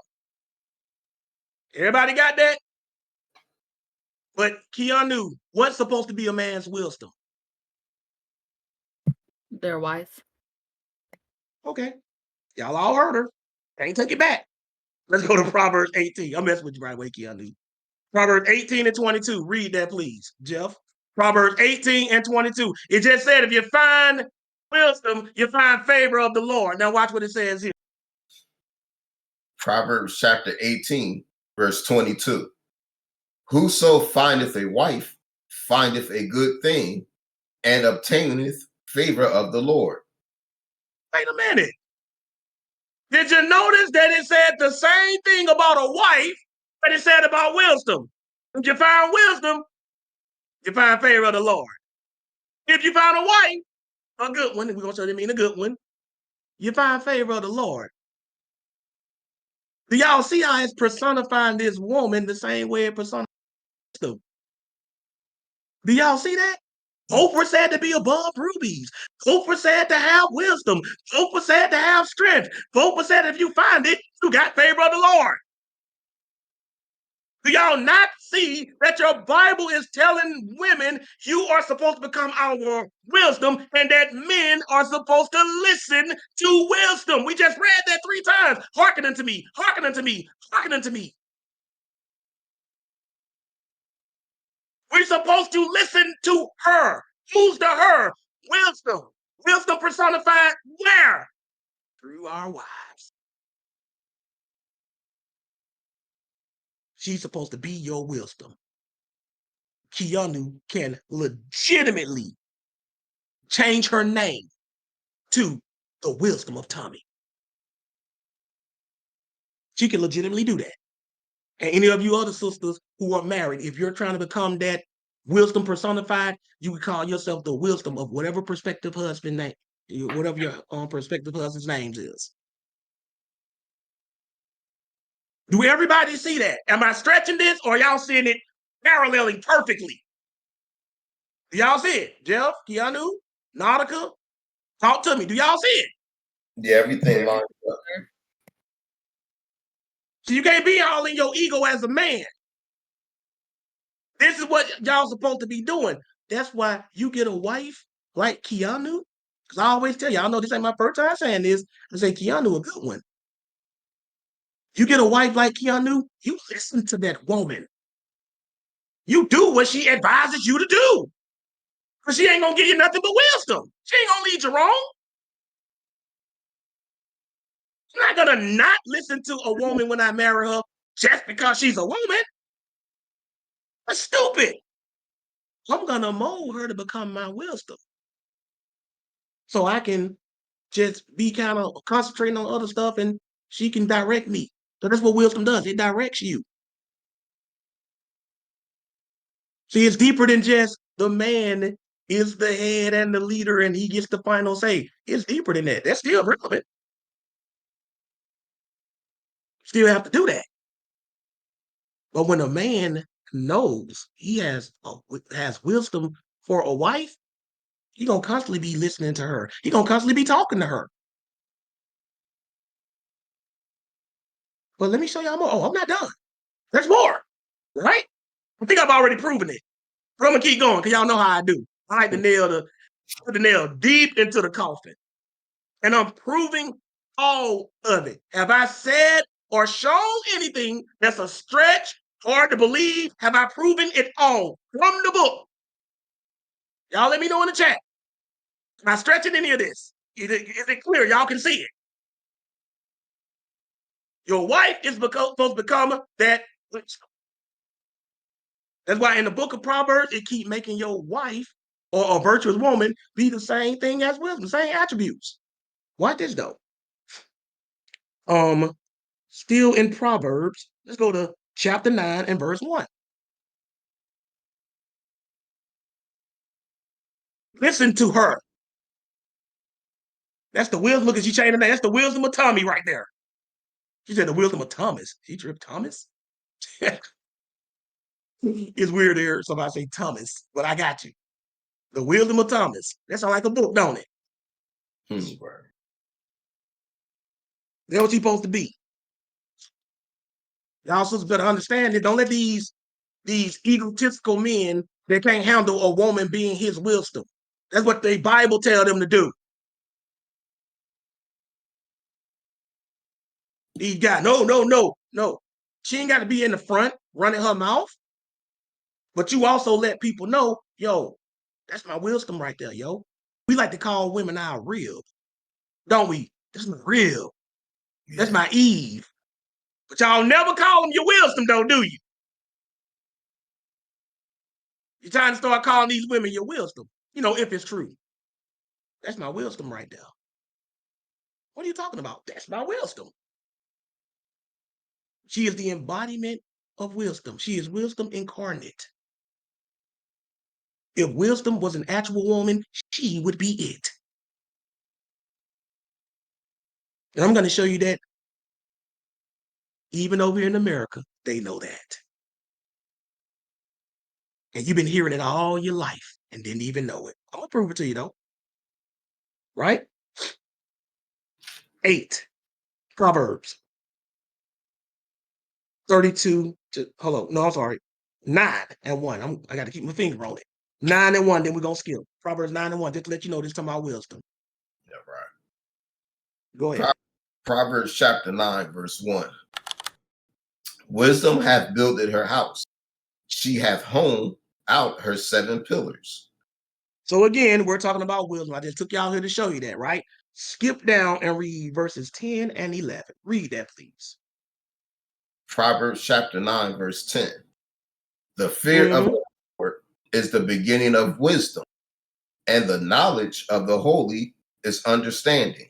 Everybody got that? But Keanu, what's supposed to be a man's wisdom? Their wife. Okay. Y'all all heard her. Can't take it back. Let's go to Proverbs 18. I'm messing with you right away, Keanu. Proverbs 18 and 22. Read that, please, Jeff. Proverbs 18 and 22. It just said, if you find wisdom, you find favor of the Lord. Now watch what it says here. Proverbs chapter 18, verse 22. Whoso findeth a wife findeth a good thing, and obtaineth favor of the Lord. Wait a minute. Did you notice that it said the same thing about a wife that it said about wisdom? If you find wisdom, you find favor of the Lord. If you find a wife, a good one, we're going to show you mean a good one, you find favor of the Lord. Do y'all see how it's personifying this woman the same way it personifies wisdom? Do y'all see that? Both were said to be above rubies. Both were said to have wisdom. Both were said to have strength. Both were said if you find it, you got favor of the Lord. Do y'all not see that your Bible is telling women you are supposed to become our wisdom and that men are supposed to listen to wisdom? We just read that 3 times. Hearken unto me, hearken unto me, hearken unto me. We're supposed to listen to her. Who's the her? Wisdom. Wisdom personified where? Through our wives. She's supposed to be your wisdom. Keanu can legitimately change her name to the wisdom of Tommy. She can legitimately do that. And any of you other sisters who are married, if you're trying to become that wisdom personified, you can call yourself the wisdom of whatever prospective husband name, whatever your prospective husband's name is. Do everybody see that? Am I stretching this or y'all seeing it paralleling perfectly? Do y'all see it? Jeff, Keanu, Nautica, talk to me. Do y'all see it? Yeah, everything lines up. So you can't be all in your ego as a man. This is what y'all supposed to be doing. That's why you get a wife like Keanu. Because I always tell y'all, I know this ain't my first time saying this. I say Keanu a good one. You get a wife like Keanu, you listen to that woman. You do what she advises you to do. Because she ain't going to give you nothing but wisdom. She ain't going to lead you wrong. I'm not going to not listen to a woman when I marry her just because she's a woman. That's stupid. I'm going to mold her to become my wisdom. So I can just be kind of concentrating on other stuff and she can direct me. So that's what wisdom does. It directs you. See, it's deeper than just the man is the head and the leader and he gets the final say. It's deeper than that. That's still relevant. Still have to do that. But when a man knows he has wisdom for a wife, you're going to constantly be listening to her. You're going to constantly be talking to her. But let me show y'all more. Oh, I'm not done. There's more, right? I think I've already proven it. But I'm going to keep going because y'all know how I do. I like to put the nail deep into the coffin. And I'm proving all of it. Have I said or shown anything that's a stretch, hard to believe? Have I proven it all from the book? Y'all let me know in the chat. Am I stretching any of this? Is it clear? Y'all can see it. Your wife is supposed to become that wisdom. That's why in the book of Proverbs, it keep making your wife or a virtuous woman be the same thing as wisdom, same attributes. Watch this though. Still in Proverbs, let's go to chapter 9 and verse 1. Listen to her. That's the wisdom. Look at she changing that. That's the wisdom of Tommy right there. She said the wisdom of Thomas. She tripped Thomas. It's weird to hear somebody say Thomas, but I got you. The wisdom of Thomas. That sounds like a book, don't it? That's what she's supposed to be. Y'all sisters better understand it. Don't let these egotistical men that can't handle a woman being his wisdom. That's what the Bible tells them to do. These guys, no. She ain't got to be in the front running her mouth. But you also let people know, yo, that's my wisdom right there, yo. We like to call women our rib, don't we? That's my rib. Yeah. That's my Eve. But y'all never call them your wisdom, though, do you? You're trying to start calling these women your wisdom, if it's true. That's my wisdom right there. What are you talking about? That's my wisdom. She is the embodiment of wisdom. She is wisdom incarnate. If wisdom was an actual woman, she would be it. And I'm going to show you that even over here in America, they know that. And you've been hearing it all your life and didn't even know it. I'm going to prove it to you, though. Right? 8, Proverbs 32 to, hold on. No, I'm sorry. 9 and 1. I got to keep my finger on it. 9 and 1, then we're going to skip. Proverbs 9 and 1, just to let you know this is talking about wisdom. Yeah, right. Go ahead. Proverbs chapter 9, verse 1. Wisdom hath builded her house. She hath honed out her 7 pillars. So again, we're talking about wisdom. I just took y'all here to show you that, right? Skip down and read verses 10 and 11. Read that, please. Proverbs chapter 9, verse 10. The fear of the Lord is the beginning of wisdom, and the knowledge of the holy is understanding.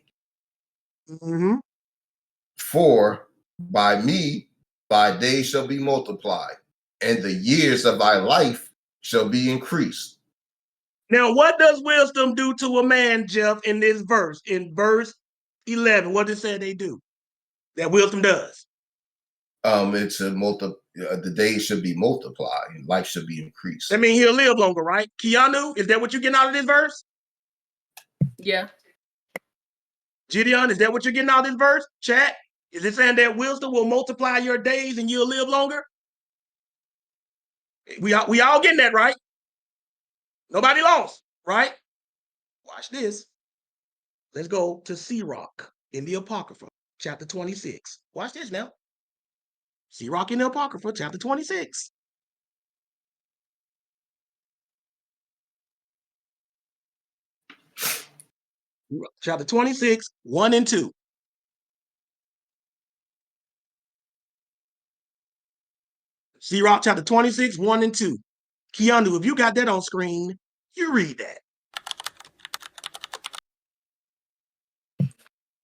For by me thy days shall be multiplied, and the years of thy life shall be increased. Now, what does wisdom do to a man, Jeff, in this verse? In verse 11, what does it say they do? That wisdom does? It's the days should be multiplied, and life should be increased. That means he'll live longer, right? Keanu, is that what you're getting out of this verse? Yeah. Gideon, is that what you're getting out of this verse? Chat, is it saying that wisdom will multiply your days and you'll live longer? We all getting that, right? Nobody lost, right? Watch this. Let's go to Sirach in the Apocrypha, chapter 26. Watch this now. Sirach in the Apocrypha, chapter 26. Chapter 26, 1 and 2. Sirach chapter 26, 1 and 2. Keanu, if you got that on screen, you read that.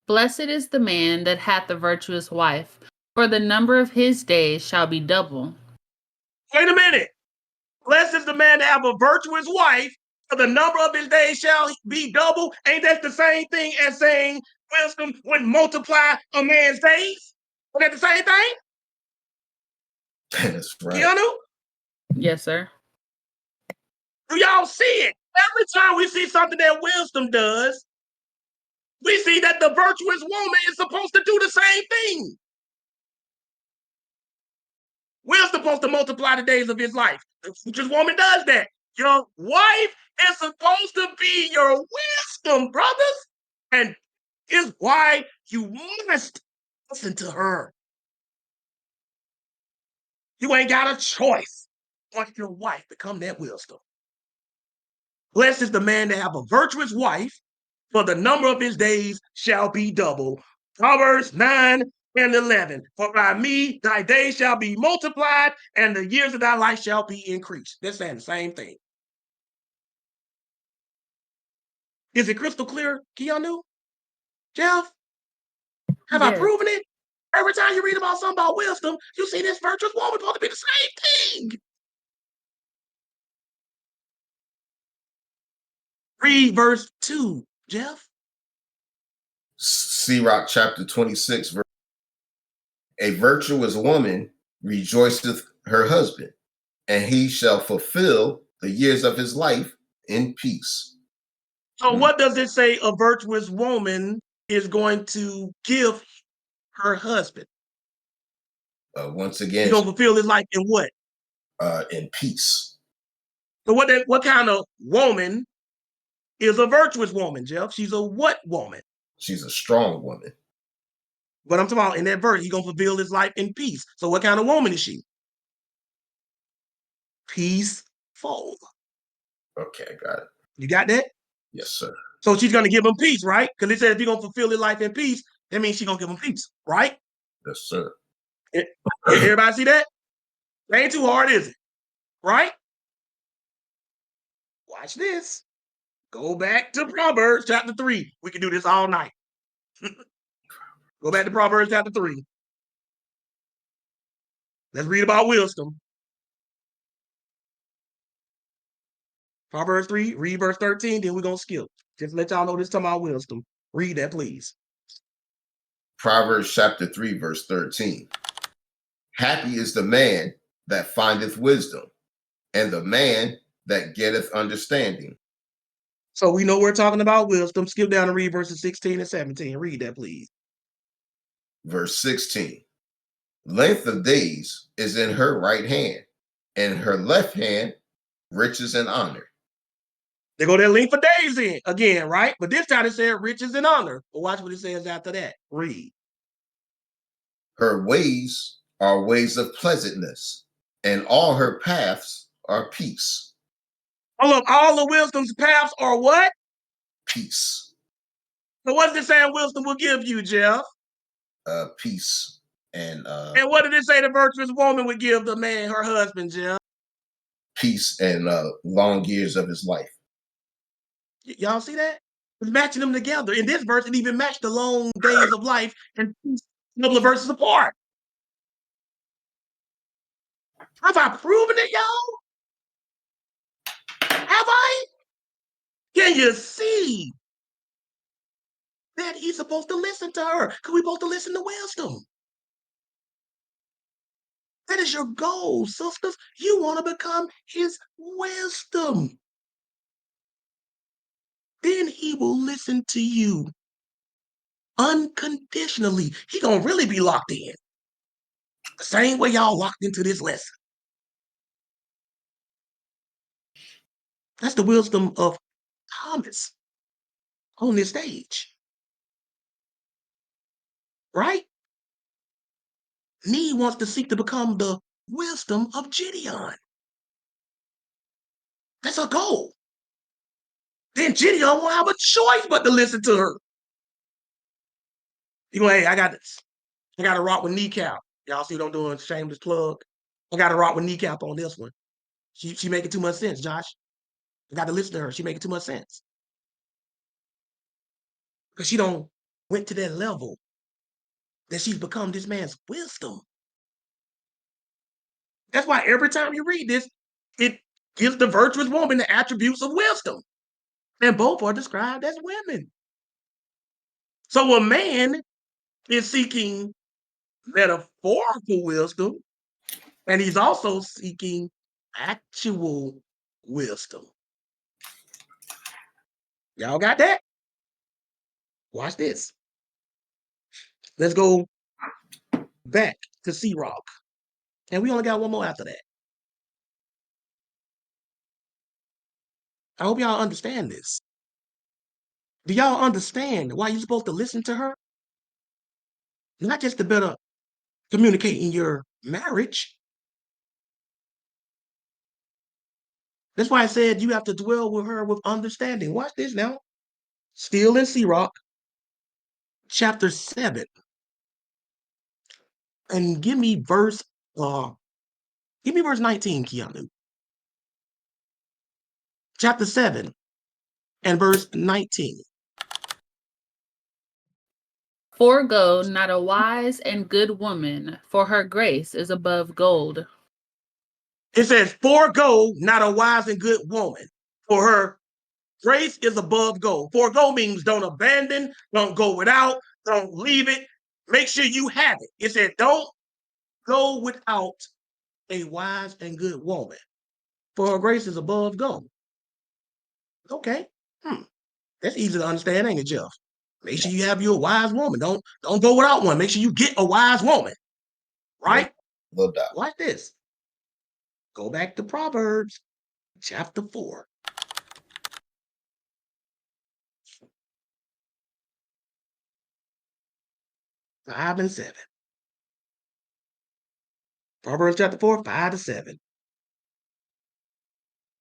Blessed is the man that hath a virtuous wife, for the number of his days shall be double. Wait a minute. Blessed is the man that have a virtuous wife, for the number of his days shall be double. Ain't that the same thing as saying wisdom would multiply a man's days? Isn't that the same thing? That's right. Keanu? Yes, sir. Do y'all see it? Every time we see something that wisdom does, we see that the virtuous woman is supposed to do the same thing. We're supposed to multiply the days of his life. The virtuous woman does that. Your wife is supposed to be your wisdom, brothers. And is why you must listen to her. You ain't got a choice. Want your wife become that wisdom. Blessed is the man that have a virtuous wife, for the number of his days shall be double. Proverbs 9 and 11. For by me thy days shall be multiplied, and the years of thy life shall be increased. They're saying the same thing. Is it crystal clear, Keanu? Jeff? Have I proven it? Every time you read about something about wisdom, you see this virtuous woman supposed to be the same thing. Read verse 2, Jeff. Sirach chapter 26, verse. A virtuous woman rejoiceth her husband, and he shall fulfill the years of his life in peace. So what does it say a virtuous woman is going to give her husband? Once again, he's going to fulfill his life in what? In peace. So what kind of woman is a virtuous woman, Jeff? She's a what woman? She's a strong woman. But I'm talking about in that verse, he's going to fulfill his life in peace. So what kind of woman is she? Peaceful. Okay, got it. You got that? Yes, sir. So she's going to give him peace, right? Because it says if he's going to fulfill his life in peace, that means she's going to give him peace, right? Yes, sir. Everybody see that? It ain't too hard, is it? Right? Watch this. Go back to Proverbs chapter 3. We can do this all night. Go back to Proverbs chapter 3. Let's read about wisdom. Proverbs 3, read verse 13, then we're going to skip. Just let y'all know this talking about wisdom. Read that, please. Proverbs chapter 3, verse 13. Happy is the man that findeth wisdom, and the man that getteth understanding. So we know we're talking about wisdom. Skip down and read verses 16 and 17. Read that, please. Verse 16. Length of days is in her right hand, and her left hand riches and honor. They go that length for days in again, right? But this time it said riches and honor. But watch what it says after that. Read. Her ways are ways of pleasantness, and all her paths are peace. Hold up, all the wisdom's paths are what? Peace. So what does it say wisdom will give you, Jeff? Peace. And what did it say the virtuous woman would give the man, her husband, Jeff? Peace and long years of his life. Y'all see that? It's matching them together. In this verse, it even matched the long days of life and a couple of verses apart. Have I proven it, y'all? Have I? Can you see that he's supposed to listen to her? Because we're supposed to listen to wisdom. That is your goal, sisters. You want to become his wisdom. Then he will listen to you unconditionally. He gonna really be locked in. The same way y'all locked into this lesson. That's the wisdom of Thomas on this stage. Right? Need wants to seek to become the wisdom of Gideon. That's a goal. Then Gideon won't have a choice but to listen to her. You go, hey, I got this. I got to rock with kneecap. Y'all see what I'm doing? Shameless plug. I got to rock with kneecap on this one. She making too much sense, Josh. I got to listen to her. She making too much sense. Because she don't went to that level that she's become this man's wisdom. That's why every time you read this, it gives the virtuous woman the attributes of wisdom. And both are described as women. So a man is seeking metaphorical wisdom, and he's also seeking actual wisdom. Y'all got that? Watch this. Let's go back to Sirach. And we only got one more after that. I hope y'all understand this. Do y'all understand why you're supposed to listen to her? Not just to better communicate in your marriage. That's why I said you have to dwell with her with understanding. Watch this now. Still in Sirach, chapter 7. And give me verse 19, Keanu. Chapter 7 and verse 19. Forego not a wise and good woman, for her grace is above gold. It says, forego not a wise and good woman, for her grace is above gold. Forego means don't abandon, don't go without, don't leave it. Make sure you have it. It said, don't go without a wise and good woman, for her grace is above gold. Okay. That's easy to understand, ain't it, Jeff? Make sure you have you a wise woman. Don't go without one. Make sure you get a wise woman. Right? No doubt. Watch this. Go back to Proverbs chapter 4. Five and 7. Proverbs chapter 4, 5 to 7.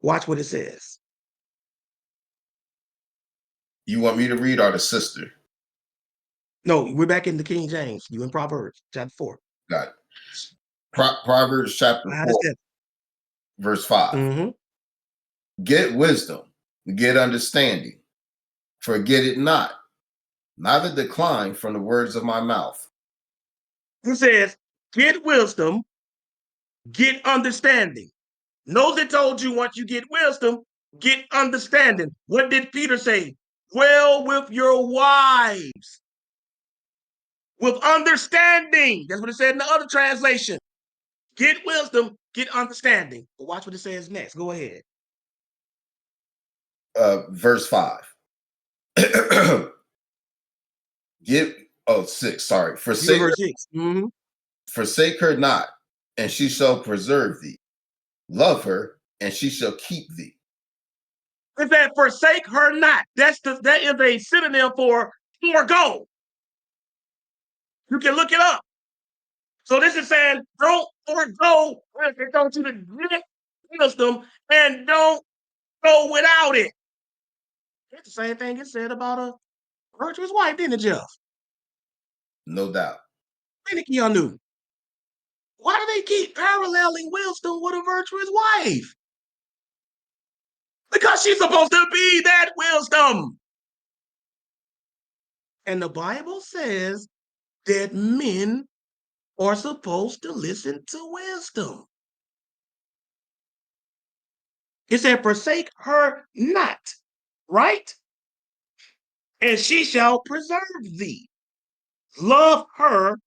Watch what it says. You want me to read or the sister? No, we're back in the King James. You in Proverbs chapter 4. Got it. Proverbs chapter 4, verse 5. Mm-hmm. Get wisdom, get understanding, forget it not, neither decline from the words of my mouth. It says, get wisdom, get understanding. Notice it told you once you get wisdom, get understanding. What did Peter say? Dwell with your wives. With understanding. That's what it said in the other translation. Get wisdom, get understanding. But watch what it says next. Go ahead. Verse 5. 6, sorry. Forsake verse 6. Mm-hmm. Forsake her not, and she shall preserve thee. Love her, and she shall keep thee. It said, forsake her not. That is a synonym for forego. You can look it up. So this is saying, don't forego. It told you to get wisdom and don't go without it. It's the same thing it said about a virtuous wife, didn't it, Jeff? No doubt. Y'all knew. Why do they keep paralleling wisdom with a virtuous wife? Because she's supposed to be that wisdom. And the Bible says that men are supposed to listen to wisdom. It said, forsake her not, right? And she shall preserve thee. Love her,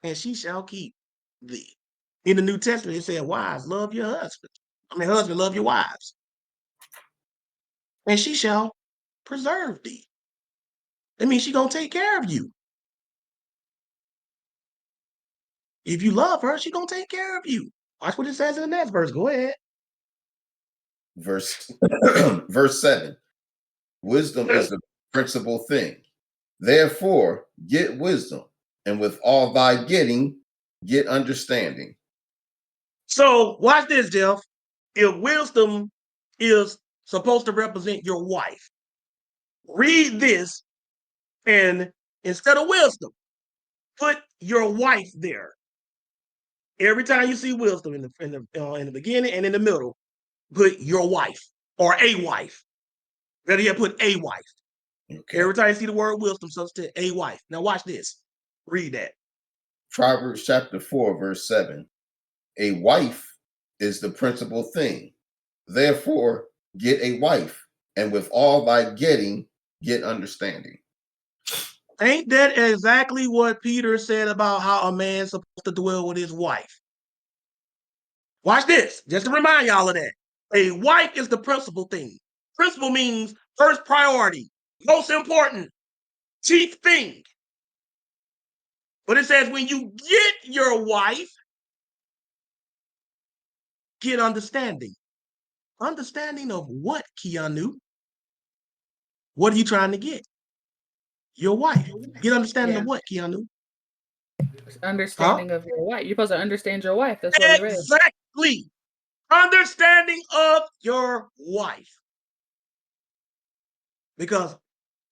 and she shall keep thee. In the New Testament, it said, wives, love your husband. Husband, love your wives. And she shall preserve thee. That means she's going to take care of you. If you love her, she's going to take care of you. Watch what it says in the next verse. Go ahead. Verse 7. Wisdom is the principal thing. Therefore, get wisdom, and with all thy getting, get understanding. So watch this, Jeff. If wisdom is supposed to represent your wife, read this, and instead of wisdom, put your wife there. Every time you see wisdom in the beginning and in the middle, put your wife or a wife. Better yet, put a wife. Okay. Every time you see the word wisdom, substitute a wife. Now watch this. Read that. Proverbs chapter 4, verse 7. A wife is the principal thing. Therefore, get a wife, and with all thy getting, get understanding. Ain't that exactly what Peter said about how a man's supposed to dwell with his wife? Watch this, just to remind y'all of that. A wife is the principal thing. Principal means First priority, most important, chief thing. But it says when you get your wife, get understanding. Understanding of what, Keanu? What are you trying to get? Your wife. Get understanding of what, Keanu? Understanding of your wife. You're supposed to understand your wife. That's what we read. Exactly. Understanding of your wife. Because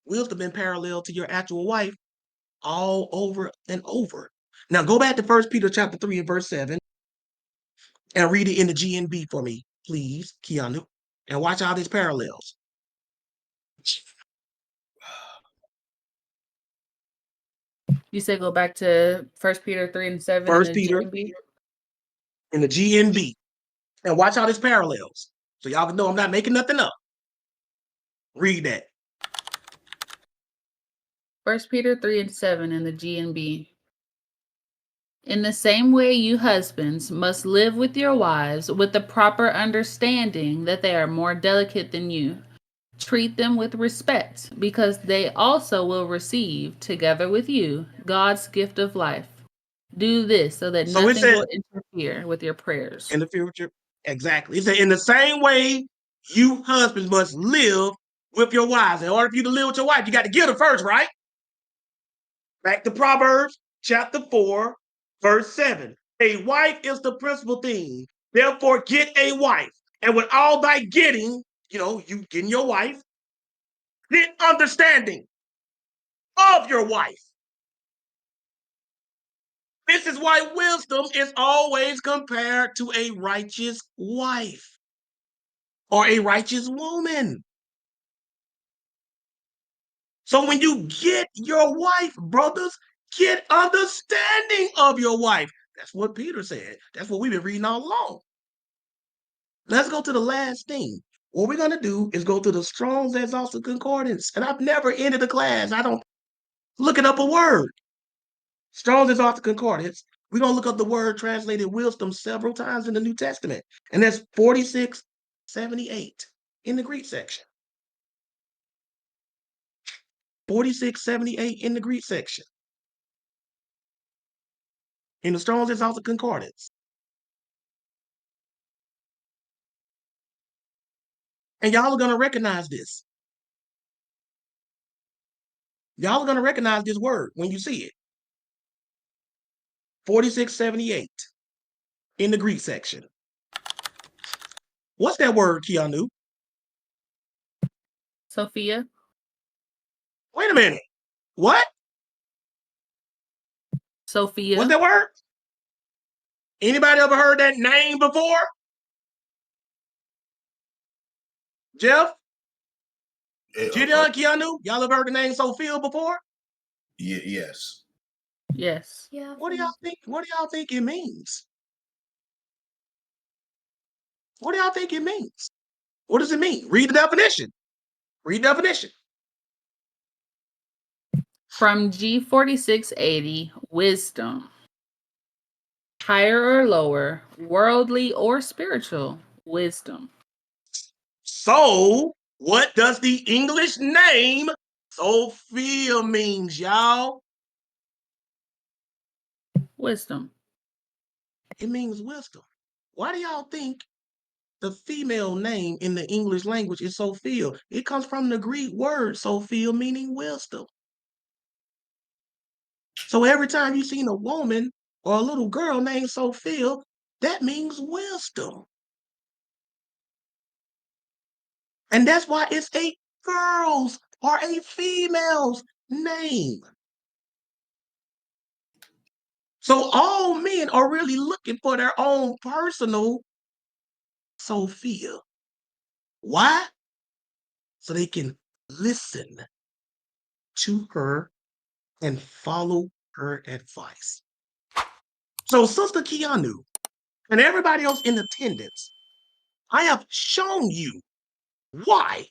wisdom been parallel to your actual wife all over and over. Now go back to 1 Peter chapter 3 and verse 7 and read it in the GNB for me, please, Keanu. And watch all these parallels. You said go back to 1 Peter 3 and 7 in 1 the Peter GNB? in the GNB. And watch all these parallels. So y'all can know I'm not making nothing up. Read that. 1 Peter 3 and 7 in the GNB. In the same way, you husbands must live with your wives with the proper understanding that they are more delicate than you. Treat them with respect, because they also will receive, together with you, God's gift of life. Do this so that So it nothing said will interfere with your prayers. in the future. Exactly. It said in the same way, you husbands must live with your wives. In order for you to live with your wife, you got to give her first, right? Back to Proverbs chapter 4, verse 7. A wife is the principal thing. Therefore, get a wife. And with all thy getting, you getting your wife, get understanding of your wife. This is why wisdom is always compared to a righteous wife or a righteous woman. So when you get your wife, brothers, get understanding of your wife. That's what Peter said. That's what we've been reading all along. Let's go to the last thing. What we're going to do is go to the Strong's Exhaustive Concordance. And I've never ended a class. I don't looking up a word. Strong's Exhaustive Concordance. We're going to look up the word translated wisdom several times in the New Testament. And that's 4678 in the Greek section. 4678 in the Greek section. In the Strong's Exhaustive Concordance. And y'all are going to recognize this. Y'all are going to recognize this word when you see it. 4678 in the Greek section. What's that word, Keanu? Sophia? Wait a minute. What? Sophia? What's that word? Anybody ever heard that name before? Jeff? Gideon, Keanu? Y'all ever heard the name Sophia before? Yes. Yes. Yeah. What do y'all think? What do y'all think it means? What do y'all think it means? What does it mean? Read the definition. Read the definition. From G4680, wisdom. Higher or lower, worldly or spiritual, wisdom. So, what does the English name Sophia means, y'all? Wisdom. It means wisdom. Why do y'all think the female name in the English language is Sophia? It comes from the Greek word Sophia, meaning wisdom. So every time you see a woman or a little girl named Sophia, that means wisdom. And that's why it's a girl's or a female's name. So all men are really looking for their own personal Sophia. Why? So they can listen to her and follow her advice. So Sister Keanu and everybody else in attendance, I have shown you why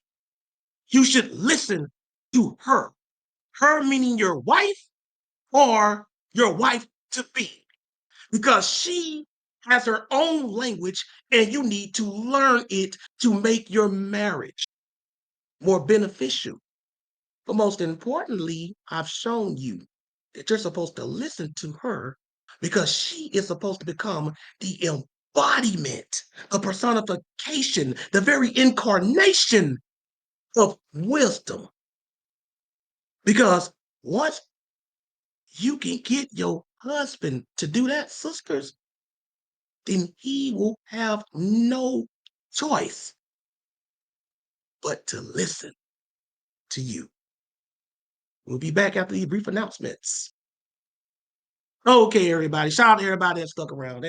you should listen to her. Her meaning your wife or your wife to be. Because she has her own language and you need to learn it to make your marriage. more beneficial. But most importantly, I've shown you that you're supposed to listen to her because she is supposed to become the embodiment, the personification, the very incarnation of wisdom. Because once you can get your husband to do that, sisters, then he will have no choice but to listen to you. We'll be back after these brief announcements. Okay, everybody. Shout out to everybody that stuck around.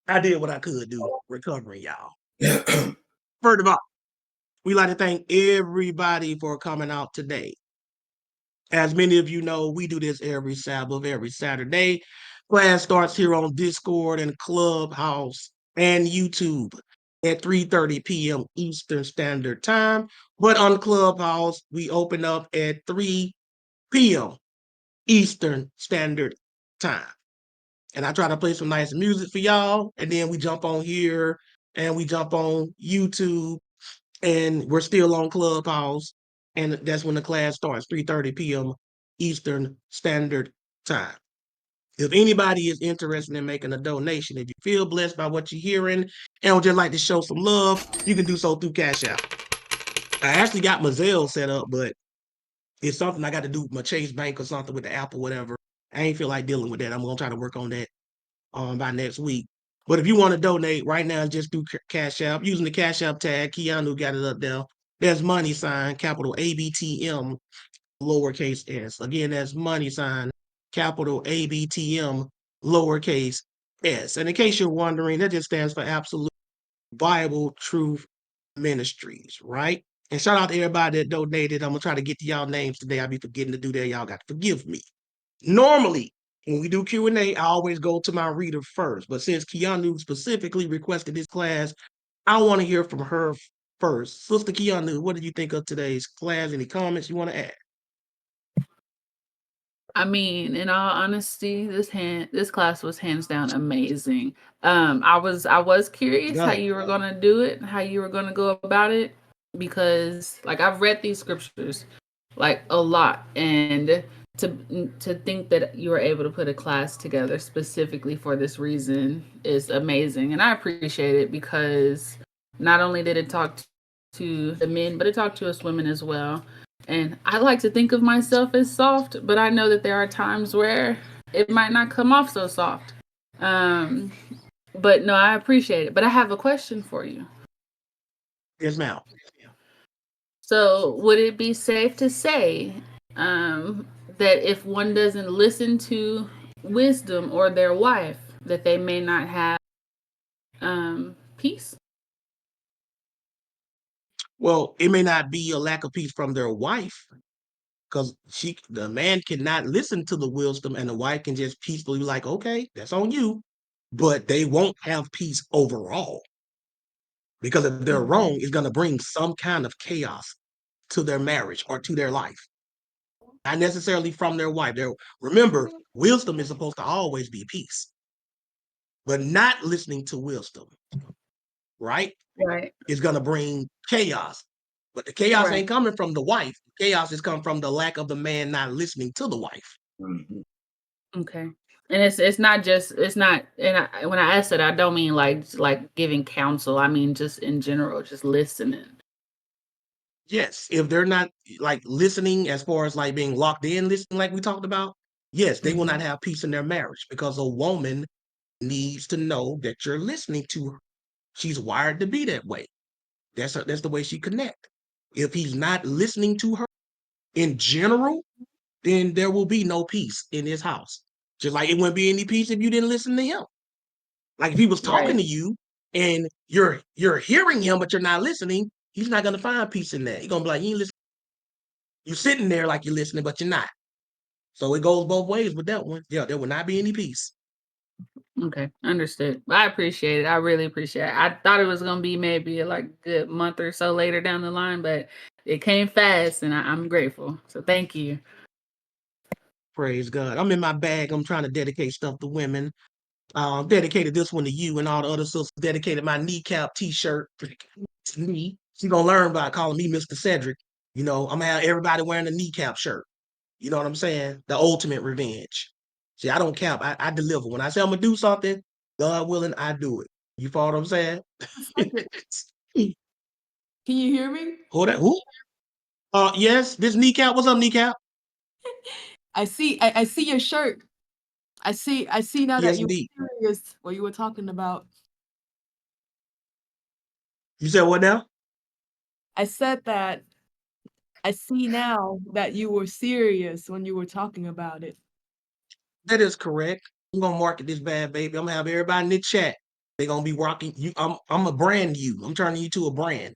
I did what I could do, recovering, y'all. First of all, we like to thank everybody for coming out today. As many of you know, we do this every Sabbath, every Saturday. Class starts here on Discord and Clubhouse and YouTube at 3:30 p.m. Eastern Standard Time. But on Clubhouse, we open up at 3 p.m. Eastern Standard Time. And I try to play some nice music for y'all. And then we jump on here and we jump on YouTube and we're still on Clubhouse. And that's when the class starts, 3:30 p.m. Eastern Standard Time. If anybody is interested in making a donation, if you feel blessed by what you're hearing and would just like to show some love, you can do so through Cash App. I actually got my Zelle set up, but it's something I got to do with my Chase Bank or something with the app or whatever. I ain't feel like dealing with that. I'm going to try to work on that by next week. But if you want to donate right now, just do Cash App. Using the Cash App tag, Keanu got it up there. There's money sign, capital ABTM, lowercase s. Again, that's money sign, capital ABTM, lowercase s. And in case you're wondering, that just stands for Absolute Bible Truth Ministries, right? And shout out to everybody that donated. I'm going to try to get to y'all names today. I'll be forgetting to do that. Y'all got to forgive me. Normally, when we do Q&A, I always go to my reader first. But since Keanu specifically requested this class, I want to hear from her first. Sister Keanu, what did you think of today's class? Any comments you want to add? I mean, in all honesty, this class was hands down amazing. I was curious how you were gonna do it, how you were gonna go about it, because like I've read these scriptures like a lot, and to think that you were able to put a class together specifically for this reason is amazing, and I appreciate it because not only did it talk to the men, but it talked to us women as well. And I like to think of myself as soft, but I know that there are times where it might not come off so soft. But no, I appreciate it. But I have a question for you. Yes, ma'am. So would it be safe to say that if one doesn't listen to wisdom or their wife, that they may not have peace? Well, it may not be a lack of peace from their wife, because the man cannot listen to the wisdom, and the wife can just peacefully be like, okay, that's on you. But they won't have peace overall. Because if they're wrong, it's going to bring some kind of chaos to their marriage or to their life. Not necessarily from their wife. Remember, wisdom is supposed to always be peace. But not listening to wisdom, right? Right. Is going to bring chaos. But the chaos ain't coming from the wife. Chaos is coming from the lack of the man not listening to the wife. Mm-hmm. Okay. And it's not and when I ask it, I don't mean like giving counsel. I mean just in general, just listening. Yes, if they're not like listening as far as like being locked in listening like we talked about, yes, they will not have peace in their marriage because a woman needs to know that you're listening to her. She's wired to be that way. That's the way she connect. If he's not listening to her in general, then there will be no peace in his house. Just like it wouldn't be any peace if you didn't listen to him. Like if he was talking to you and you're hearing him, but you're not listening, he's not gonna find peace in that. He's gonna be like, you ain't listening. You're sitting there like you're listening, but you're not. So it goes both ways with that one. Yeah, there will not be any peace. Okay, understood. I appreciate it. I really appreciate it. I thought it was gonna be maybe like a good month or so later down the line, but it came fast, and I'm grateful. So thank you. Praise God. I'm in my bag. I'm trying to dedicate stuff to women. Dedicated this one to you, and all the other sisters. Dedicated my kneecap T-shirt to me. She gonna learn by calling me Mr. Cedric. You know, I'm gonna have everybody wearing a kneecap shirt. You know what I'm saying? The ultimate revenge. See, I don't cap. I deliver. When I say I'm gonna do something, God willing, I do it. You follow what I'm saying? Can you hear me? Who that? Who? Yes, this kneecap. What's up, kneecap? I see your shirt. I see now Yes, that you indeed. were serious what you were talking about. You said what now? I said that I see now that you were serious when you were talking about it. That is correct. I'm gonna market this bad baby. I'm gonna have everybody in the chat. They're gonna be rocking you. I'm a brand you. I'm turning you to a brand.